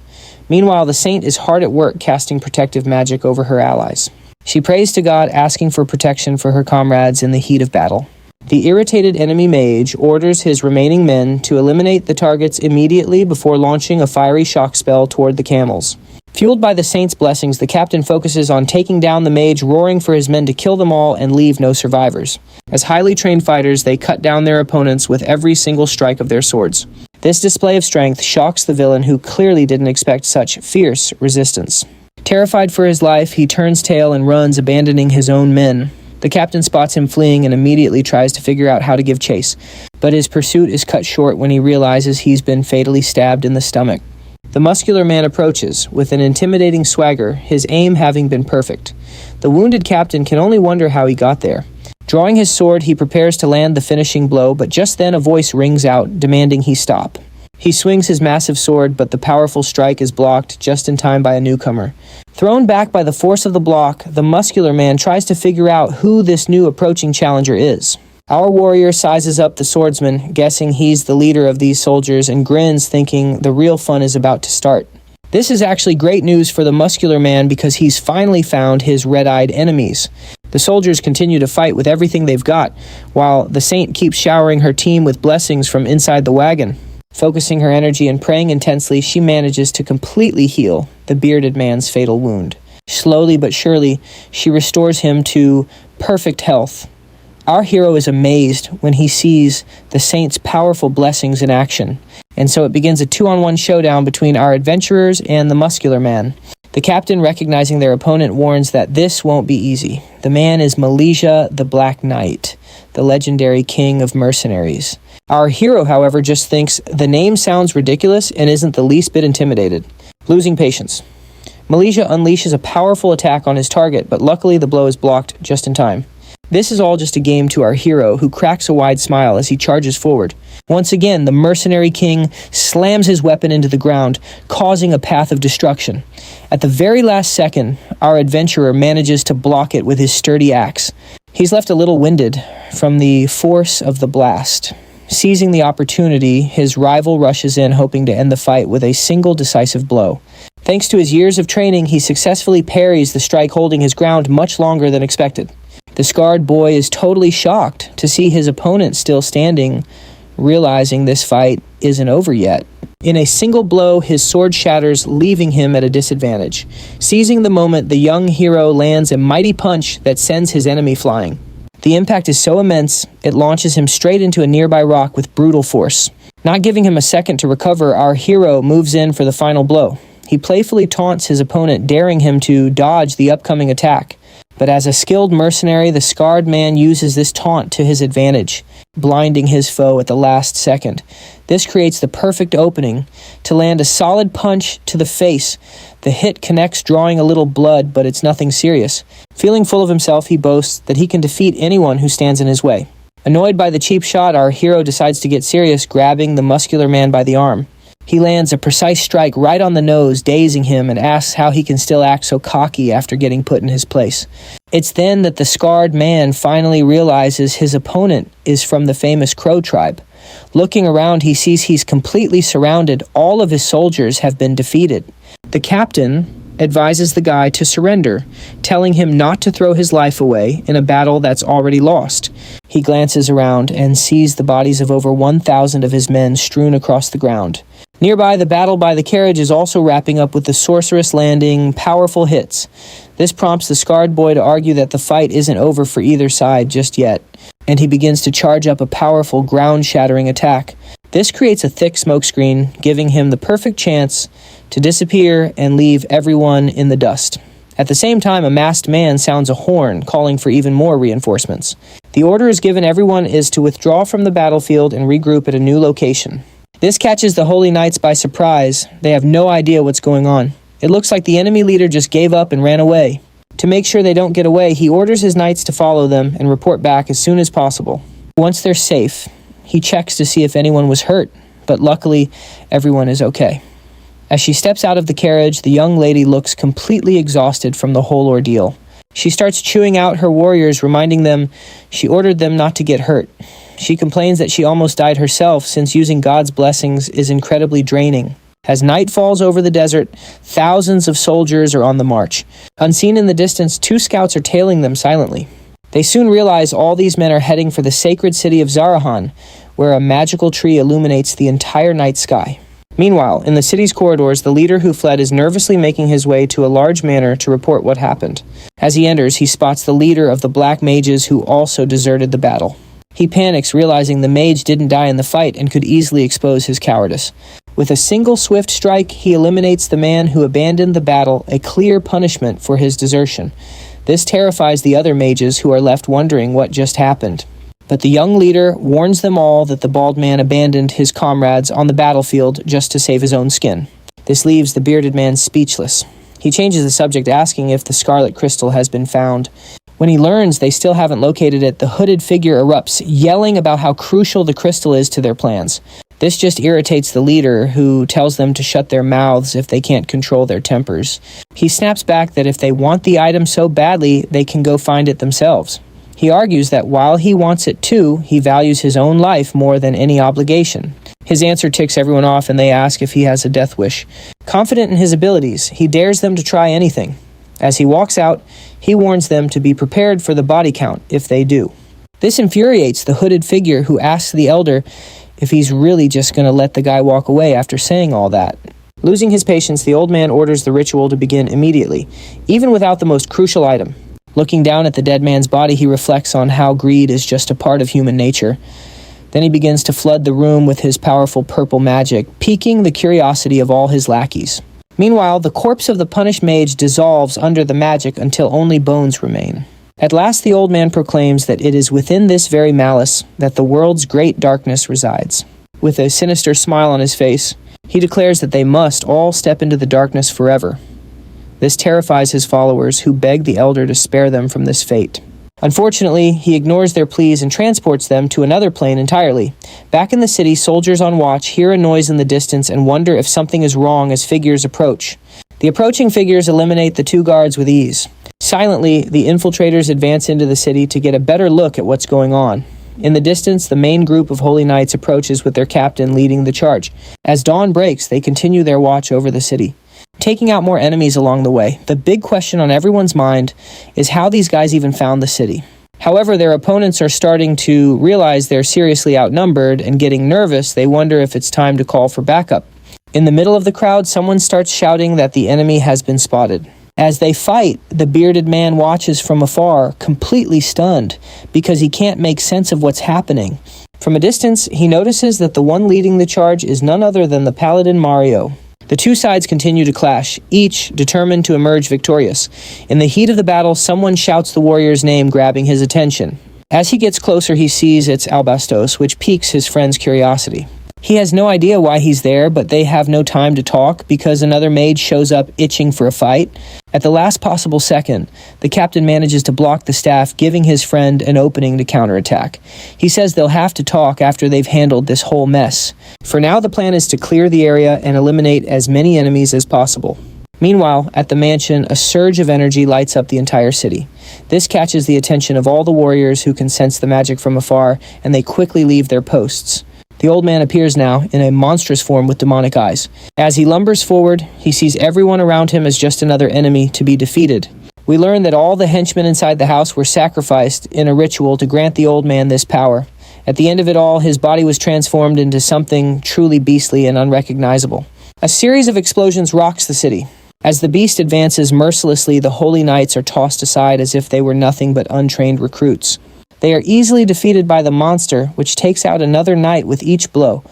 Meanwhile, the saint is hard at work casting protective magic over her allies. She prays to God, asking for protection for her comrades in the heat of battle. The irritated enemy mage orders his remaining men to eliminate the targets immediately before launching a fiery shock spell toward the camels. Fueled by the saint's blessings, the captain focuses on taking down the mage, roaring for his men to kill them all and leave no survivors. As highly trained fighters, they cut down their opponents with every single strike of their swords. This display of strength shocks the villain, who clearly didn't expect such fierce resistance. Terrified for his life, he turns tail and runs, abandoning his own men. The captain spots him fleeing and immediately tries to figure out how to give chase, but his pursuit is cut short when he realizes he's been fatally stabbed in the stomach. The muscular man approaches, with an intimidating swagger, his aim having been perfect. The wounded captain can only wonder how he got there. Drawing his sword, he prepares to land the finishing blow, but just then a voice rings out, demanding he stop. He swings his massive sword, but the powerful strike is blocked just in time by a newcomer. Thrown back by the force of the block, the muscular man tries to figure out who this new approaching challenger is. Our warrior sizes up the swordsman, guessing he's the leader of these soldiers, and grins, thinking the real fun is about to start. This is actually great news for the muscular man because he's finally found his red-eyed enemies. The soldiers continue to fight with everything they've got, while the saint keeps showering her team with blessings from inside the wagon. Focusing her energy and praying intensely, she manages to completely heal the bearded man's fatal wound. Slowly but surely, she restores him to perfect health. Our hero is amazed when he sees the saint's powerful blessings in action, and so it begins a 2-on-1 showdown between our adventurers and the muscular man. The captain, recognizing their opponent, warns that this won't be easy. The man is Malaysia the Black Knight, the legendary king of mercenaries. Our hero, however, just thinks the name sounds ridiculous and isn't the least bit intimidated. Losing patience, Malaysia unleashes a powerful attack on his target, but luckily the blow is blocked just in time. This is all just a game to our hero, who cracks a wide smile as he charges forward. Once again, the mercenary king slams his weapon into the ground, causing a path of destruction. At the very last second, our adventurer manages to block it with his sturdy axe. He's left a little winded from the force of the blast. Seizing the opportunity, his rival rushes in hoping to end the fight with a single decisive blow. Thanks to his years of training, he successfully parries the strike, holding his ground much longer than expected. The scarred boy is totally shocked to see his opponent still standing, realizing this fight isn't over yet. In a single blow, his sword shatters, leaving him at a disadvantage. Seizing the moment, the young hero lands a mighty punch that sends his enemy flying. The impact is so immense, it launches him straight into a nearby rock with brutal force. Not giving him a second to recover, our hero moves in for the final blow. He playfully taunts his opponent, daring him to dodge the upcoming attack. But as a skilled mercenary, the scarred man uses this taunt to his advantage, blinding his foe at the last second. This creates the perfect opening to land a solid punch to the face. The hit connects, drawing a little blood, but it's nothing serious. Feeling full of himself, he boasts that he can defeat anyone who stands in his way. Annoyed by the cheap shot, our hero decides to get serious, grabbing the muscular man by the arm. He lands a precise strike right on the nose, dazing him, and asks how he can still act so cocky after getting put in his place. It's then that the scarred man finally realizes his opponent is from the famous Crow tribe. Looking around, he sees he's completely surrounded. All of his soldiers have been defeated. The captain advises the guy to surrender, telling him not to throw his life away in a battle that's already lost. He glances around and sees the bodies of over 1,000 of his men strewn across the ground. Nearby, the battle by the carriage is also wrapping up with the sorceress landing powerful hits. This prompts the scarred boy to argue that the fight isn't over for either side just yet, and he begins to charge up a powerful ground-shattering attack. This creates a thick smokescreen, giving him the perfect chance to disappear and leave everyone in the dust. At the same time, a masked man sounds a horn, calling for even more reinforcements. The order is given everyone is to withdraw from the battlefield and regroup at a new location. This catches the Holy Knights by surprise. They have no idea what's going on. It looks like the enemy leader just gave up and ran away. To make sure they don't get away, he orders his knights to follow them and report back as soon as possible. Once they're safe, he checks to see if anyone was hurt, but luckily, everyone is okay. As she steps out of the carriage, the young lady looks completely exhausted from the whole ordeal. She starts chewing out her warriors, reminding them she ordered them not to get hurt. She complains that she almost died herself, since using God's blessings is incredibly draining. As night falls over the desert, thousands of soldiers are on the march. Unseen in the distance, 2 scouts are tailing them silently. They soon realize all these men are heading for the sacred city of Zarahan, where a magical tree illuminates the entire night sky. Meanwhile, in the city's corridors, the leader who fled is nervously making his way to a large manor to report what happened. As he enters, he spots the leader of the Black Mages, who also deserted the battle. He panics, realizing the mage didn't die in the fight and could easily expose his cowardice. With a single swift strike, he eliminates the man who abandoned the battle, a clear punishment for his desertion. This terrifies the other mages, who are left wondering what just happened. But the young leader warns them all that the bald man abandoned his comrades on the battlefield just to save his own skin. This leaves the bearded man speechless. He changes the subject, asking if the scarlet crystal has been found. When he learns they still haven't located it, the hooded figure erupts, yelling about how crucial the crystal is to their plans. This just irritates the leader, who tells them to shut their mouths if they can't control their tempers. He snaps back that if they want the item so badly, they can go find it themselves. He argues that while he wants it too, he values his own life more than any obligation. His answer ticks everyone off, and they ask if he has a death wish. Confident in his abilities, he dares them to try anything. As he walks out, he warns them to be prepared for the body count if they do. This infuriates the hooded figure, who asks the elder if he's really just going to let the guy walk away after saying all that. Losing his patience, the old man orders the ritual to begin immediately, even without the most crucial item. Looking down at the dead man's body, he reflects on how greed is just a part of human nature. Then he begins to flood the room with his powerful purple magic, piquing the curiosity of all his lackeys. Meanwhile, the corpse of the punished mage dissolves under the magic until only bones remain. At last, the old man proclaims that it is within this very malice that the world's great darkness resides. With a sinister smile on his face, he declares that they must all step into the darkness forever. This terrifies his followers, who beg the elder to spare them from this fate. Unfortunately, he ignores their pleas and transports them to another plane entirely. Back in the city, soldiers on watch hear a noise in the distance and wonder if something is wrong as figures approach. The approaching figures eliminate the 2 guards with ease. Silently, the infiltrators advance into the city to get a better look at what's going on. In the distance, the main group of holy knights approaches with their captain leading the charge. As dawn breaks, they continue their watch over the city, taking out more enemies along the way. The big question on everyone's mind is how these guys even found the city. However, their opponents are starting to realize they're seriously outnumbered and getting nervous. They wonder if it's time to call for backup. In the middle of the crowd, someone starts shouting that the enemy has been spotted. As they fight, the bearded man watches from afar, completely stunned, because he can't make sense of what's happening. From a distance, he notices that the one leading the charge is none other than the paladin Mario. The two sides continue to clash, each determined to emerge victorious. In the heat of the battle, someone shouts the warrior's name, grabbing his attention. As he gets closer, he sees it's Albastos, which piques his friend's curiosity. He has no idea why he's there, but they have no time to talk because another mage shows up itching for a fight. At the last possible second, the captain manages to block the staff, giving his friend an opening to counterattack. He says they'll have to talk after they've handled this whole mess. For now, the plan is to clear the area and eliminate as many enemies as possible. Meanwhile, at the mansion, a surge of energy lights up the entire city. This catches the attention of all the warriors who can sense the magic from afar, and they quickly leave their posts. The old man appears now in a monstrous form with demonic eyes. As he lumbers forward, he sees everyone around him as just another enemy to be defeated. We learn that all the henchmen inside the house were sacrificed in a ritual to grant the old man this power. At the end of it all, his body was transformed into something truly beastly and unrecognizable. A series of explosions rocks the city. As the beast advances mercilessly, the holy knights are tossed aside as if they were nothing but untrained recruits. They are easily defeated by the monster, which takes out another knight with each blow.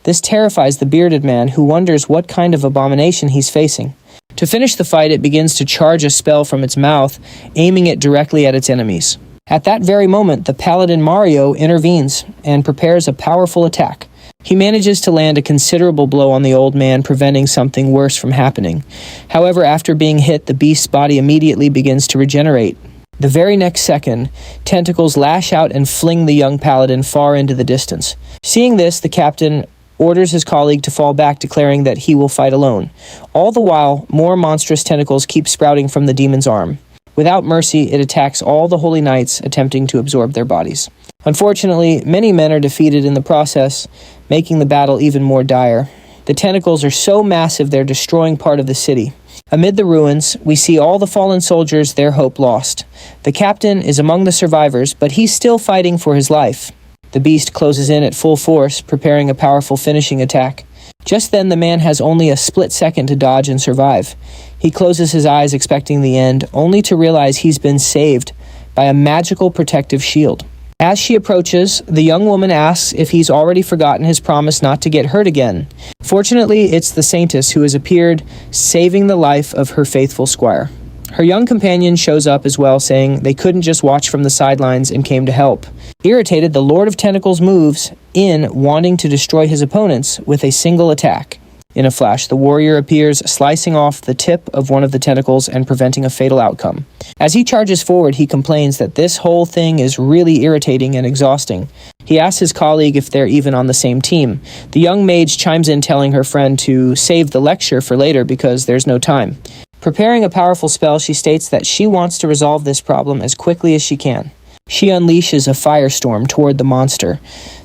This terrifies the bearded man, who wonders what kind of abomination he's facing. To finish the fight, it begins to charge a spell from its mouth, aiming it directly at its enemies. At that very moment, the paladin Mario intervenes and prepares a powerful attack. He manages to land a considerable blow on the old man, preventing something worse from happening. However, after being hit, the beast's body immediately begins to regenerate. The very next second, tentacles lash out and fling the young paladin far into the distance. Seeing this, the captain orders his colleague to fall back, declaring that he will fight alone. All the while, more monstrous tentacles keep sprouting from the demon's arm. Without mercy, it attacks all the holy knights, attempting to absorb their bodies. Unfortunately, many men are defeated in the process, making the battle even more dire. The tentacles are so massive they're destroying part of the city. Amid the ruins, we see all the fallen soldiers, their hope lost. The captain is among the survivors, but he's still fighting for his life. The beast closes in at full force, preparing a powerful finishing attack. Just then, the man has only a split second to dodge and survive. He closes his eyes, expecting the end, only to realize he's been saved by a magical protective shield. As she approaches, the young woman asks if he's already forgotten his promise not to get hurt again. Fortunately, it's the saintess who has appeared, saving the life of her faithful squire. Her young companion shows up as well, saying they couldn't just watch from the sidelines and came to help. Irritated, the Lord of Tentacles moves in, wanting to destroy his opponents with a single attack. In a flash, the warrior appears, slicing off the tip of one of the tentacles and preventing a fatal outcome. As he charges forward, he complains that this whole thing is really irritating and exhausting. He asks his colleague if they're even on the same team. The young mage chimes in, telling her friend to save the lecture for later because there's no time. Preparing a powerful spell, she states that she wants to resolve this problem as quickly as she can. She unleashes a firestorm toward the monster.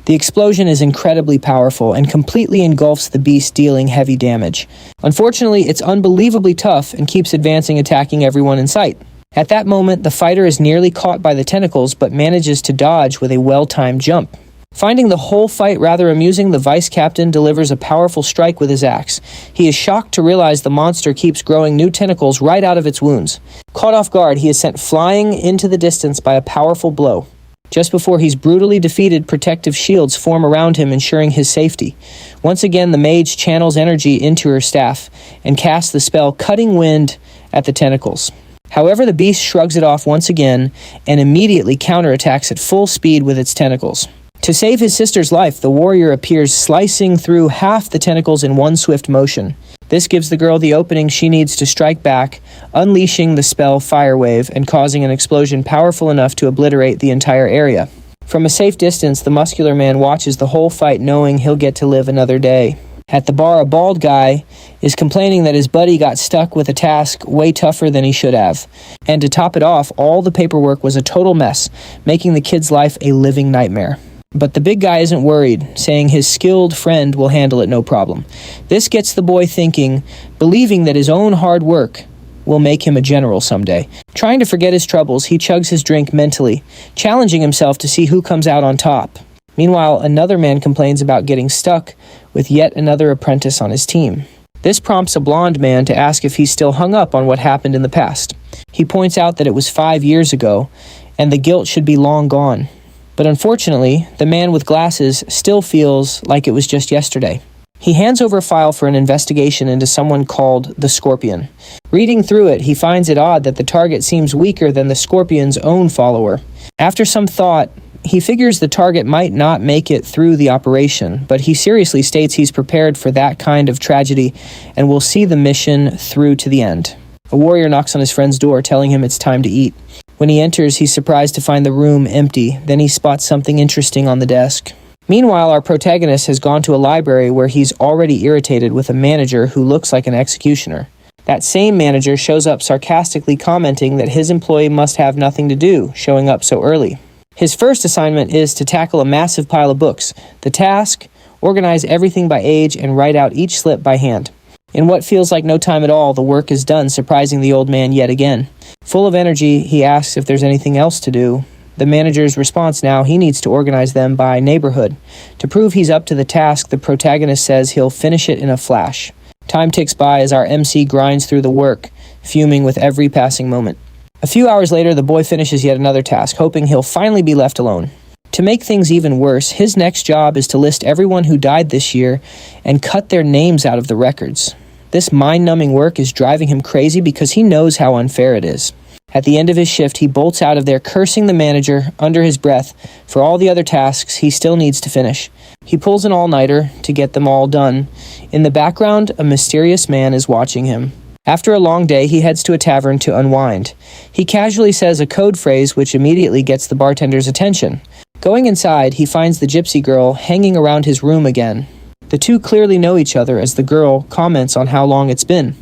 The explosion is incredibly powerful and completely engulfs the beast, dealing heavy damage. Unfortunately, it's unbelievably tough and keeps advancing, attacking everyone in sight. At that moment, the fighter is nearly caught by the tentacles, but manages to dodge with a well-timed jump. Finding the whole fight rather amusing, the vice captain delivers a powerful strike with his axe. He is shocked to realize the monster keeps growing new tentacles right out of its wounds. Caught off guard, he is sent flying into the distance by a powerful blow. Just before he's brutally defeated, protective shields form around him, ensuring his safety. Once again, the mage channels energy into her staff and casts the spell Cutting Wind at the tentacles. However, the beast shrugs it off once again and immediately counterattacks at full speed with its tentacles. To save his sister's life, the warrior appears, slicing through half the tentacles in one swift motion. This gives the girl the opening she needs to strike back, unleashing the spell Fire Wave and causing an explosion powerful enough to obliterate the entire area. From a safe distance, the muscular man watches the whole fight, knowing he'll get to live another day. At the bar, a bald guy is complaining that his buddy got stuck with a task way tougher than he should have. And to top it off, all the paperwork was a total mess, making the kid's life a living nightmare. But the big guy isn't worried, saying his skilled friend will handle it no problem. This gets the boy thinking, believing that his own hard work will make him a general someday. Trying to forget his troubles, he chugs his drink mentally, challenging himself to see who comes out on top. Meanwhile, another man complains about getting stuck with yet another apprentice on his team. This prompts a blonde man to ask if he's still hung up on what happened in the past. He points out that it was 5 years ago, and the guilt should be long gone. But unfortunately, the man with glasses still feels like it was just yesterday. He hands over a file for an investigation into someone called the Scorpion. Reading through it, he finds it odd that the target seems weaker than the Scorpion's own follower. After some thought, he figures the target might not make it through the operation, but he seriously states he's prepared for that kind of tragedy and will see the mission through to the end. A warrior knocks on his friend's door, telling him it's time to eat. When he enters, he's surprised to find the room empty. Then he spots something interesting on the desk. Meanwhile, our protagonist has gone to a library where he's already irritated with a manager who looks like an executioner. That same manager shows up sarcastically commenting that his employee must have nothing to do, showing up so early. His first assignment is to tackle a massive pile of books. The task, organize everything by age and write out each slip by hand. In what feels like no time at all, the work is done, surprising the old man yet again. Full of energy, he asks if there's anything else to do. The manager's response now, he needs to organize them by neighborhood. To prove he's up to the task, the protagonist says he'll finish it in a flash. Time ticks by as our MC grinds through the work, fuming with every passing moment. A few hours later, the boy finishes yet another task, hoping he'll finally be left alone. To make things even worse, his next job is to list everyone who died this year and cut their names out of the records. This mind-numbing work is driving him crazy because he knows how unfair it is. At the end of his shift, he bolts out of there, cursing the manager under his breath for all the other tasks he still needs to finish. He pulls an all-nighter to get them all done. In the background, a mysterious man is watching him. After a long day, he heads to a tavern to unwind. He casually says a code phrase which immediately gets the bartender's attention. Going inside, he finds the gypsy girl hanging around his room again. The two clearly know each other as the girl comments on how long it's been.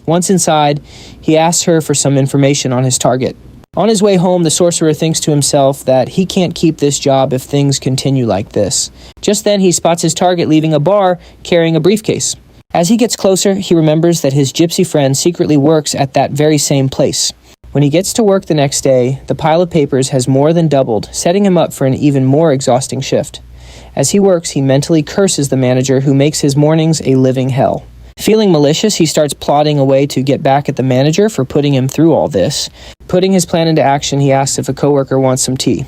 Once inside, he asks her for some information on his target. On his way home, the sorcerer thinks to himself that he can't keep this job if things continue like this. Just then, he spots his target leaving a bar carrying a briefcase. As he gets closer, he remembers that his gypsy friend secretly works at that very same place. When he gets to work the next day, the pile of papers has more than doubled, setting him up for an even more exhausting shift. As he works, he mentally curses the manager who makes his mornings a living hell. Feeling malicious, he starts plotting a way to get back at the manager for putting him through all this. Putting his plan into action, he asks if a coworker wants some tea.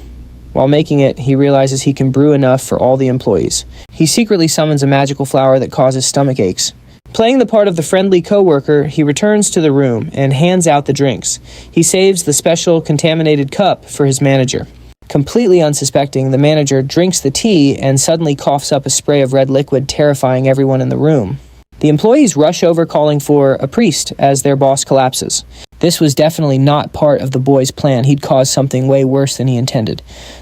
While making it, he realizes he can brew enough for all the employees. He secretly summons a magical flower that causes stomach aches. Playing the part of the friendly coworker, he returns to the room and hands out the drinks. He saves the special contaminated cup for his manager. Completely unsuspecting, the manager drinks the tea and suddenly coughs up a spray of red liquid, terrifying everyone in the room. The employees rush over calling for a priest as their boss collapses. This was definitely not part of the boy's plan. He'd caused something way worse than he intended.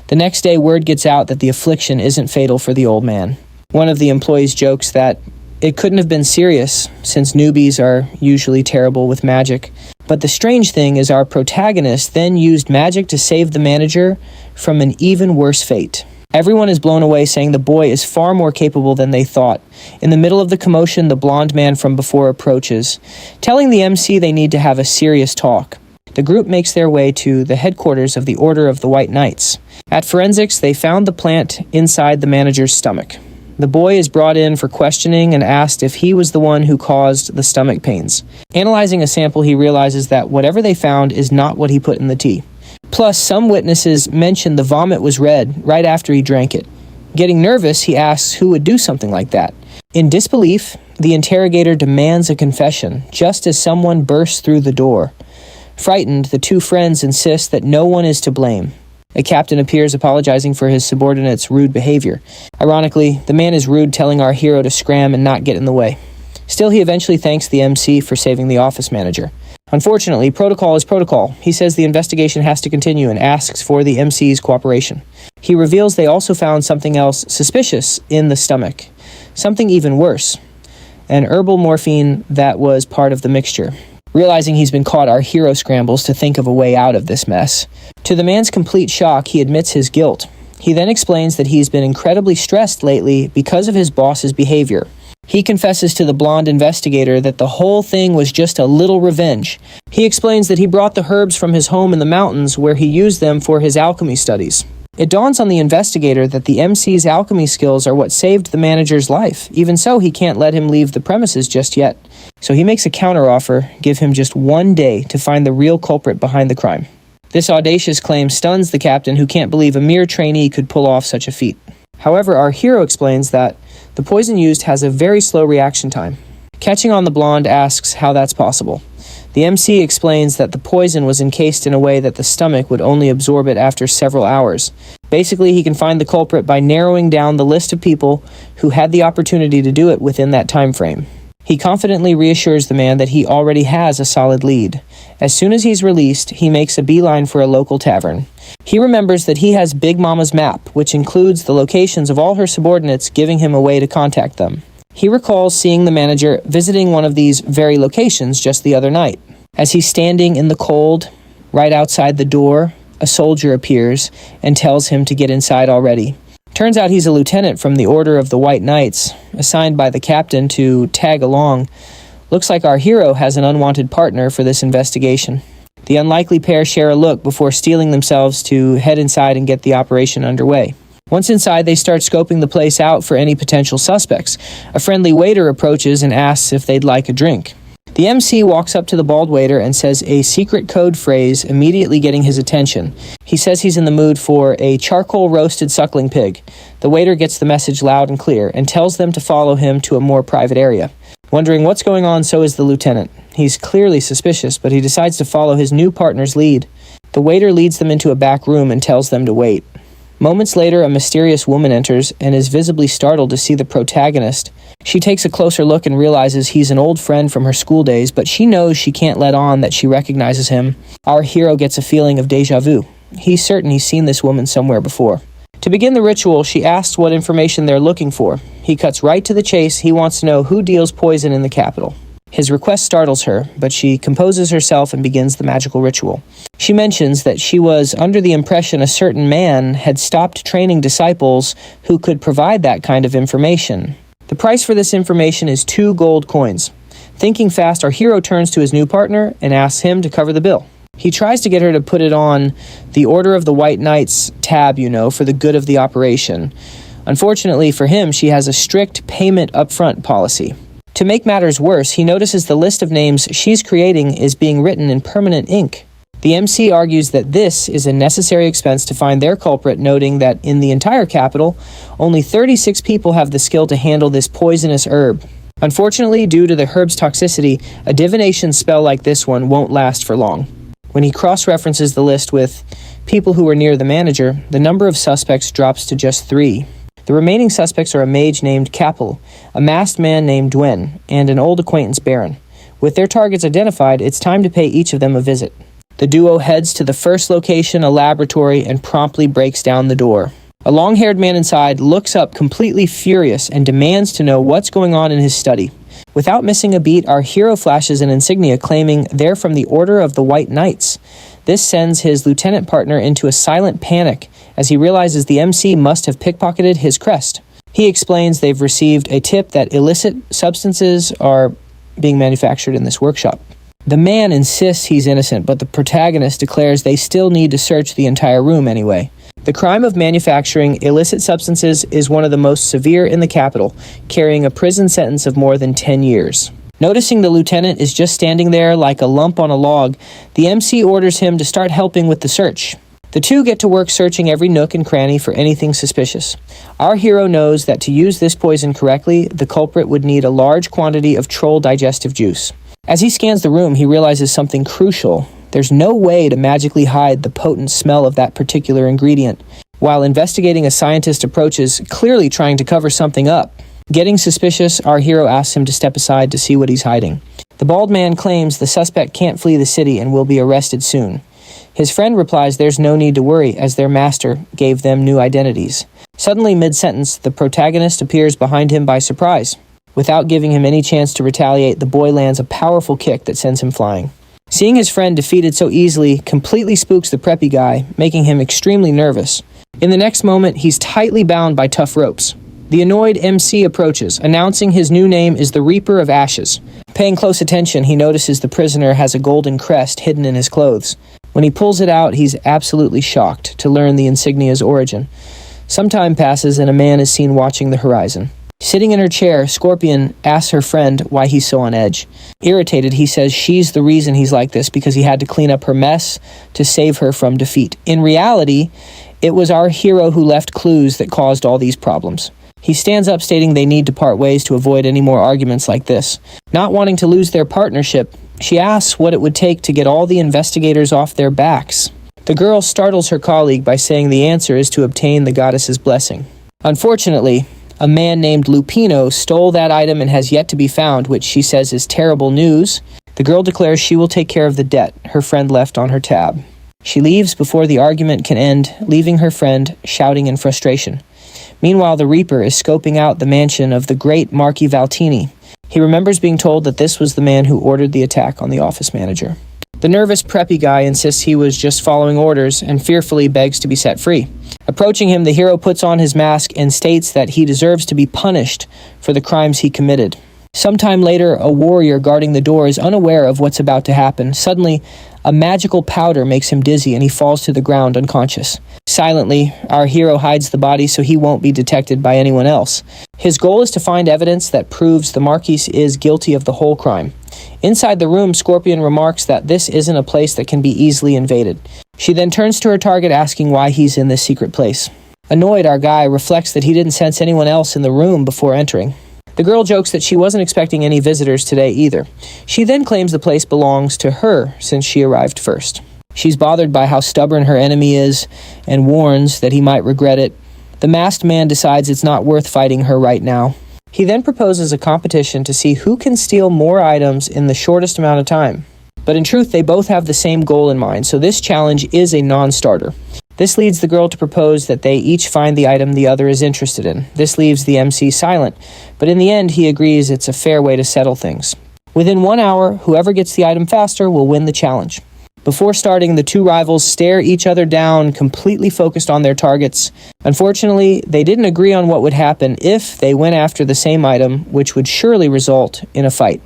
The next day, word gets out that the affliction isn't fatal for the old man. One of the employees jokes that it couldn't have been serious, since newbies are usually terrible with magic. But the strange thing is our protagonist then used magic to save the manager from an even worse fate. Everyone is blown away, saying the boy is far more capable than they thought. In the middle of the commotion, the blonde man from before approaches, telling the MC they need to have a serious talk. The group makes their way to the headquarters of the Order of the White Knights. At forensics, they found the plant inside the manager's stomach. The boy is brought in for questioning and asked if he was the one who caused the stomach pains. Analyzing a sample, he realizes that whatever they found is not what he put in the tea. Plus, some witnesses mentioned the vomit was red right after he drank it. Getting nervous, he asks who would do something like that. In disbelief, the interrogator demands a confession, just as someone bursts through the door. Frightened, the two friends insist that no one is to blame. A captain appears apologizing for his subordinate's rude behavior. Ironically, the man is rude, telling our hero to scram and not get in the way. Still, he eventually thanks the MC for saving the office manager. Unfortunately, protocol is protocol. He says the investigation has to continue and asks for the MC's cooperation. He reveals they also found something else suspicious in the stomach. Something even worse. an herbal morphine that was part of the mixture. Realizing he's been caught, our hero scrambles to think of a way out of this mess. To the man's complete shock, he admits his guilt. He then explains that he's been incredibly stressed lately because of his boss's behavior. He confesses to the blonde investigator that the whole thing was just a little revenge. He explains that he brought the herbs from his home in the mountains where he used them for his alchemy studies. It dawns on the investigator that the MC's alchemy skills are what saved the manager's life. Even so, he can't let him leave the premises just yet. So he makes a counteroffer, give him just 1 day to find the real culprit behind the crime. This audacious claim stuns the captain, who can't believe a mere trainee could pull off such a feat. However, our hero explains that the poison used has a very slow reaction time. Catching on, the blonde asks how that's possible. The MC explains that the poison was encased in a way that the stomach would only absorb it after several hours. Basically, he can find the culprit by narrowing down the list of people who had the opportunity to do it within that time frame. He confidently reassures the man that he already has a solid lead. As soon as he's released, he makes a beeline for a local tavern. He remembers that he has Big Mama's map, which includes the locations of all her subordinates, giving him a way to contact them. He recalls seeing the manager visiting one of these very locations just the other night. As he's standing in the cold, right outside the door, a soldier appears and tells him to get inside already. Turns out he's a lieutenant from the Order of the White Knights, assigned by the captain to tag along. Looks like our hero has an unwanted partner for this investigation. The unlikely pair share a look before steeling themselves to head inside and get the operation underway. Once inside, they start scoping the place out for any potential suspects. A friendly waiter approaches and asks if they'd like a drink. The MC walks up to the bald waiter and says a secret code phrase, immediately getting his attention. He says he's in the mood for a charcoal-roasted suckling pig. The waiter gets the message loud and clear and tells them to follow him to a more private area. Wondering what's going on, so is the lieutenant. He's clearly suspicious, but he decides to follow his new partner's lead. The waiter leads them into a back room and tells them to wait. Moments later, a mysterious woman enters and is visibly startled to see the protagonist. She takes a closer look and realizes he's an old friend from her school days, but she knows she can't let on that she recognizes him. Our hero gets a feeling of déjà vu. He's certain he's seen this woman somewhere before. To begin the ritual, she asks what information they're looking for. He cuts right to the chase. He wants to know who deals poison in the capital. His request startles her, but she composes herself and begins the magical ritual. She mentions that she was under the impression a certain man had stopped training disciples who could provide that kind of information. The price for this information is 2 gold coins. Thinking fast, our hero turns to his new partner and asks him to cover the bill. He tries to get her to put it on the Order of the White Knights tab, for the good of the operation. Unfortunately for him, she has a strict payment upfront policy. To make matters worse, he notices the list of names she's creating is being written in permanent ink. The MC argues that this is a necessary expense to find their culprit, noting that in the entire capital, only 36 people have the skill to handle this poisonous herb. Unfortunately, due to the herb's toxicity, a divination spell like this one won't last for long. When he cross-references the list with people who were near the manager, the number of suspects drops to just 3. The remaining suspects are a mage named Capel, a masked man named Dwen, and an old acquaintance Baron. With their targets identified, it's time to pay each of them a visit. The duo heads to the first location, a laboratory, and promptly breaks down the door. A long-haired man inside looks up completely furious and demands to know what's going on in his study. Without missing a beat, our hero flashes an insignia claiming they're from the Order of the White Knights. This sends his lieutenant partner into a silent panic as he realizes the MC must have pickpocketed his crest. He explains they've received a tip that illicit substances are being manufactured in this workshop. The man insists he's innocent, but the protagonist declares they still need to search the entire room anyway. The crime of manufacturing illicit substances is one of the most severe in the capital, carrying a prison sentence of more than 10 years. Noticing the lieutenant is just standing there like a lump on a log, the MC orders him to start helping with the search. The two get to work searching every nook and cranny for anything suspicious. Our hero knows that to use this poison correctly, the culprit would need a large quantity of troll digestive juice. As he scans the room, he realizes something crucial. There's no way to magically hide the potent smell of that particular ingredient. While investigating, a scientist approaches, clearly trying to cover something up. Getting suspicious, our hero asks him to step aside to see what he's hiding. The bald man claims the suspect can't flee the city and will be arrested soon. His friend replies there's no need to worry, as their master gave them new identities. Suddenly, mid-sentence, the protagonist appears behind him by surprise. Without giving him any chance to retaliate, the boy lands a powerful kick that sends him flying. Seeing his friend defeated so easily completely spooks the preppy guy, making him extremely nervous. In the next moment, he's tightly bound by tough ropes. The annoyed MC approaches, announcing his new name is the Reaper of Ashes. Paying close attention, he notices the prisoner has a golden crest hidden in his clothes. When he pulls it out, he's absolutely shocked to learn the insignia's origin. Some time passes and a man is seen watching the horizon. Sitting in her chair, Scorpion asks her friend why he's so on edge. Irritated, he says she's the reason he's like this because he had to clean up her mess to save her from defeat. In reality, it was our hero who left clues that caused all these problems. He stands up stating they need to part ways to avoid any more arguments like this. Not wanting to lose their partnership, she asks what it would take to get all the investigators off their backs. The girl startles her colleague by saying the answer is to obtain the goddess's blessing. Unfortunately, a man named Lupino stole that item and has yet to be found, which she says is terrible news. The girl declares she will take care of the debt her friend left on her tab. She leaves before the argument can end, leaving her friend shouting in frustration. Meanwhile, the Reaper is scoping out the mansion of the great Marquis Valtini. He remembers being told that this was the man who ordered the attack on the office manager. The nervous preppy guy insists he was just following orders and fearfully begs to be set free. Approaching him, the hero puts on his mask and states that he deserves to be punished for the crimes he committed. Sometime later, a warrior guarding the door is unaware of what's about to happen. Suddenly, a magical powder makes him dizzy and he falls to the ground unconscious. Silently, our hero hides the body so he won't be detected by anyone else. His goal is to find evidence that proves the Marquis is guilty of the whole crime. Inside the room, Scorpion remarks that this isn't a place that can be easily invaded. She then turns to her target asking why he's in this secret place. Annoyed, our guy reflects that he didn't sense anyone else in the room before entering. The girl jokes that she wasn't expecting any visitors today either. She then claims the place belongs to her since she arrived first. She's bothered by how stubborn her enemy is and warns that he might regret it. The masked man decides it's not worth fighting her right now. He then proposes a competition to see who can steal more items in the shortest amount of time. But in truth, they both have the same goal in mind, so this challenge is a non-starter. This leads the girl to propose that they each find the item the other is interested in. This leaves the MC silent, but in the end he agrees it's a fair way to settle things. Within 1 hour, whoever gets the item faster will win the challenge. Before starting, the two rivals stare each other down, completely focused on their targets. Unfortunately, they didn't agree on what would happen if they went after the same item, which would surely result in a fight.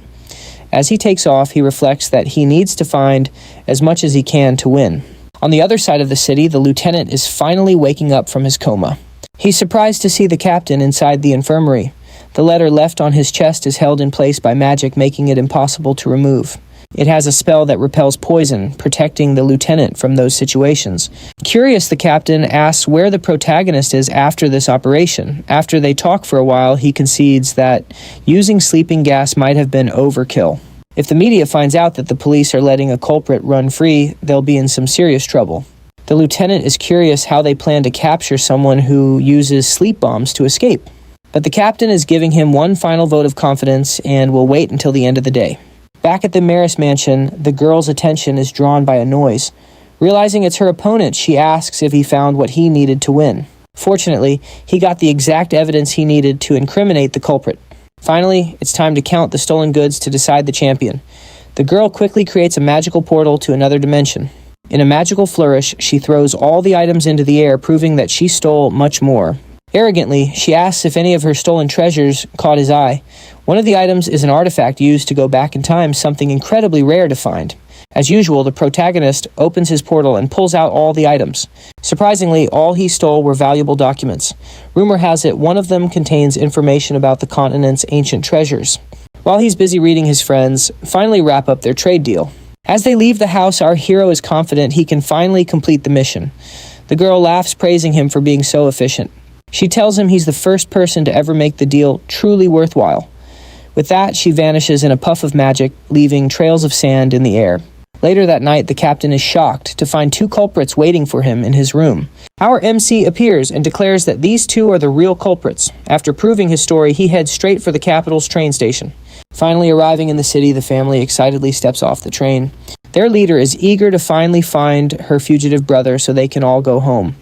As he takes off, he reflects that he needs to find as much as he can to win. On the other side of the city, the lieutenant is finally waking up from his coma. He's surprised to see the captain inside the infirmary. The letter left on his chest is held in place by magic, making it impossible to remove. It has a spell that repels poison, protecting the lieutenant from those situations. Curious, the captain asks where the protagonist is after this operation. After they talk for a while, he concedes that using sleeping gas might have been overkill. If the media finds out that the police are letting a culprit run free, they'll be in some serious trouble. The lieutenant is curious how they plan to capture someone who uses sleep bombs to escape. But the captain is giving him one final vote of confidence and will wait until the end of the day. Back at the Maris mansion, the girl's attention is drawn by a noise. Realizing it's her opponent, she asks if he found what he needed to win. Fortunately, he got the exact evidence he needed to incriminate the culprit. Finally, it's time to count the stolen goods to decide the champion. The girl quickly creates a magical portal to another dimension. In a magical flourish, she throws all the items into the air, proving that she stole much more. Arrogantly, she asks if any of her stolen treasures caught his eye. One of the items is an artifact used to go back in time, something incredibly rare to find. As usual, the protagonist opens his portal and pulls out all the items. Surprisingly, all he stole were valuable documents. Rumor has it one of them contains information about the continent's ancient treasures. While he's busy reading, his friends finally wrap up their trade deal. As they leave the house, our hero is confident he can finally complete the mission. The girl laughs, praising him for being so efficient. She tells him he's the first person to ever make the deal truly worthwhile. With that, she vanishes in a puff of magic, leaving trails of sand in the air. Later that night, the captain is shocked to find two culprits waiting for him in his room. Our MC appears and declares that these two are the real culprits. After proving his story, he heads straight for the capital's train station. Finally arriving in the city, the family excitedly steps off the train. Their leader is eager to finally find her fugitive brother so they can all go home.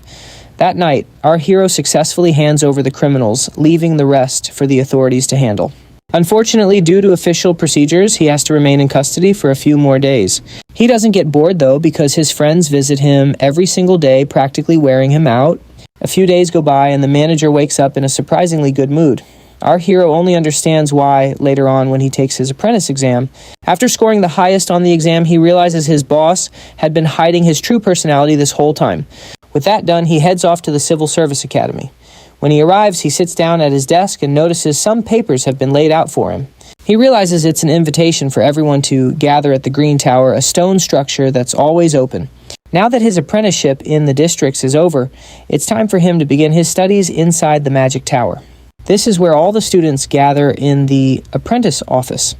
That night, our hero successfully hands over the criminals, leaving the rest for the authorities to handle. Unfortunately, due to official procedures, he has to remain in custody for a few more days. He doesn't get bored, though, because his friends visit him every single day, practically wearing him out. A few days go by, and the manager wakes up in a surprisingly good mood. Our hero only understands why later on when he takes his apprentice exam. After scoring the highest on the exam, he realizes his boss had been hiding his true personality this whole time. With that done, he heads off to the Civil Service Academy. When he arrives, he sits down at his desk and notices some papers have been laid out for him. He realizes it's an invitation for everyone to gather at the Green Tower, a stone structure that's always open. Now that his apprenticeship in the districts is over, it's time for him to begin his studies inside the Magic Tower. This is where all the students gather in the apprentice office.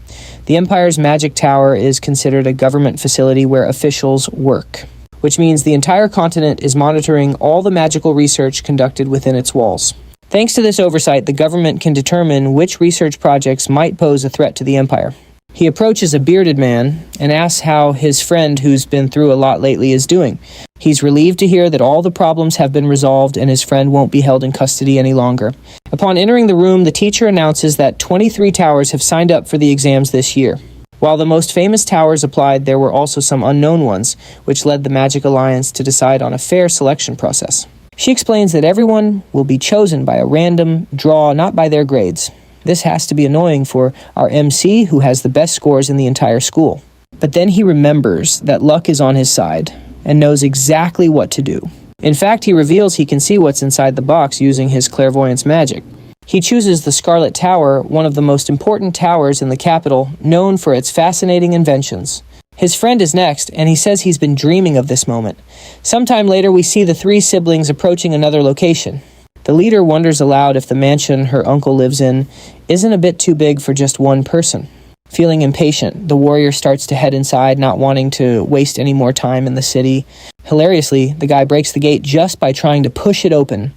The Empire's Magic Tower is considered a government facility where officials work, which means the entire continent is monitoring all the magical research conducted within its walls. Thanks to this oversight, the government can determine which research projects might pose a threat to the Empire. He approaches a bearded man and asks how his friend, who's been through a lot lately, is doing. He's relieved to hear that all the problems have been resolved and his friend won't be held in custody any longer. Upon entering the room, the teacher announces that 23 towers have signed up for the exams this year. While the most famous towers applied, there were also some unknown ones, which led the Magic Alliance to decide on a fair selection process. She explains that everyone will be chosen by a random draw, not by their grades. This has to be annoying for our MC, who has the best scores in the entire school. But then he remembers that luck is on his side and knows exactly what to do. In fact, he reveals he can see what's inside the box using his clairvoyance magic. He chooses the Scarlet Tower, one of the most important towers in the capital, known for its fascinating inventions. His friend is next, and he says he's been dreaming of this moment. Sometime later, we see the three siblings approaching another location. The leader wonders aloud if the mansion her uncle lives in isn't a bit too big for just one person. Feeling impatient, the warrior starts to head inside, not wanting to waste any more time in the city. Hilariously, the guy breaks the gate just by trying to push it open.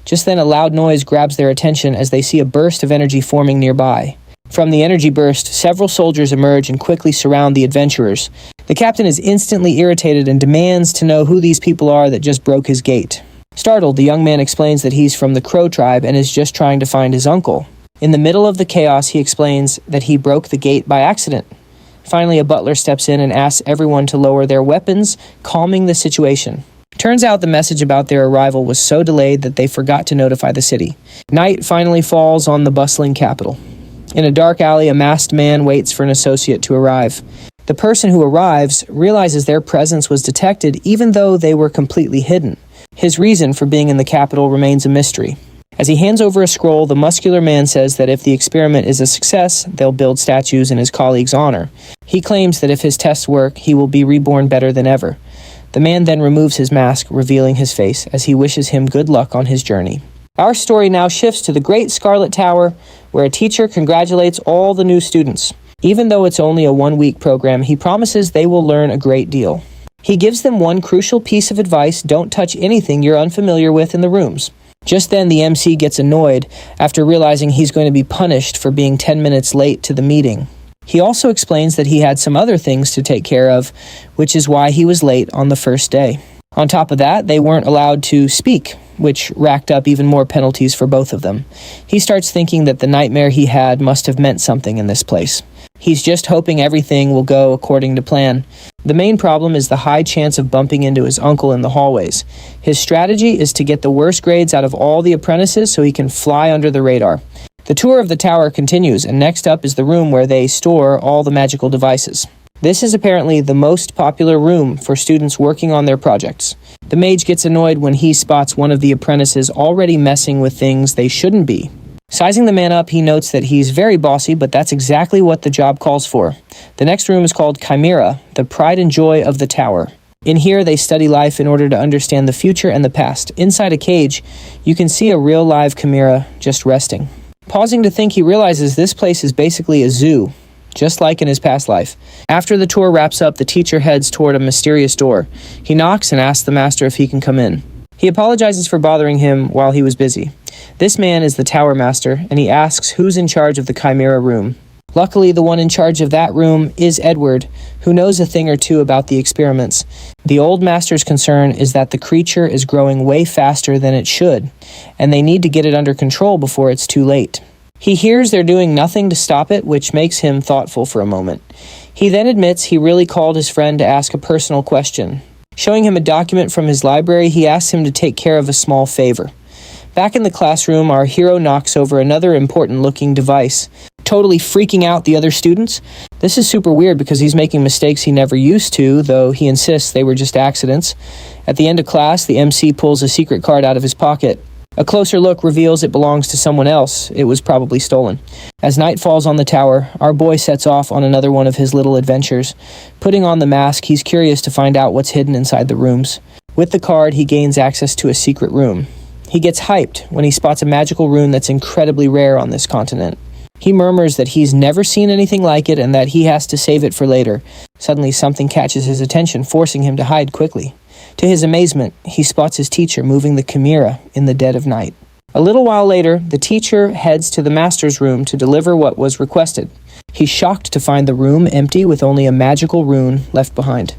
Just then, a loud noise grabs their attention as they see a burst of energy forming nearby. From the energy burst, several soldiers emerge and quickly surround the adventurers. The captain is instantly irritated and demands to know who these people are that just broke his gate. Startled, the young man explains that he's from the Crow tribe and is just trying to find his uncle. In the middle of the chaos, he explains that he broke the gate by accident. Finally, a butler steps in and asks everyone to lower their weapons, calming the situation. Turns out the message about their arrival was so delayed that they forgot to notify the city. Night finally falls on the bustling capital. In a dark alley, a masked man waits for an associate to arrive. The person who arrives realizes their presence was detected even though they were completely hidden. His reason for being in the capital remains a mystery. As he hands over a scroll, the muscular man says that if the experiment is a success, they'll build statues in his colleague's honor. He claims that if his tests work, he will be reborn better than ever. The man then removes his mask, revealing his face, as he wishes him good luck on his journey. Our story now shifts to the Great Scarlet Tower, where a teacher congratulates all the new students. Even though it's only a 1-week program, he promises they will learn a great deal. He gives them one crucial piece of advice: don't touch anything you're unfamiliar with in the rooms. Just then, the MC gets annoyed after realizing he's going to be punished for being 10 minutes late to the meeting. He also explains that he had some other things to take care of, which is why he was late on the first day. On top of that, they weren't allowed to speak, which racked up even more penalties for both of them. He starts thinking that the nightmare he had must have meant something in this place. He's just hoping everything will go according to plan. The main problem is the high chance of bumping into his uncle in the hallways. His strategy is to get the worst grades out of all the apprentices so he can fly under the radar. The tour of the tower continues, and next up is the room where they store all the magical devices. This is apparently the most popular room for students working on their projects. The mage gets annoyed when he spots one of the apprentices already messing with things they shouldn't be. Sizing the man up, he notes that he's very bossy, but that's exactly what the job calls for. The next room is called Chimera, the pride and joy of the tower. In here, they study life in order to understand the future and the past. Inside a cage, you can see a real live chimera just resting. Pausing to think, he realizes this place is basically a zoo, just like in his past life. After the tour wraps up, the teacher heads toward a mysterious door. He knocks and asks the master if he can come in. He apologizes for bothering him while he was busy. This man is the tower master, and he asks who's in charge of the Chimera room. Luckily, the one in charge of that room is Edward, who knows a thing or two about the experiments. The old master's concern is that the creature is growing way faster than it should, and they need to get it under control before it's too late. He hears they're doing nothing to stop it, which makes him thoughtful for a moment. He then admits he really called his friend to ask a personal question. Showing him a document from his library, he asks him to take care of a small favor. Back in the classroom, our hero knocks over another important-looking device, totally freaking out the other students. This is super weird because he's making mistakes he never used to, though he insists they were just accidents. At the end of class, the MC pulls a secret card out of his pocket. A closer look reveals it belongs to someone else. It was probably stolen. As night falls on the tower, our boy sets off on another one of his little adventures. Putting on the mask, he's curious to find out what's hidden inside the rooms. With the card, he gains access to a secret room. He gets hyped when he spots a magical rune that's incredibly rare on this continent. He murmurs that he's never seen anything like it and that he has to save it for later. Suddenly, something catches his attention, forcing him to hide quickly. To his amazement, he spots his teacher moving the chimera in the dead of night. A little while later, the teacher heads to the master's room to deliver what was requested. He's shocked to find the room empty with only a magical rune left behind.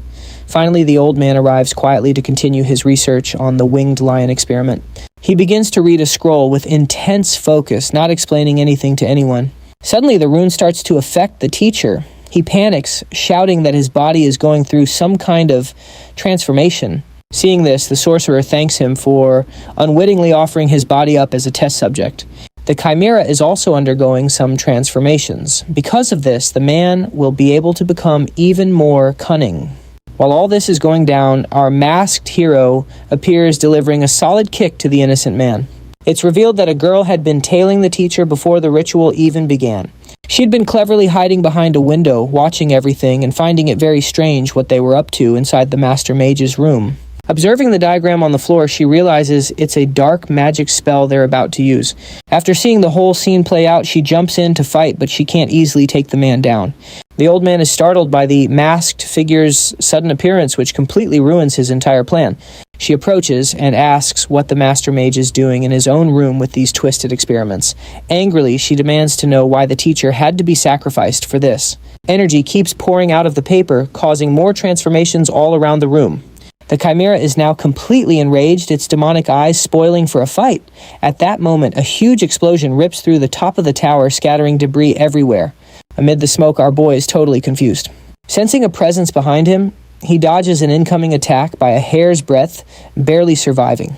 Finally, the old man arrives quietly to continue his research on the winged lion experiment. He begins to read a scroll with intense focus, not explaining anything to anyone. Suddenly, the rune starts to affect the teacher. He panics, shouting that his body is going through some kind of transformation. Seeing this, the sorcerer thanks him for unwittingly offering his body up as a test subject. The chimera is also undergoing some transformations. Because of this, the man will be able to become even more cunning. While all this is going down, our masked hero appears delivering a solid kick to the innocent man. It's revealed that a girl had been tailing the teacher before the ritual even began. She'd been cleverly hiding behind a window, watching everything and finding it very strange what they were up to inside the Master Mage's room. Observing the diagram on the floor, she realizes it's a dark magic spell they're about to use. After seeing the whole scene play out, she jumps in to fight, but she can't easily take the man down. The old man is startled by the masked figure's sudden appearance, which completely ruins his entire plan. She approaches and asks what the Master Mage is doing in his own room with these twisted experiments. Angrily, she demands to know why the teacher had to be sacrificed for this. Energy keeps pouring out of the paper, causing more transformations all around the room. The chimera is now completely enraged, its demonic eyes spoiling for a fight. At that moment, a huge explosion rips through the top of the tower, scattering debris everywhere. Amid the smoke, our boy is totally confused. Sensing a presence behind him, he dodges an incoming attack by a hair's breadth, barely surviving.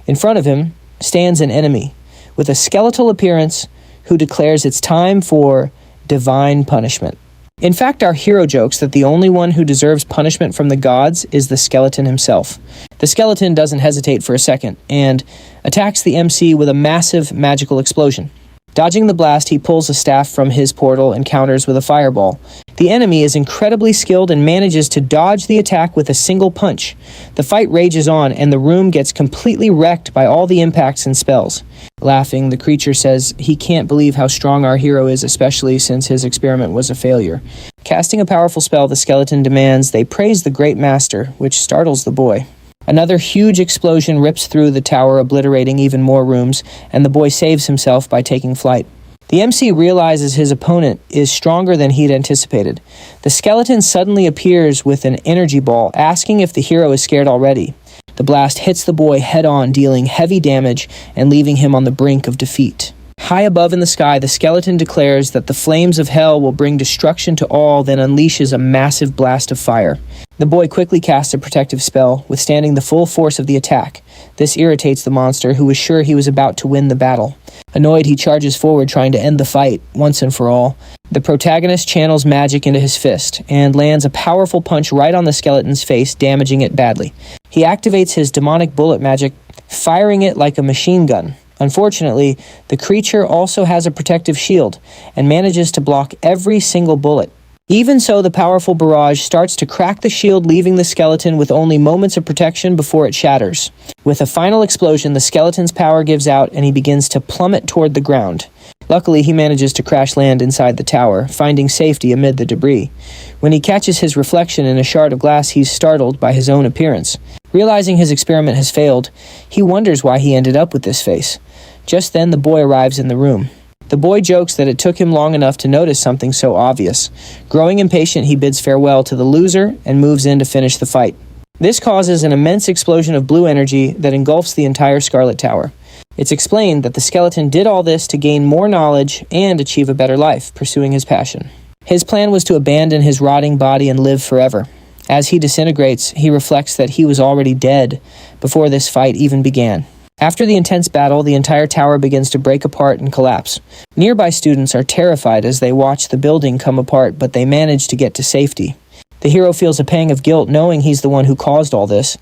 In front of him stands an enemy, with a skeletal appearance, who declares it's time for divine punishment. In fact, our hero jokes that the only one who deserves punishment from the gods is the skeleton himself. The skeleton doesn't hesitate for a second, and attacks the MC with a massive magical explosion. Dodging the blast, he pulls a staff from his portal and counters with a fireball. The enemy is incredibly skilled and manages to dodge the attack with a single punch. The fight rages on, and the room gets completely wrecked by all the impacts and spells. Laughing, the creature says he can't believe how strong our hero is, especially since his experiment was a failure. Casting a powerful spell, the skeleton demands they praise the great master, which startles the boy. Another huge explosion rips through the tower, obliterating even more rooms, and the boy saves himself by taking flight. The MC realizes his opponent is stronger than he'd anticipated. The skeleton suddenly appears with an energy ball, asking if the hero is scared already. The blast hits the boy head-on, dealing heavy damage and leaving him on the brink of defeat. High above in the sky, the skeleton declares that the flames of hell will bring destruction to all, then unleashes a massive blast of fire. The boy quickly casts a protective spell, withstanding the full force of the attack. This irritates the monster, who was sure he was about to win the battle. Annoyed, he charges forward, trying to end the fight, once and for all. The protagonist channels magic into his fist, and lands a powerful punch right on the skeleton's face, damaging it badly. He activates his demonic bullet magic, firing it like a machine gun. Unfortunately, the creature also has a protective shield, and manages to block every single bullet. Even so, the powerful barrage starts to crack the shield, leaving the skeleton with only moments of protection before it shatters. With a final explosion, the skeleton's power gives out, and he begins to plummet toward the ground. Luckily, he manages to crash land inside the tower, finding safety amid the debris. When he catches his reflection in a shard of glass, he's startled by his own appearance. Realizing his experiment has failed, he wonders why he ended up with this face. Just then, the boy arrives in the room. The boy jokes that it took him long enough to notice something so obvious. Growing impatient, he bids farewell to the loser and moves in to finish the fight. This causes an immense explosion of blue energy that engulfs the entire Scarlet Tower. It's explained that the skeleton did all this to gain more knowledge and achieve a better life, pursuing his passion. His plan was to abandon his rotting body and live forever. As he disintegrates, he reflects that he was already dead before this fight even began. After the intense battle, the entire tower begins to break apart and collapse. Nearby students are terrified as they watch the building come apart, but they manage to get to safety. The hero feels a pang of guilt knowing he's the one who caused all this.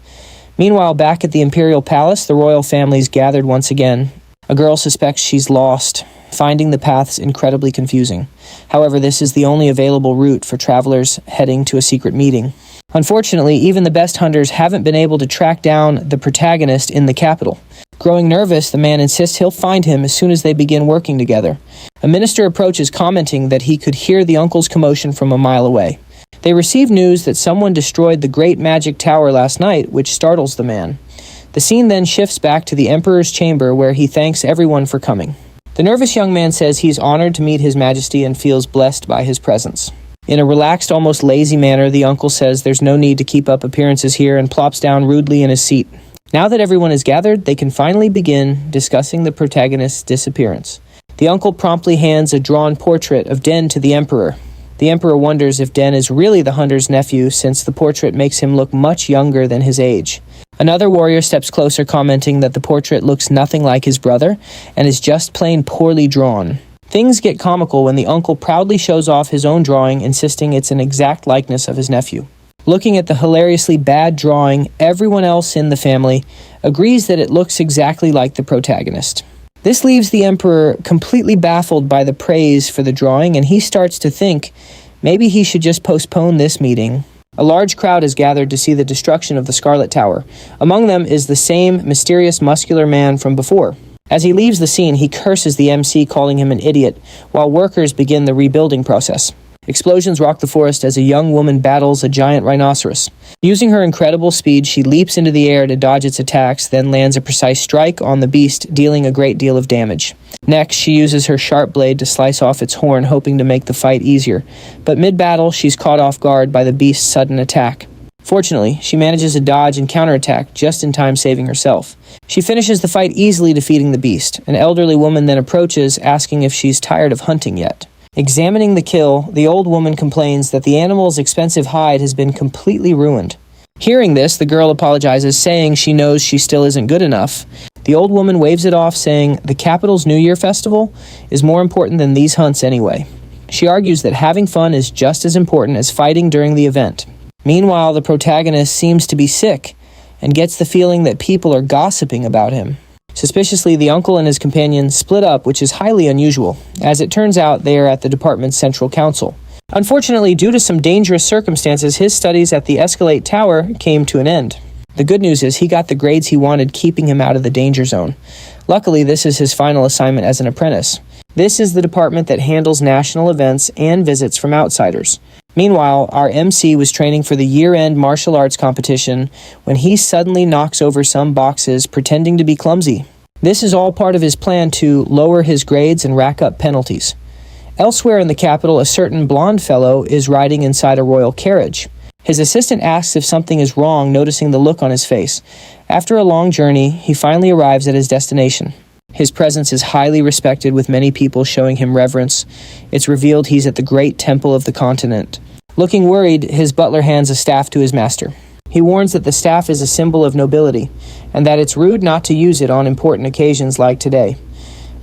Meanwhile, back at the Imperial Palace, the royal family's gathered once again. A girl suspects she's lost, finding the paths incredibly confusing. However, this is the only available route for travelers heading to a secret meeting. Unfortunately, even the best hunters haven't been able to track down the protagonist in the capital. Growing nervous, the man insists he'll find him as soon as they begin working together. A minister approaches, commenting that he could hear the uncle's commotion from a mile away. They receive news that someone destroyed the Great Magic Tower last night, which startles the man. The scene then shifts back to the Emperor's chamber, where he thanks everyone for coming. The nervous young man says he's honored to meet His Majesty and feels blessed by his presence. In a relaxed, almost lazy manner, the uncle says there's no need to keep up appearances here and plops down rudely in his seat. Now that everyone is gathered, they can finally begin discussing the protagonist's disappearance. The uncle promptly hands a drawn portrait of Den to the Emperor. The Emperor wonders if Den is really the hunter's nephew, since the portrait makes him look much younger than his age. Another warrior steps closer, commenting that the portrait looks nothing like his brother and is just plain poorly drawn. Things get comical when the uncle proudly shows off his own drawing, insisting it's an exact likeness of his nephew. Looking at the hilariously bad drawing, everyone else in the family agrees that it looks exactly like the protagonist. This leaves the Emperor completely baffled by the praise for the drawing, and he starts to think maybe he should just postpone this meeting. A large crowd is gathered to see the destruction of the Scarlet Tower. Among them is the same mysterious muscular man from before. As he leaves the scene, he curses the MC, calling him an idiot, while workers begin the rebuilding process. Explosions rock the forest as a young woman battles a giant rhinoceros. Using her incredible speed, she leaps into the air to dodge its attacks, then lands a precise strike on the beast, dealing a great deal of damage. Next, she uses her sharp blade to slice off its horn, hoping to make the fight easier. But mid-battle, she's caught off guard by the beast's sudden attack. Fortunately, she manages to dodge and counterattack, just in time saving herself. She finishes the fight easily, defeating the beast. An elderly woman then approaches, asking if she's tired of hunting yet. Examining the kill, the old woman complains that the animal's expensive hide has been completely ruined. Hearing this, the girl apologizes, saying she knows she still isn't good enough. The old woman waves it off, saying the capital's New Year festival is more important than these hunts anyway. She argues that having fun is just as important as fighting during the event. Meanwhile, the protagonist seems to be sick and gets the feeling that people are gossiping about him. Suspiciously, the uncle and his companion split up, which is highly unusual. As it turns out, they are at the department's central council. Unfortunately, due to some dangerous circumstances, his studies at the Escalate Tower came to an end. The good news is he got the grades he wanted, keeping him out of the danger zone. Luckily, this is his final assignment as an apprentice. This is the department that handles national events and visits from outsiders. Meanwhile, our MC was training for the year-end martial arts competition when he suddenly knocks over some boxes, pretending to be clumsy. This is all part of his plan to lower his grades and rack up penalties. Elsewhere in the capital, a certain blonde fellow is riding inside a royal carriage. His assistant asks if something is wrong, noticing the look on his face. After a long journey, he finally arrives at his destination. His presence is highly respected, with many people showing him reverence. It's revealed he's at the great temple of the continent. Looking worried, his butler hands a staff to his master. He warns that the staff is a symbol of nobility, and that it's rude not to use it on important occasions like today.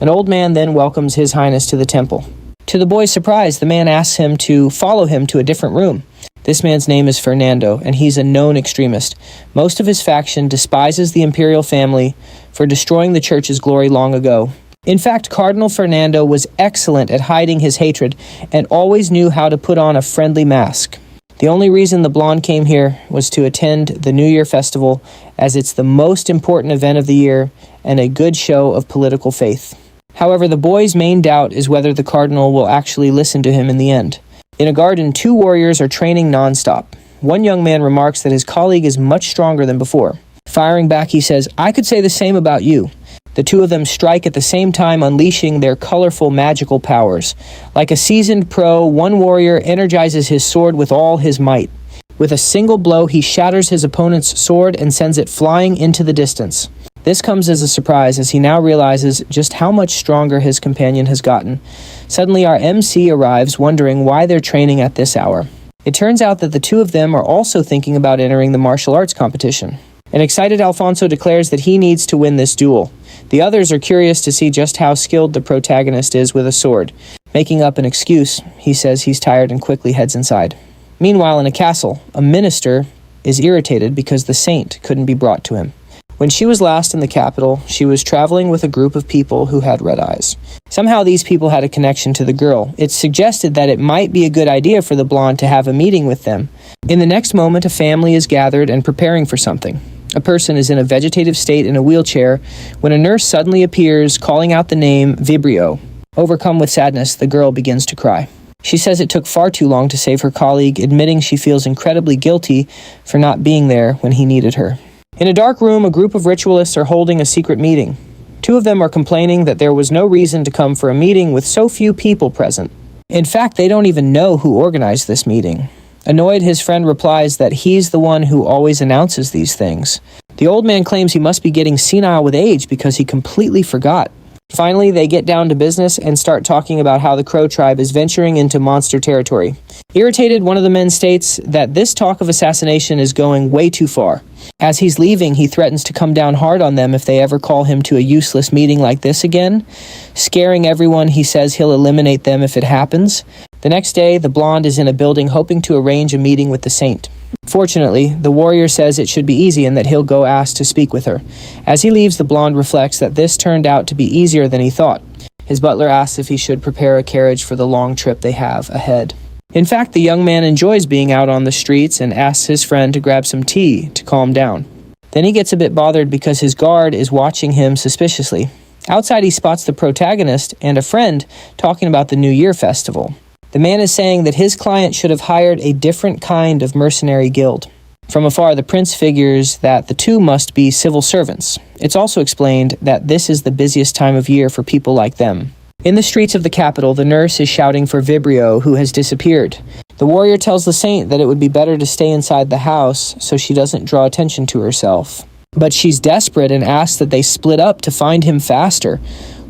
An old man then welcomes His Highness to the temple. To the boy's surprise, the man asks him to follow him to a different room. This man's name is Fernando, and he's a known extremist. Most of his faction despises the imperial family for destroying the church's glory long ago. In fact, Cardinal Fernando was excellent at hiding his hatred and always knew how to put on a friendly mask. The only reason the blonde came here was to attend the New Year festival, as it's the most important event of the year and a good show of political faith. However, the boy's main doubt is whether the cardinal will actually listen to him in the end. In a garden, two warriors are training non-stop. One young man remarks that his colleague is much stronger than before. Firing back, he says, "I could say the same about you." The two of them strike at the same time, unleashing their colorful magical powers. Like a seasoned pro, one warrior energizes his sword with all his might. With a single blow, he shatters his opponent's sword and sends it flying into the distance. This comes as a surprise as he now realizes just how much stronger his companion has gotten. Suddenly, our MC arrives, wondering why they're training at this hour. It turns out that the two of them are also thinking about entering the martial arts competition. An excited Alfonso declares that he needs to win this duel. The others are curious to see just how skilled the protagonist is with a sword. Making up an excuse, he says he's tired and quickly heads inside. Meanwhile, in a castle, a minister is irritated because the saint couldn't be brought to him. When she was last in the capital, she was traveling with a group of people who had red eyes. Somehow these people had a connection to the girl. It suggested that it might be a good idea for the blonde to have a meeting with them. In the next moment, a family is gathered and preparing for something. A person is in a vegetative state in a wheelchair when a nurse suddenly appears, calling out the name Vibrio. Overcome with sadness, the girl begins to cry. She says it took far too long to save her colleague, admitting she feels incredibly guilty for not being there when he needed her. In a dark room, a group of ritualists are holding a secret meeting. Two of them are complaining that there was no reason to come for a meeting with so few people present. In fact, they don't even know who organized this meeting. Annoyed, his friend replies that he's the one who always announces these things. The old man claims he must be getting senile with age because he completely forgot. Finally, they get down to business and start talking about how the Crow tribe is venturing into monster territory. Irritated, one of the men states that this talk of assassination is going way too far. As he's leaving, he threatens to come down hard on them if they ever call him to a useless meeting like this again. Scaring everyone, he says he'll eliminate them if it happens. The next day, the blonde is in a building hoping to arrange a meeting with the saint. Fortunately, the warrior says it should be easy and that he'll go ask to speak with her. As he leaves, the blonde reflects that this turned out to be easier than he thought. His butler asks if he should prepare a carriage for the long trip they have ahead. In fact, the young man enjoys being out on the streets and asks his friend to grab some tea to calm down. Then he gets a bit bothered because his guard is watching him suspiciously. Outside, he spots the protagonist and a friend talking about the New Year festival. The man is saying that his client should have hired a different kind of mercenary guild. From afar, the prince figures that the two must be civil servants. It's also explained that this is the busiest time of year for people like them. In the streets of the capital, the nurse is shouting for Vibrio, who has disappeared. The warrior tells the saint that it would be better to stay inside the house so she doesn't draw attention to herself. But she's desperate and asks that they split up to find him faster.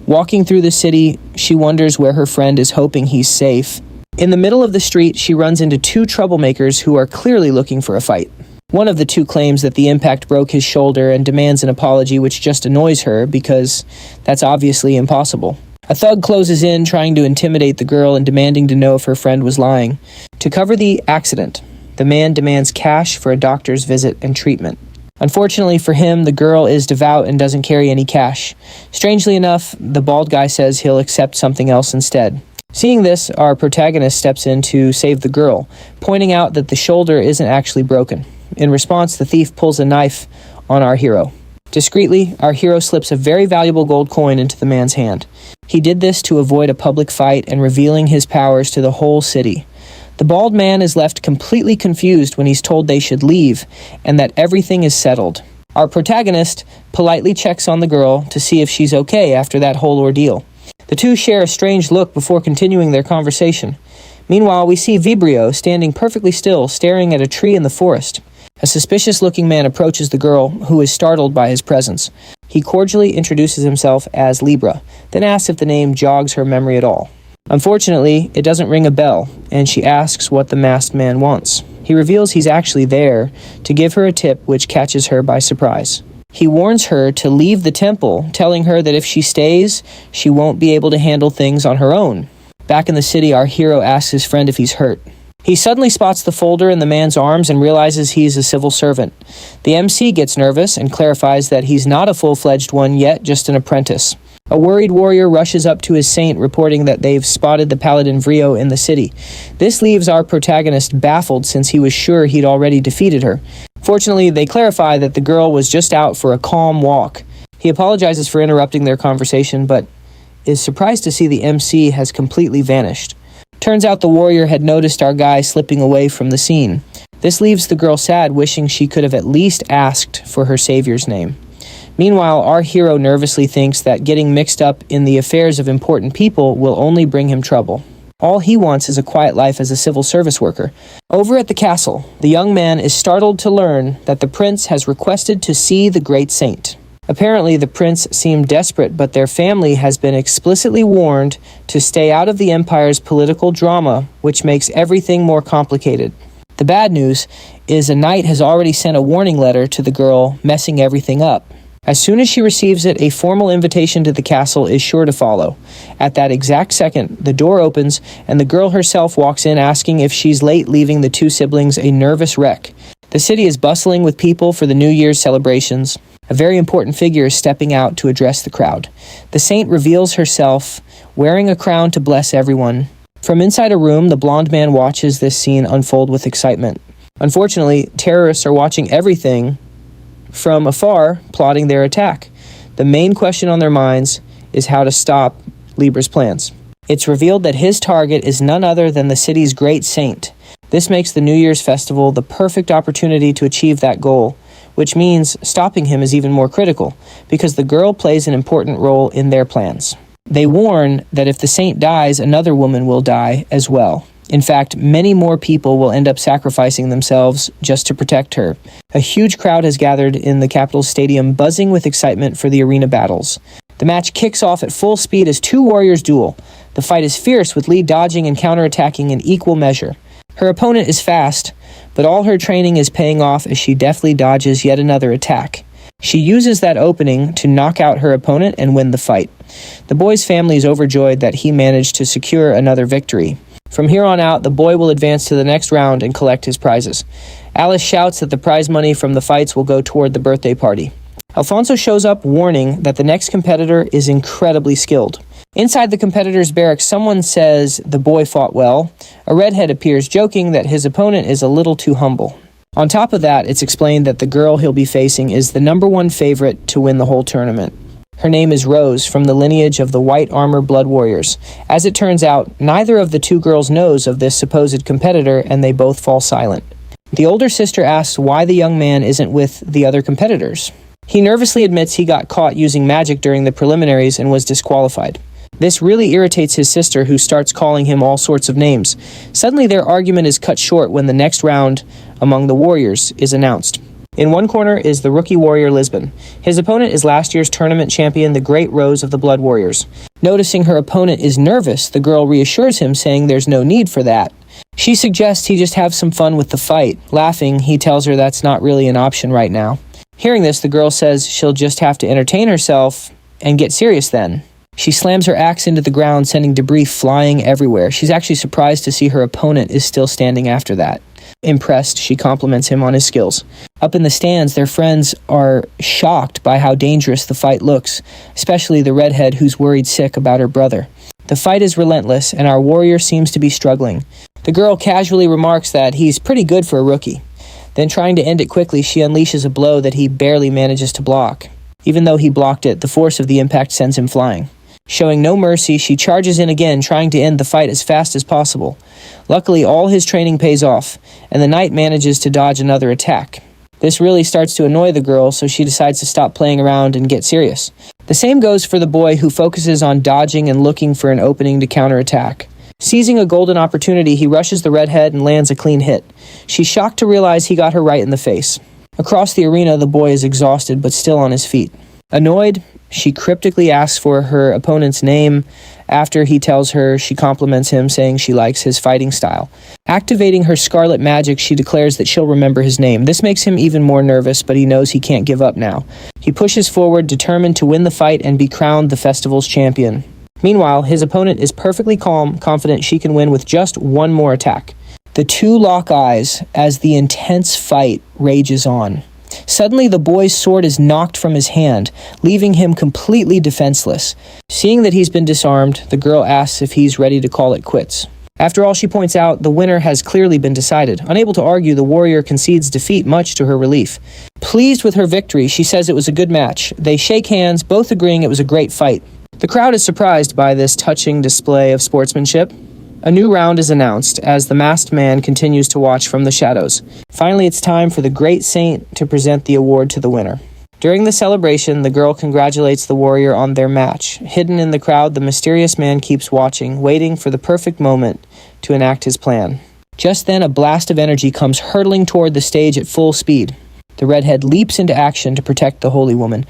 Walking through the city, she wonders where her friend is, hoping he's safe. In the middle of the street, she runs into two troublemakers who are clearly looking for a fight. One of the two claims that the impact broke his shoulder and demands an apology, which just annoys her because that's obviously impossible. A thug closes in, trying to intimidate the girl and demanding to know if her friend was lying. To cover the accident, the man demands cash for a doctor's visit and treatment. Unfortunately for him, the girl is devout and doesn't carry any cash. Strangely enough, the bald guy says he'll accept something else instead. Seeing this, our protagonist steps in to save the girl, pointing out that the shoulder isn't actually broken. In response, the thief pulls a knife on our hero. Discreetly, our hero slips a very valuable gold coin into the man's hand. He did this to avoid a public fight and revealing his powers to the whole city. The bald man is left completely confused when he's told they should leave and that everything is settled. Our protagonist politely checks on the girl to see if she's okay after that whole ordeal. The two share a strange look before continuing their conversation. Meanwhile, we see Vibrio standing perfectly still, staring at a tree in the forest. A suspicious-looking man approaches the girl, who is startled by his presence. He cordially introduces himself as Libra, then asks if the name jogs her memory at all. Unfortunately, it doesn't ring a bell, and she asks what the masked man wants. He reveals he's actually there to give her a tip, which catches her by surprise. He warns her to leave the temple, telling her that if she stays, she won't be able to handle things on her own. Back in the city, our hero asks his friend if he's hurt. He suddenly spots the folder in the man's arms and realizes he's a civil servant. The MC gets nervous and clarifies that he's not a full-fledged one yet, just an apprentice. A worried warrior rushes up to his saint, reporting that they've spotted the paladin Vrio in the city. This leaves our protagonist baffled since he was sure he'd already defeated her. Fortunately, they clarify that the girl was just out for a calm walk. He apologizes for interrupting their conversation, but is surprised to see the MC has completely vanished. Turns out the warrior had noticed our guy slipping away from the scene. This leaves the girl sad, wishing she could have at least asked for her savior's name. Meanwhile, our hero nervously thinks that getting mixed up in the affairs of important people will only bring him trouble. All he wants is a quiet life as a civil service worker. Over at the castle, the young man is startled to learn that the prince has requested to see the great saint. Apparently, the prince seemed desperate, but their family has been explicitly warned to stay out of the Empire's political drama, which makes everything more complicated. The bad news is a knight has already sent a warning letter to the girl, messing everything up. As soon as she receives it, a formal invitation to the castle is sure to follow. At that exact second, the door opens, and the girl herself walks in asking if she's late, leaving the two siblings a nervous wreck. The city is bustling with people for the New Year's celebrations. A very important figure is stepping out to address the crowd. The saint reveals herself, wearing a crown to bless everyone. From inside a room, the blonde man watches this scene unfold with excitement. Unfortunately, terrorists are watching everything from afar, plotting their attack. The main question on their minds is how to stop Libra's plans. It's revealed that his target is none other than the city's great saint. This makes the New Year's festival the perfect opportunity to achieve that goal, which means stopping him is even more critical, because the girl plays an important role in their plans. They warn that if the saint dies, another woman will die as well. In fact, many more people will end up sacrificing themselves just to protect her. A huge crowd has gathered in the capital stadium, buzzing with excitement for the arena battles. The match kicks off at full speed as two warriors duel. The fight is fierce, with Lee dodging and counterattacking in equal measure. Her opponent is fast, but all her training is paying off as she deftly dodges yet another attack. She uses that opening to knock out her opponent and win the fight. The boy's family is overjoyed that he managed to secure another victory. From here on out, the boy will advance to the next round and collect his prizes. Alice shouts that the prize money from the fights will go toward the birthday party. Alfonso shows up, warning that the next competitor is incredibly skilled. Inside the competitor's barracks, someone says the boy fought well. A redhead appears, joking that his opponent is a little too humble. On top of that, it's explained that the girl he'll be facing is the #1 favorite to win the whole tournament. Her name is Rose, from the lineage of the White Armor Blood Warriors. As it turns out, neither of the two girls knows of this supposed competitor, and they both fall silent. The older sister asks why the young man isn't with the other competitors. He nervously admits he got caught using magic during the preliminaries and was disqualified. This really irritates his sister, who starts calling him all sorts of names. Suddenly, their argument is cut short when the next round among the warriors is announced. In one corner is the rookie warrior Lisbon. His opponent is last year's tournament champion, the Great Rose of the Blood Warriors. Noticing her opponent is nervous, the girl reassures him, saying there's no need for that. She suggests he just have some fun with the fight. Laughing, he tells her that's not really an option right now. Hearing this, the girl says she'll just have to entertain herself and get serious then. She slams her axe into the ground, sending debris flying everywhere. She's actually surprised to see her opponent is still standing after that. Impressed, she compliments him on his skills. Up in the stands, their friends are shocked by how dangerous the fight looks, especially the redhead who's worried sick about her brother. The fight is relentless, and our warrior seems to be struggling. The girl casually remarks that he's pretty good for a rookie. Then, trying to end it quickly, she unleashes a blow that he barely manages to block. Even though he blocked it, the force of the impact sends him flying. Showing no mercy, she charges in again, trying to end the fight as fast as possible. Luckily, all his training pays off, and the knight manages to dodge another attack. This really starts to annoy the girl, so she decides to stop playing around and get serious. The same goes for the boy, who focuses on dodging and looking for an opening to counterattack. Seizing a golden opportunity, he rushes the redhead and lands a clean hit. She's shocked to realize he got her right in the face. Across the arena, the boy is exhausted but still on his feet. Annoyed, she cryptically asks for her opponent's name. After he tells her, she compliments him, saying she likes his fighting style. Activating her scarlet magic, she declares that she'll remember his name. This makes him even more nervous, but he knows he can't give up now. He pushes forward, determined to win the fight and be crowned the festival's champion. Meanwhile, his opponent is perfectly calm, confident she can win with just one more attack. The two lock eyes as the intense fight rages on. Suddenly, the boy's sword is knocked from his hand, leaving him completely defenseless. Seeing that he's been disarmed, the girl asks if he's ready to call it quits. After all, she points out, the winner has clearly been decided. Unable to argue, the warrior concedes defeat, much to her relief. Pleased with her victory, she says it was a good match. They shake hands, both agreeing it was a great fight. The crowd is surprised by this touching display of sportsmanship. A new round is announced as the masked man continues to watch from the shadows. Finally, it's time for the great saint to present the award to the winner. During the celebration, the girl congratulates the warrior on their match. Hidden in the crowd, the mysterious man keeps watching, waiting for the perfect moment to enact his plan. Just then, a blast of energy comes hurtling toward the stage at full speed. The redhead leaps into action to protect the holy woman,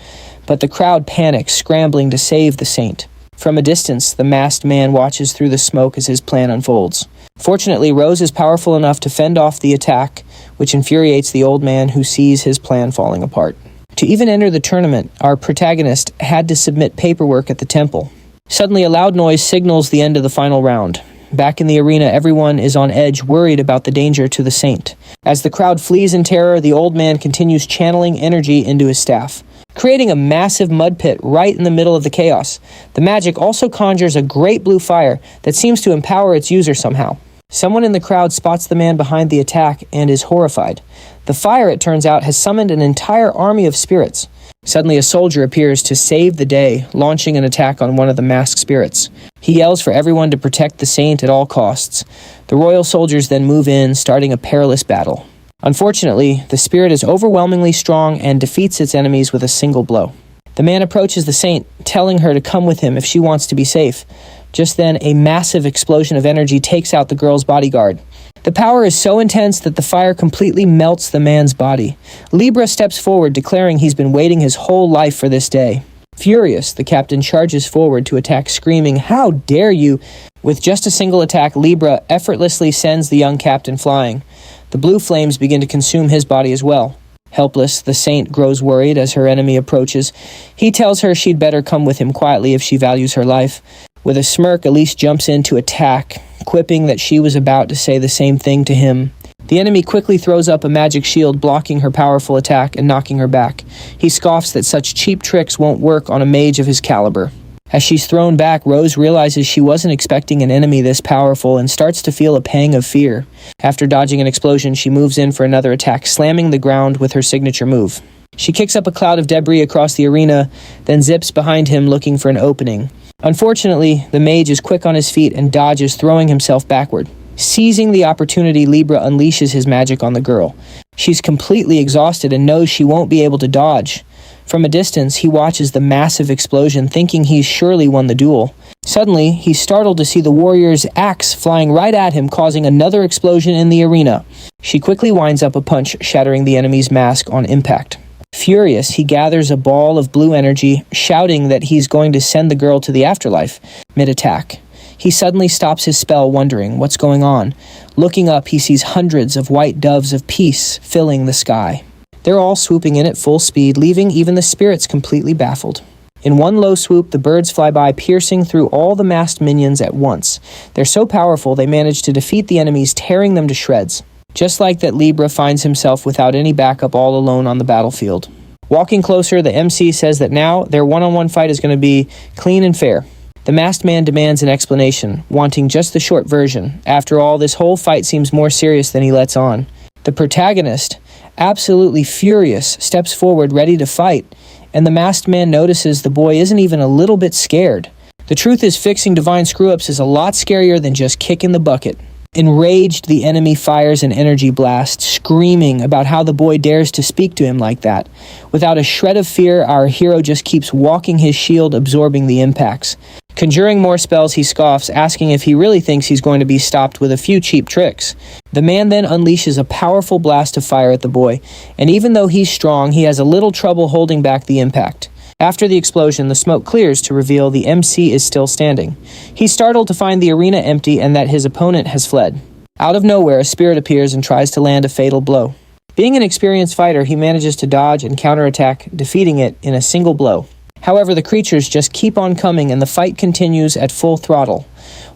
but the crowd panics, scrambling to save the saint. From a distance, the masked man watches through the smoke as his plan unfolds. Fortunately, Rose is powerful enough to fend off the attack, which infuriates the old man who sees his plan falling apart. To even enter the tournament, our protagonist had to submit paperwork at the temple. Suddenly, a loud noise signals the end of the final round. Back in the arena, everyone is on edge, worried about the danger to the saint. As the crowd flees in terror, the old man continues channeling energy into his staff, creating a massive mud pit right in the middle of the chaos. The magic also conjures a great blue fire that seems to empower its user somehow. Someone in the crowd spots the man behind the attack and is horrified. The fire, it turns out, has summoned an entire army of spirits. Suddenly, a soldier appears to save the day, launching an attack on one of the masked spirits. He yells for everyone to protect the saint at all costs. The royal soldiers then move in, starting a perilous battle. Unfortunately, the spirit is overwhelmingly strong and defeats its enemies with a single blow. The man approaches the saint, telling her to come with him if she wants to be safe. Just then, a massive explosion of energy takes out the girl's bodyguard. The power is so intense that the fire completely melts the man's body. Libra steps forward, declaring he's been waiting his whole life for this day. Furious, the captain charges forward to attack, screaming, "How dare you!" With just a single attack, Libra effortlessly sends the young captain flying. The blue flames begin to consume his body as well. Helpless, the saint grows worried as her enemy approaches. He tells her she'd better come with him quietly if she values her life. With a smirk, Elise jumps in to attack, quipping that she was about to say the same thing to him. The enemy quickly throws up a magic shield, blocking her powerful attack and knocking her back. He scoffs that such cheap tricks won't work on a mage of his caliber. As she's thrown back, Rose realizes she wasn't expecting an enemy this powerful and starts to feel a pang of fear. After dodging an explosion, she moves in for another attack, slamming the ground with her signature move. She kicks up a cloud of debris across the arena, then zips behind him looking for an opening. Unfortunately, the mage is quick on his feet and dodges, throwing himself backward. Seizing the opportunity, Libra unleashes his magic on the girl. She's completely exhausted and knows she won't be able to dodge. From a distance, he watches the massive explosion, thinking he's surely won the duel. Suddenly, he's startled to see the warrior's axe flying right at him, causing another explosion in the arena. She quickly winds up a punch, shattering the enemy's mask on impact. Furious, he gathers a ball of blue energy, shouting that he's going to send the girl to the afterlife, mid-attack. He suddenly stops his spell, wondering what's going on. Looking up, he sees hundreds of white doves of peace filling the sky. They're all swooping in at full speed, leaving even the spirits completely baffled. In one low swoop, the birds fly by, piercing through all the masked minions at once. They're so powerful, they manage to defeat the enemies, tearing them to shreds. Just like that, Libra finds himself without any backup, all alone on the battlefield. Walking closer, the MC says that now their one-on-one fight is going to be clean and fair. The masked man demands an explanation, wanting just the short version. After all, this whole fight seems more serious than he lets on. The protagonist, absolutely furious, steps forward ready to fight, and the masked man notices the boy isn't even a little bit scared. The truth is, fixing divine screw-ups is a lot scarier than just kicking the bucket. Enraged, the enemy fires an energy blast, screaming about how the boy dares to speak to him like that. Without a shred of fear, our hero just keeps walking his shield, absorbing the impacts. Conjuring more spells, he scoffs, asking if he really thinks he's going to be stopped with a few cheap tricks. The man then unleashes a powerful blast of fire at the boy, and even though he's strong, he has a little trouble holding back the impact. After the explosion, the smoke clears to reveal the MC is still standing. He's startled to find the arena empty and that his opponent has fled. Out of nowhere, a spirit appears and tries to land a fatal blow. Being an experienced fighter, he manages to dodge and counterattack, defeating it in a single blow. However, the creatures just keep on coming and the fight continues at full throttle.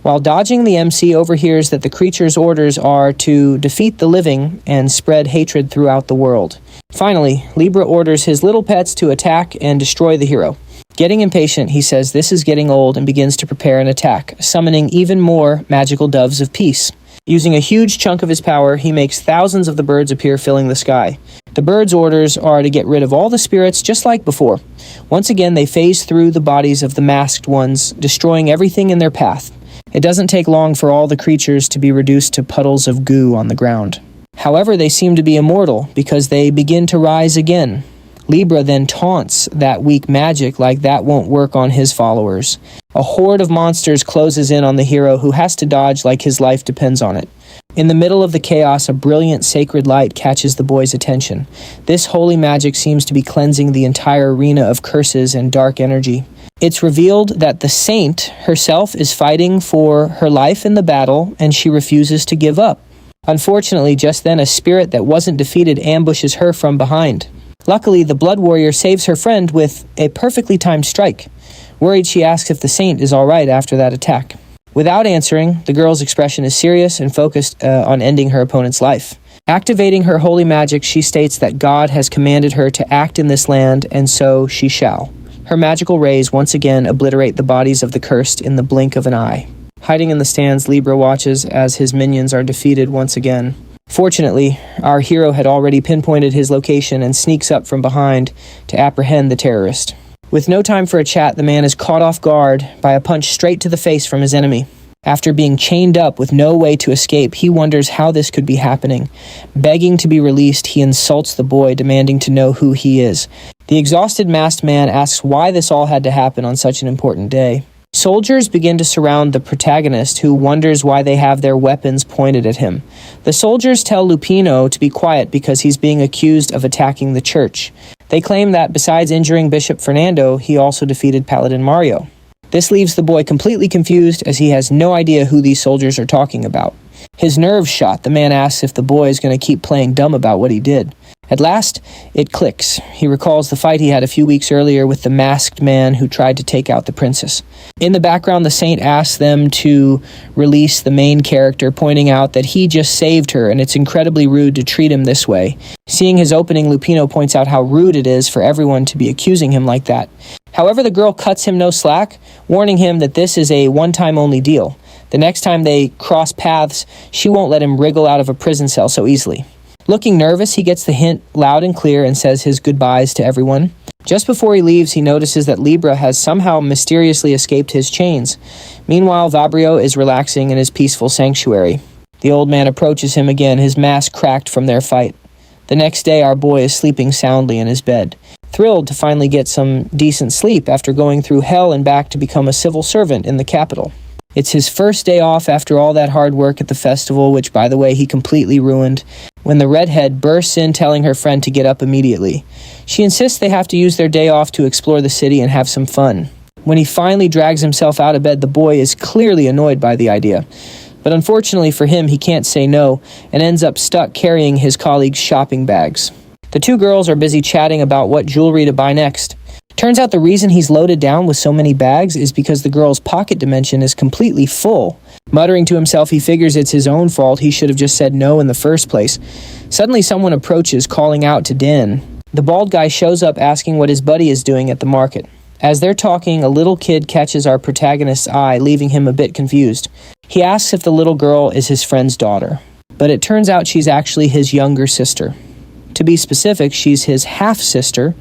While dodging, the MC overhears that the creature's orders are to defeat the living and spread hatred throughout the world. Finally, Libra orders his little pets to attack and destroy the hero. Getting impatient, he says this is getting old and begins to prepare an attack, summoning even more magical doves of peace. Using a huge chunk of his power, he makes thousands of the birds appear, filling the sky. The birds' orders are to get rid of all the spirits just like before. Once again, they phase through the bodies of the masked ones, destroying everything in their path. It doesn't take long for all the creatures to be reduced to puddles of goo on the ground. However, they seem to be immortal because they begin to rise again. Libra then taunts that weak magic like that won't work on his followers. A horde of monsters closes in on the hero, who has to dodge like his life depends on it. In the middle of the chaos, a brilliant sacred light catches the boy's attention. This holy magic seems to be cleansing the entire arena of curses and dark energy. It's revealed that the saint herself is fighting for her life in the battle, and she refuses to give up. Unfortunately, just then a spirit that wasn't defeated ambushes her from behind. Luckily, the blood warrior saves her friend with a perfectly timed strike. Worried, she asks if the saint is all right after that attack. Without answering, the girl's expression is serious and focused on ending her opponent's life. Activating her holy magic, she states that God has commanded her to act in this land, and so she shall. Her magical rays once again obliterate the bodies of the cursed in the blink of an eye. Hiding in the stands, Libra watches as his minions are defeated once again. Fortunately, our hero had already pinpointed his location and sneaks up from behind to apprehend the terrorist. With no time for a chat, the man is caught off guard by a punch straight to the face from his enemy. After being chained up with no way to escape, he wonders how this could be happening. Begging to be released, he insults the boy, demanding to know who he is. The exhausted masked man asks why this all had to happen on such an important day. Soldiers begin to surround the protagonist, who wonders why they have their weapons pointed at him. The soldiers tell Lupino to be quiet because he's being accused of attacking the church. They claim that besides injuring Bishop Fernando, he also defeated Paladin Mario. This leaves the boy completely confused, as he has no idea who these soldiers are talking about. His nerves shot, the man asks if the boy is going to keep playing dumb about what he did. At last, it clicks. He recalls the fight he had a few weeks earlier with the masked man who tried to take out the princess. In the background, the saint asks them to release the main character, pointing out that he just saved her and it's incredibly rude to treat him this way. Seeing his opening, Lupino points out how rude it is for everyone to be accusing him like that. However, the girl cuts him no slack, warning him that this is a one-time only deal. The next time they cross paths, she won't let him wriggle out of a prison cell so easily. Looking nervous, he gets the hint loud and clear and says his goodbyes to everyone. Just before he leaves, he notices that Libra has somehow mysteriously escaped his chains. Meanwhile, Vabrio is relaxing in his peaceful sanctuary. The old man approaches him again, his mask cracked from their fight. The next day, our boy is sleeping soundly in his bed, thrilled to finally get some decent sleep after going through hell and back to become a civil servant in the capital. It's his first day off after all that hard work at the festival, which, by the way, he completely ruined, when the redhead bursts in telling her friend to get up immediately. She insists they have to use their day off to explore the city and have some fun. When he finally drags himself out of bed, the boy is clearly annoyed by the idea. But unfortunately for him, he can't say no and ends up stuck carrying his colleagues' shopping bags. The two girls are busy chatting about what jewelry to buy next. Turns out the reason he's loaded down with so many bags is because the girl's pocket dimension is completely full. Muttering to himself, he figures it's his own fault. He should have just said no in the first place. Suddenly someone approaches, calling out to Din. The bald guy shows up asking what his buddy is doing at the market. As they're talking, a little kid catches our protagonist's eye, leaving him a bit confused. He asks if the little girl is his friend's daughter, but it turns out she's actually his younger sister. To be specific, she's his half-sister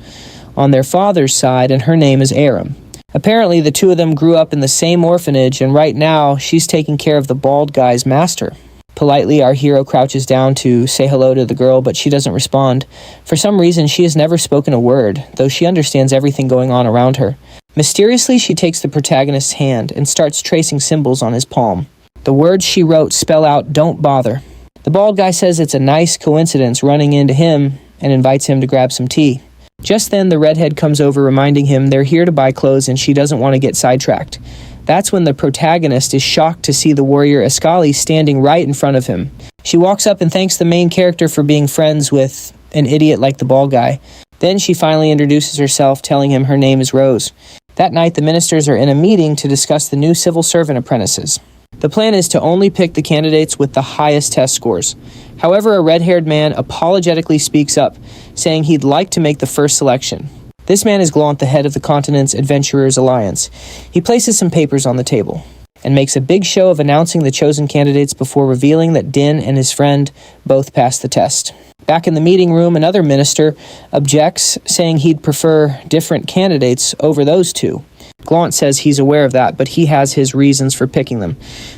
on their father's side, and her name is Aram. Apparently, the two of them grew up in the same orphanage, and right now, she's taking care of the bald guy's master. Politely, our hero crouches down to say hello to the girl, but she doesn't respond. For some reason, she has never spoken a word, though she understands everything going on around her. Mysteriously, she takes the protagonist's hand and starts tracing symbols on his palm. The words she wrote spell out, "Don't bother." The bald guy says it's a nice coincidence running into him and invites him to grab some tea. Just then, the redhead comes over, reminding him they're here to buy clothes and she doesn't want to get sidetracked. That's when the protagonist is shocked to see the warrior Ascali standing right in front of him. She walks up and thanks the main character for being friends with an idiot like the bald guy. Then she finally introduces herself, telling him her name is Rose. That night, the ministers are in a meeting to discuss the new civil servant apprentices. The plan is to only pick the candidates with the highest test scores. However, a red-haired man apologetically speaks up, saying he'd like to make the first selection. This man is Glaunt, the head of the continent's Adventurers Alliance. He places some papers on the table and makes a big show of announcing the chosen candidates before revealing that Din and his friend both passed the test. Back in the meeting room, another minister objects, saying he'd prefer different candidates over those two. Glaunt says he's aware of that, but he has his reasons for picking them.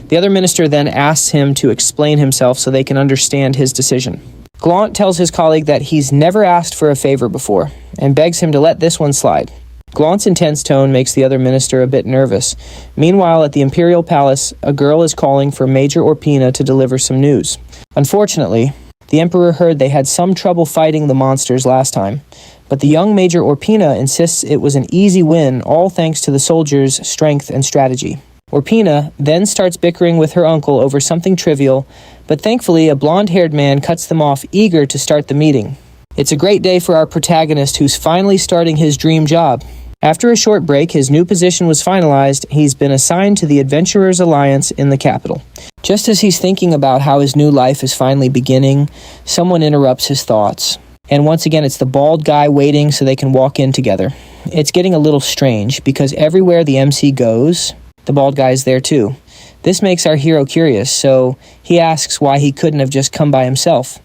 The other minister then asks him to explain himself so they can understand his decision. Glant tells his colleague that he's never asked for a favor before, and begs him to let this one slide. Glant's intense tone makes the other minister a bit nervous. Meanwhile, at the Imperial Palace, a girl is calling for Major Orpina to deliver some news. Unfortunately, the Emperor heard they had some trouble fighting the monsters last time, but the young Major Orpina insists it was an easy win, all thanks to the soldiers' strength and strategy. Orpina then starts bickering with her uncle over something trivial, but thankfully a blonde-haired man cuts them off, eager to start the meeting. It's a great day for our protagonist, who's finally starting his dream job. After a short break, his new position was finalized. He's been assigned to the Adventurers Alliance in the capital. Just as he's thinking about how his new life is finally beginning, someone interrupts his thoughts. And once again, it's the bald guy waiting so they can walk in together. It's getting a little strange, because everywhere the MC goes, the bald guy is there too. This makes our hero curious, so he asks why he couldn't have just come by himself.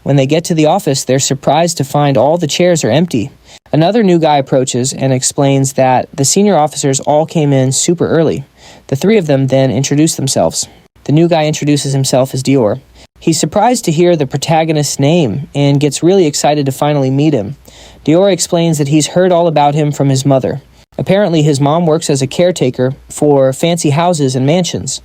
When they get to the office, they're surprised to find all the chairs are empty. Another new guy approaches and explains that the senior officers all came in super early. The three of them then introduce themselves. The new guy introduces himself as Dior. He's surprised to hear the protagonist's name and gets really excited to finally meet him. Dior explains that he's heard all about him from his mother. Apparently, his mom works as a caretaker for fancy houses and mansions.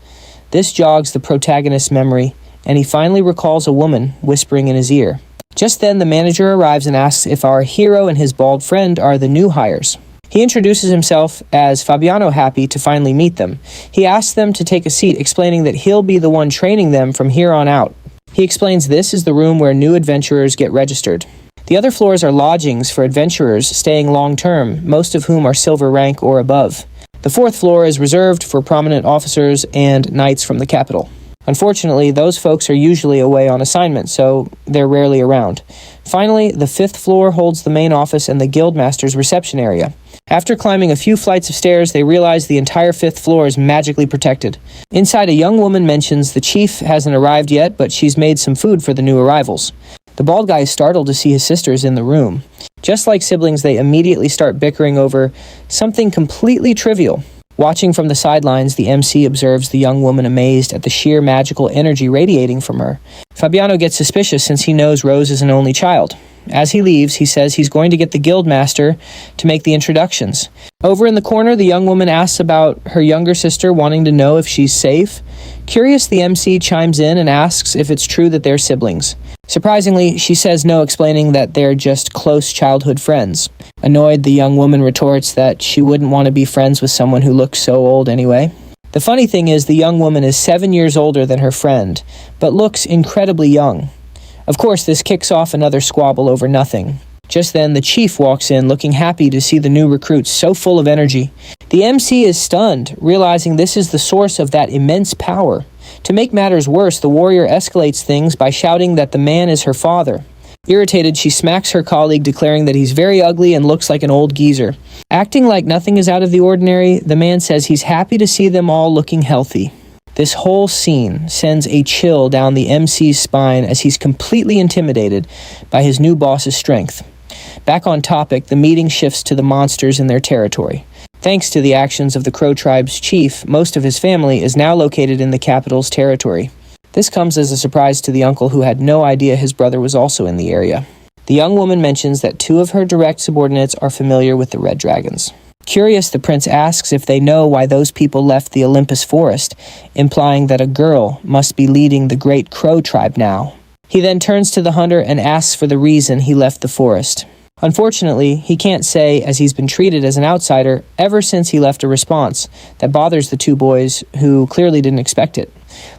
This jogs the protagonist's memory, and he finally recalls a woman whispering in his ear. Just then, the manager arrives and asks if our hero and his bald friend are the new hires. He introduces himself as Fabiano, happy to finally meet them. He asks them to take a seat, explaining that he'll be the one training them from here on out. He explains this is the room where new adventurers get registered. The other floors are lodgings for adventurers staying long-term, most of whom are silver rank or above. The fourth floor is reserved for prominent officers and knights from the capital. Unfortunately, those folks are usually away on assignment, so they're rarely around. Finally, the fifth floor holds the main office and the guildmaster's reception area. After climbing a few flights of stairs, they realize the entire fifth floor is magically protected. Inside, a young woman mentions the chief hasn't arrived yet, but she's made some food for the new arrivals. The bald guy is startled to see his sisters in the room. Just like siblings, they immediately start bickering over something completely trivial. Watching from the sidelines, the MC observes the young woman amazed at the sheer magical energy radiating from her. Fabiano gets suspicious since he knows Rose is an only child. As he leaves, he says he's going to get the guildmaster to make the introductions. Over in the corner, the young woman asks about her younger sister, wanting to know if she's safe. Curious, the MC chimes in and asks if it's true that they're siblings. Surprisingly, she says no, explaining that they're just close childhood friends. Annoyed, the young woman retorts that she wouldn't want to be friends with someone who looks so old anyway. The funny thing is, the young woman is 7 years older than her friend, but looks incredibly young. Of course, this kicks off another squabble over nothing. Just then, the chief walks in, looking happy to see the new recruits so full of energy. The MC is stunned, realizing this is the source of that immense power. To make matters worse, the warrior escalates things by shouting that the man is her father. Irritated, she smacks her colleague, declaring that he's very ugly and looks like an old geezer. Acting like nothing is out of the ordinary, the man says he's happy to see them all looking healthy. This whole scene sends a chill down the MC's spine as he's completely intimidated by his new boss's strength. Back on topic, the meeting shifts to the monsters in their territory. Thanks to the actions of the Crow tribe's chief, most of his family is now located in the capital's territory. This comes as a surprise to the uncle, who had no idea his brother was also in the area. The young woman mentions that 2 of her direct subordinates are familiar with the Red Dragons. Curious, the prince asks if they know why those people left the Olympus forest, implying that a girl must be leading the great Crow tribe now. He then turns to the hunter and asks for the reason he left the forest. Unfortunately, he can't say, as he's been treated as an outsider ever since he left a response that bothers the 2 boys, who clearly didn't expect it.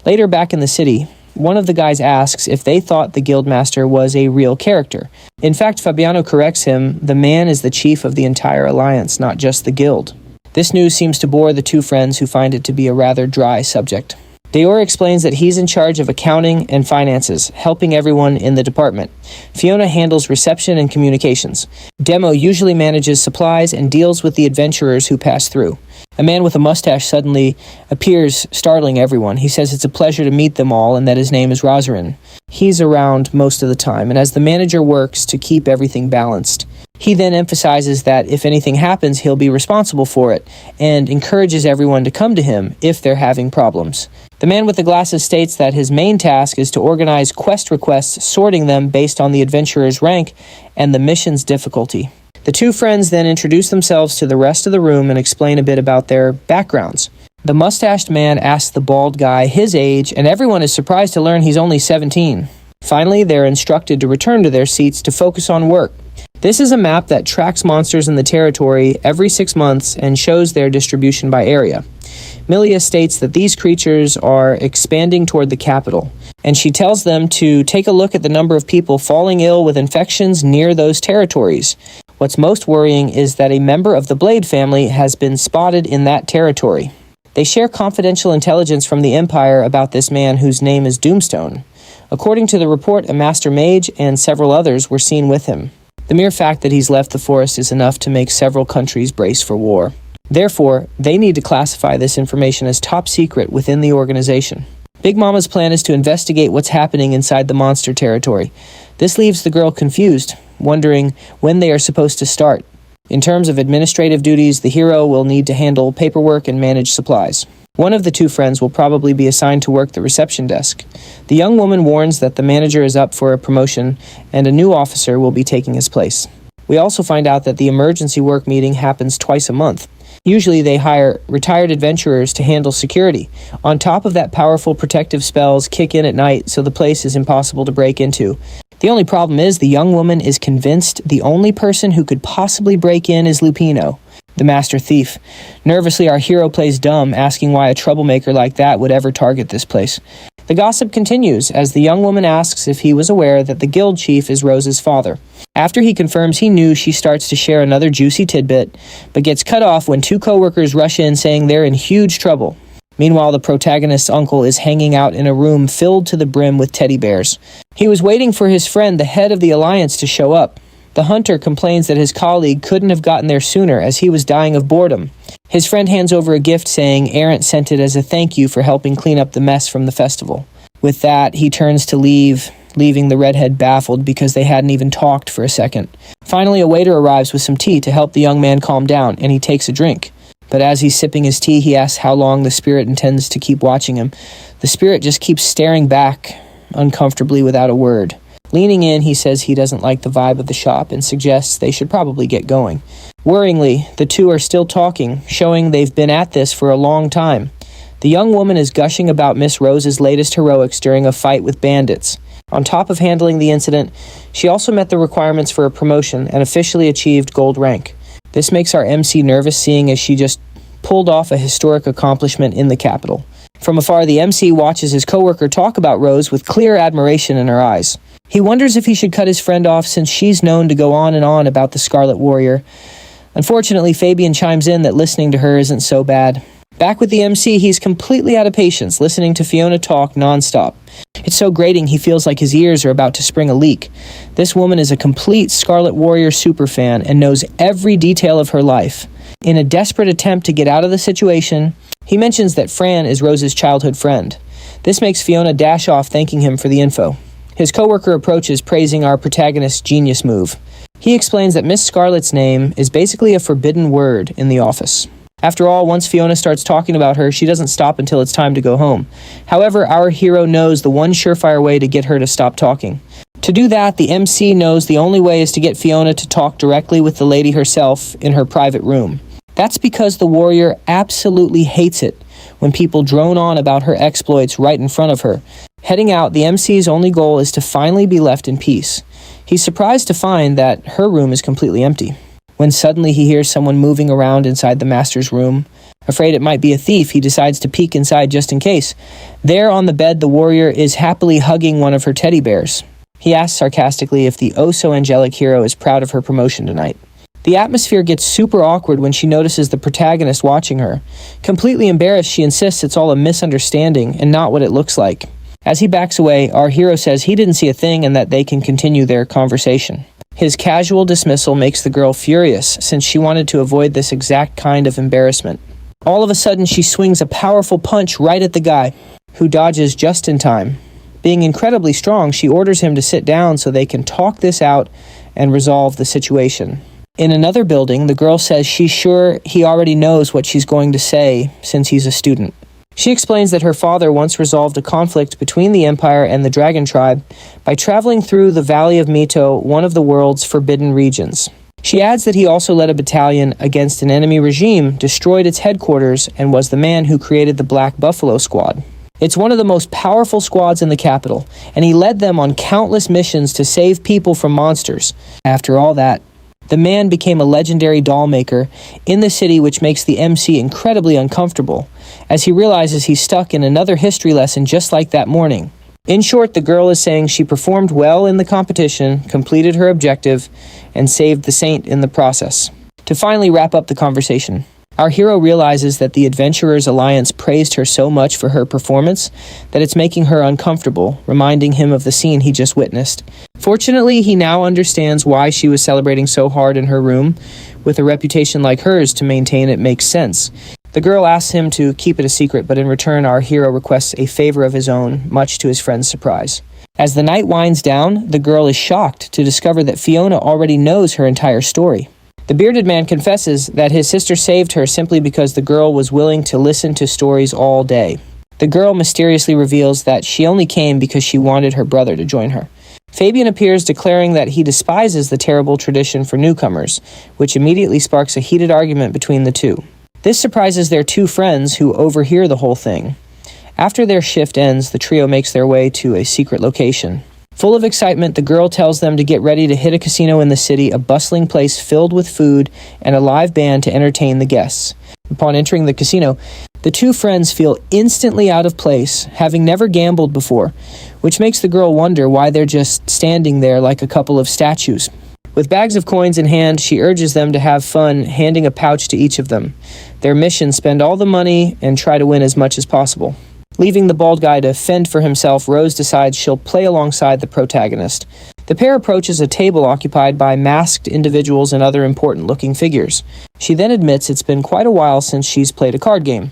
Later, back in the city, one of the guys asks if they thought the guildmaster was a real character. In fact, Fabiano corrects him. The man is the chief of the entire alliance, not just the guild. This news seems to bore the 2 friends, who find it to be a rather dry subject. Dior explains that he's in charge of accounting and finances, helping everyone in the department. Fiona handles reception and communications. Demo usually manages supplies and deals with the adventurers who pass through. A man with a mustache suddenly appears, startling everyone. He says it's a pleasure to meet them all and that his name is Rosarin. He's around most of the time, and as the manager works to keep everything balanced. He then emphasizes that if anything happens, he'll be responsible for it, and encourages everyone to come to him if they're having problems. The The man with the glasses states that his main task is to organize quest requests, sorting them based on the adventurer's rank and the mission's difficulty. The two friends then introduce themselves to the rest of the room and explain a bit about their backgrounds. The mustached man asks the bald guy his age, and everyone is surprised to learn he's only 17. Finally, they're instructed to return to their seats to focus on work. This is a map that tracks monsters in the territory every 6 months and shows their distribution by area. Milia states that these creatures are expanding toward the capital, and she tells them to take a look at the number of people falling ill with infections near those territories. What's most worrying is that a member of the Blade family has been spotted in that territory. They share confidential intelligence from the Empire about this man whose name is Doomstone. According to the report, a master mage and several others were seen with him. The mere fact that he's left the forest is enough to make several countries brace for war. Therefore, they need to classify this information as top secret within the organization. Big Mama's plan is to investigate what's happening inside the monster territory. This leaves the girl confused, wondering when they are supposed to start. In terms of administrative duties, the hero will need to handle paperwork and manage supplies. One of the two friends will probably be assigned to work the reception desk. The young woman warns that the manager is up for a promotion and a new officer will be taking his place. We also find out that the emergency work meeting happens twice a month. Usually they hire retired adventurers to handle security. On top of that, powerful protective spells kick in at night, so the place is impossible to break into. The only problem is the young woman is convinced the only person who could possibly break in is Lupino, the master thief. Nervously, our hero plays dumb, asking why a troublemaker like that would ever target this place. The gossip continues as the young woman asks if he was aware that the guild chief is Rose's father. After he confirms he knew, she starts to share another juicy tidbit, but gets cut off when two coworkers rush in saying they're in huge trouble. Meanwhile, the protagonist's uncle is hanging out in a room filled to the brim with teddy bears. He was waiting for his friend, the head of the Alliance, to show up. The hunter complains that his colleague couldn't have gotten there sooner as he was dying of boredom. His friend hands over a gift saying Errant sent it as a thank you for helping clean up the mess from the festival. With that, he turns to leave, leaving the redhead baffled because they hadn't even talked for a second. Finally, a waiter arrives with some tea to help the young man calm down, and he takes a drink. But as he's sipping his tea, he asks how long the spirit intends to keep watching him. The spirit just keeps staring back, uncomfortably without a word. Leaning in, he says he doesn't like the vibe of the shop and suggests they should probably get going. Worryingly, the two are still talking, showing they've been at this for a long time. The young woman is gushing about Miss Rose's latest heroics during a fight with bandits. On top of handling the incident, she also met the requirements for a promotion and officially achieved gold rank. This makes our MC nervous, seeing as she just pulled off a historic accomplishment in the capital. From afar, the MC watches his coworker talk about Rose with clear admiration in her eyes. He wonders if he should cut his friend off since she's known to go on and on about the Scarlet Warrior. Unfortunately, Fabian chimes in that listening to her isn't so bad. Back with the MC, he's completely out of patience, listening to Fiona talk nonstop. It's so grating he feels like his ears are about to spring a leak. This woman is a complete Scarlet Warrior superfan and knows every detail of her life. In a desperate attempt to get out of the situation, he mentions that Fran is Rose's childhood friend. This makes Fiona dash off, thanking him for the info. His coworker approaches, praising our protagonist's genius move. He explains that Miss Scarlet's name is basically a forbidden word in the office. After all, once Fiona starts talking about her, she doesn't stop until it's time to go home. However, our hero knows the one surefire way to get her to stop talking. To do that, the MC knows the only way is to get Fiona to talk directly with the lady herself in her private room. That's because the warrior absolutely hates it when people drone on about her exploits right in front of her. Heading out, the MC's only goal is to finally be left in peace. He's surprised to find that her room is completely empty. When suddenly he hears someone moving around inside the master's room. Afraid it might be a thief, he decides to peek inside just in case. There on the bed, the warrior is happily hugging one of her teddy bears. He asks sarcastically if the oh-so-angelic hero is proud of her promotion tonight. The atmosphere gets super awkward when she notices the protagonist watching her. Completely embarrassed, she insists it's all a misunderstanding and not what it looks like. As he backs away, our hero says he didn't see a thing and that they can continue their conversation. His casual dismissal makes the girl furious, since she wanted to avoid this exact kind of embarrassment. All of a sudden, she swings a powerful punch right at the guy, who dodges just in time. Being incredibly strong, she orders him to sit down so they can talk this out and resolve the situation. In another building, the girl says she's sure he already knows what she's going to say since he's a student. She explains that her father once resolved a conflict between the Empire and the Dragon Tribe by traveling through the Valley of Mito, one of the world's forbidden regions. She adds that he also led a battalion against an enemy regime, destroyed its headquarters, and was the man who created the Black Buffalo Squad. It's one of the most powerful squads in the capital, and he led them on countless missions to save people from monsters. After all that, the man became a legendary doll maker in the city, which makes the MC incredibly uncomfortable, as he realizes he's stuck in another history lesson just like that morning. In short, the girl is saying she performed well in the competition, completed her objective, and saved the saint in the process. To finally wrap up the conversation, our hero realizes that the Adventurers Alliance praised her so much for her performance that it's making her uncomfortable, reminding him of the scene he just witnessed. Fortunately, he now understands why she was celebrating so hard in her room. With a reputation like hers to maintain, it makes sense. The girl asks him to keep it a secret, but in return, our hero requests a favor of his own, much to his friend's surprise. As the night winds down, the girl is shocked to discover that Fiona already knows her entire story. The bearded man confesses that his sister saved her simply because the girl was willing to listen to stories all day. The girl mysteriously reveals that she only came because she wanted her brother to join her. Fabian appears, declaring that he despises the terrible tradition for newcomers, which immediately sparks a heated argument between the two. This surprises their two friends, who overhear the whole thing. After their shift ends, the trio makes their way to a secret location. Full of excitement, the girl tells them to get ready to hit a casino in the city, a bustling place filled with food and a live band to entertain the guests. Upon entering the casino, the two friends feel instantly out of place, having never gambled before, which makes the girl wonder why they're just standing there like a couple of statues. With bags of coins in hand, she urges them to have fun, handing a pouch to each of them. Their mission: spend all the money and try to win as much as possible. Leaving the bald guy to fend for himself, Rose decides she'll play alongside the protagonist. The pair approaches a table occupied by masked individuals and other important-looking figures. She then admits it's been quite a while since she's played a card game.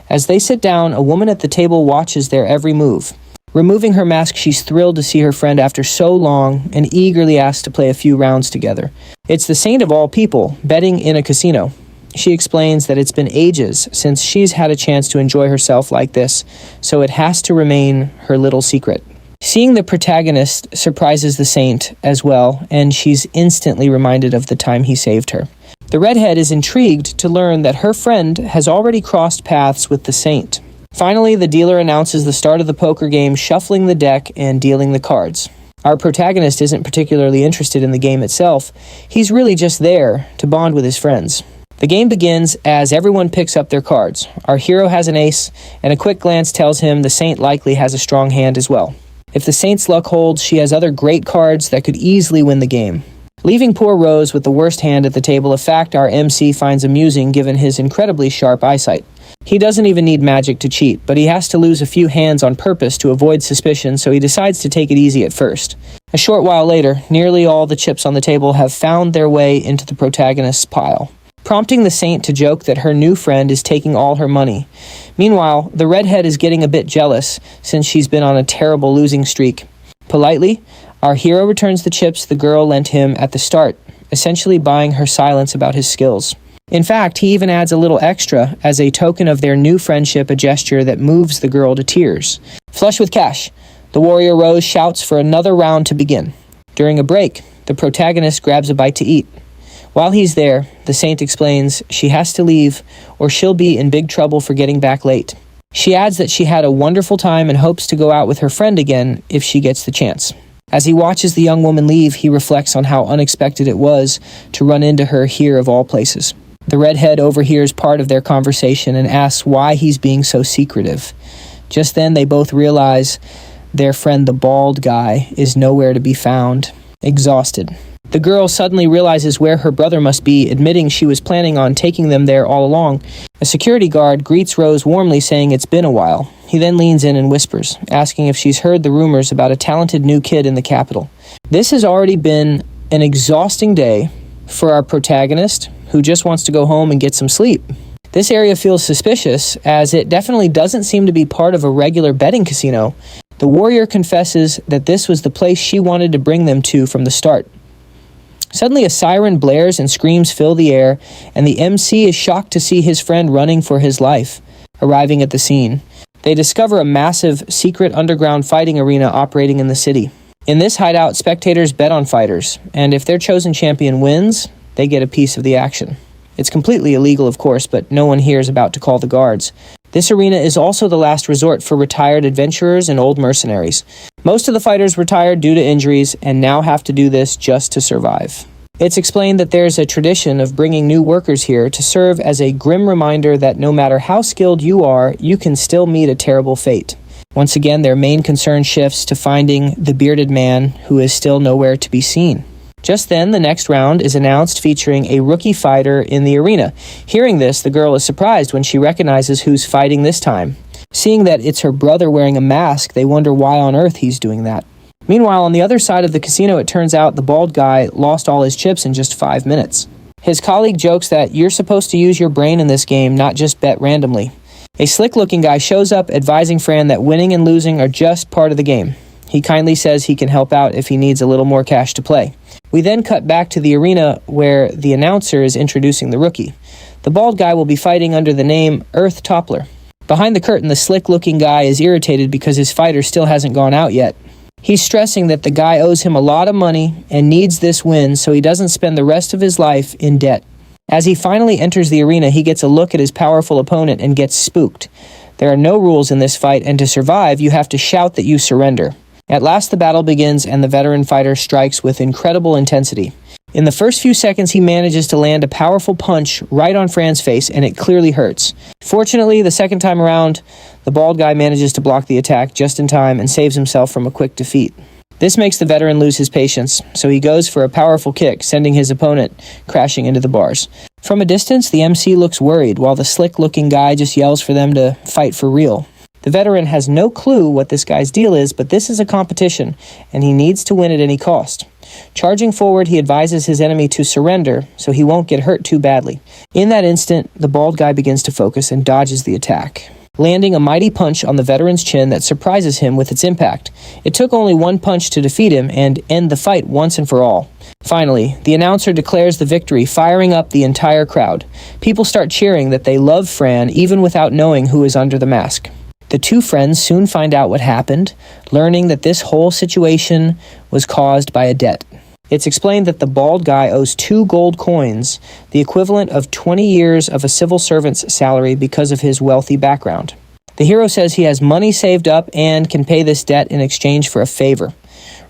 As they sit down, a woman at the table watches their every move. Removing her mask, she's thrilled to see her friend after so long and eagerly asks to play a few rounds together. It's the saint of all people, betting in a casino. She explains that it's been ages since she's had a chance to enjoy herself like this, so it has to remain her little secret. Seeing the protagonist surprises the saint as well, and she's instantly reminded of the time he saved her. The redhead is intrigued to learn that her friend has already crossed paths with the saint. Finally, the dealer announces the start of the poker game, shuffling the deck and dealing the cards. Our protagonist isn't particularly interested in the game itself. He's really just there to bond with his friends. The game begins as everyone picks up their cards. Our hero has an ace, and a quick glance tells him the saint likely has a strong hand as well. If the saint's luck holds, she has other great cards that could easily win the game. Leaving poor Rose with the worst hand at the table, a fact our MC finds amusing given his incredibly sharp eyesight. He doesn't even need magic to cheat, but he has to lose a few hands on purpose to avoid suspicion, so he decides to take it easy at first. A short while later, nearly all the chips on the table have found their way into the protagonist's pile, prompting the saint to joke that her new friend is taking all her money. Meanwhile, the redhead is getting a bit jealous since she's been on a terrible losing streak. Politely, our hero returns the chips the girl lent him at the start, essentially buying her silence about his skills. In fact, he even adds a little extra as a token of their new friendship, a gesture that moves the girl to tears. Flush with cash, the warrior Rose shouts for another round to begin. During a break, the protagonist grabs a bite to eat. While he's there, the saint explains she has to leave or she'll be in big trouble for getting back late. She adds that she had a wonderful time and hopes to go out with her friend again if she gets the chance. As he watches the young woman leave, he reflects on how unexpected it was to run into her here of all places. The redhead overhears part of their conversation and asks why he's being so secretive. Just then, they both realize their friend, the bald guy, is nowhere to be found, exhausted. The girl suddenly realizes where her brother must be, admitting she was planning on taking them there all along. A security guard greets Rose warmly, saying it's been a while. He then leans in and whispers, asking if she's heard the rumors about a talented new kid in the capital. This has already been an exhausting day for our protagonist, who just wants to go home and get some sleep. This area feels suspicious, as it definitely doesn't seem to be part of a regular betting casino. The warrior confesses that this was the place she wanted to bring them to from the start. Suddenly, a siren blares and screams fill the air, and the MC is shocked to see his friend running for his life. Arriving at the scene, They discover a massive, secret underground fighting arena operating in the city. In this hideout, spectators bet on fighters, and if their chosen champion wins, they get a piece of the action. It's completely illegal, of course, but no one here is about to call the guards. This arena is also the last resort for retired adventurers and old mercenaries. Most of the fighters retired due to injuries and now have to do this just to survive. It's explained that there's a tradition of bringing new workers here to serve as a grim reminder that no matter how skilled you are, you can still meet a terrible fate. Once again, their main concern shifts to finding the bearded man who is still nowhere to be seen. Just then, the next round is announced featuring a rookie fighter in the arena. Hearing this, the girl is surprised when she recognizes who's fighting this time. Seeing that it's her brother wearing a mask, they wonder why on earth he's doing that. Meanwhile, on the other side of the casino, it turns out the bald guy lost all his chips in just 5 minutes. His colleague jokes that you're supposed to use your brain in this game, not just bet randomly. A slick-looking guy shows up advising Fran that winning and losing are just part of the game. He kindly says he can help out if he needs a little more cash to play. We then cut back to the arena where the announcer is introducing the rookie. The bald guy will be fighting under the name Earth Toppler. Behind the curtain, the slick-looking guy is irritated because his fighter still hasn't gone out yet. He's stressing that the guy owes him a lot of money and needs this win so he doesn't spend the rest of his life in debt. As he finally enters the arena, he gets a look at his powerful opponent and gets spooked. There are no rules in this fight, and to survive, you have to shout that you surrender. At last, the battle begins, and the veteran fighter strikes with incredible intensity. In the first few seconds, he manages to land a powerful punch right on Fran's face, and it clearly hurts. Fortunately, the second time around, the bald guy manages to block the attack just in time and saves himself from a quick defeat. This makes the veteran lose his patience, so he goes for a powerful kick, sending his opponent crashing into the bars. From a distance, the MC looks worried, while the slick-looking guy just yells for them to fight for real. The veteran has no clue what this guy's deal is, but this is a competition, and he needs to win at any cost. Charging forward, he advises his enemy to surrender so he won't get hurt too badly. In that instant, the bald guy begins to focus and dodges the attack, landing a mighty punch on the veteran's chin that surprises him with its impact. It took only one punch to defeat him and end the fight once and for all. Finally, the announcer declares the victory, firing up the entire crowd. People start cheering that they love Fran even without knowing who is under the mask. The two friends soon find out what happened, learning that this whole situation was caused by a debt. It's explained that the bald guy owes 2 gold coins, the equivalent of 20 years of a civil servant's salary because of his wealthy background. The hero says he has money saved up and can pay this debt in exchange for a favor.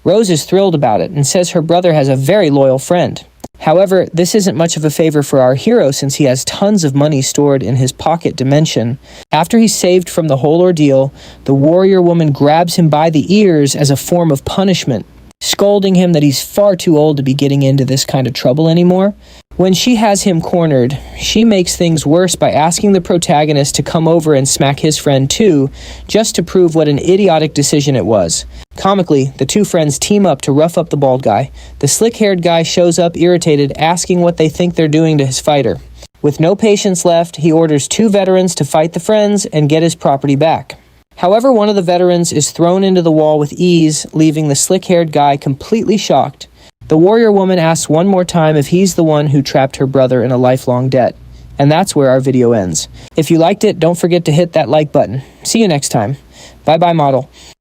Rose is thrilled about it and says her brother has a very loyal friend. However, this isn't much of a favor for our hero since he has tons of money stored in his pocket dimension. After he's saved from the whole ordeal, the warrior woman grabs him by the ears as a form of punishment, scolding him that he's far too old to be getting into this kind of trouble anymore. When she has him cornered, she makes things worse by asking the protagonist to come over and smack his friend too, just to prove what an idiotic decision it was. Comically, the two friends team up to rough up the bald guy. The slick-haired guy shows up irritated, asking what they think they're doing to his fighter. With no patience left, he orders 2 veterans to fight the friends and get his property back. However, one of the veterans is thrown into the wall with ease, leaving the slick-haired guy completely shocked. The warrior woman asks one more time if he's the one who trapped her brother in a lifelong debt. And that's where our video ends. If you liked it, don't forget to hit that like button. See you next time. Bye-bye, model.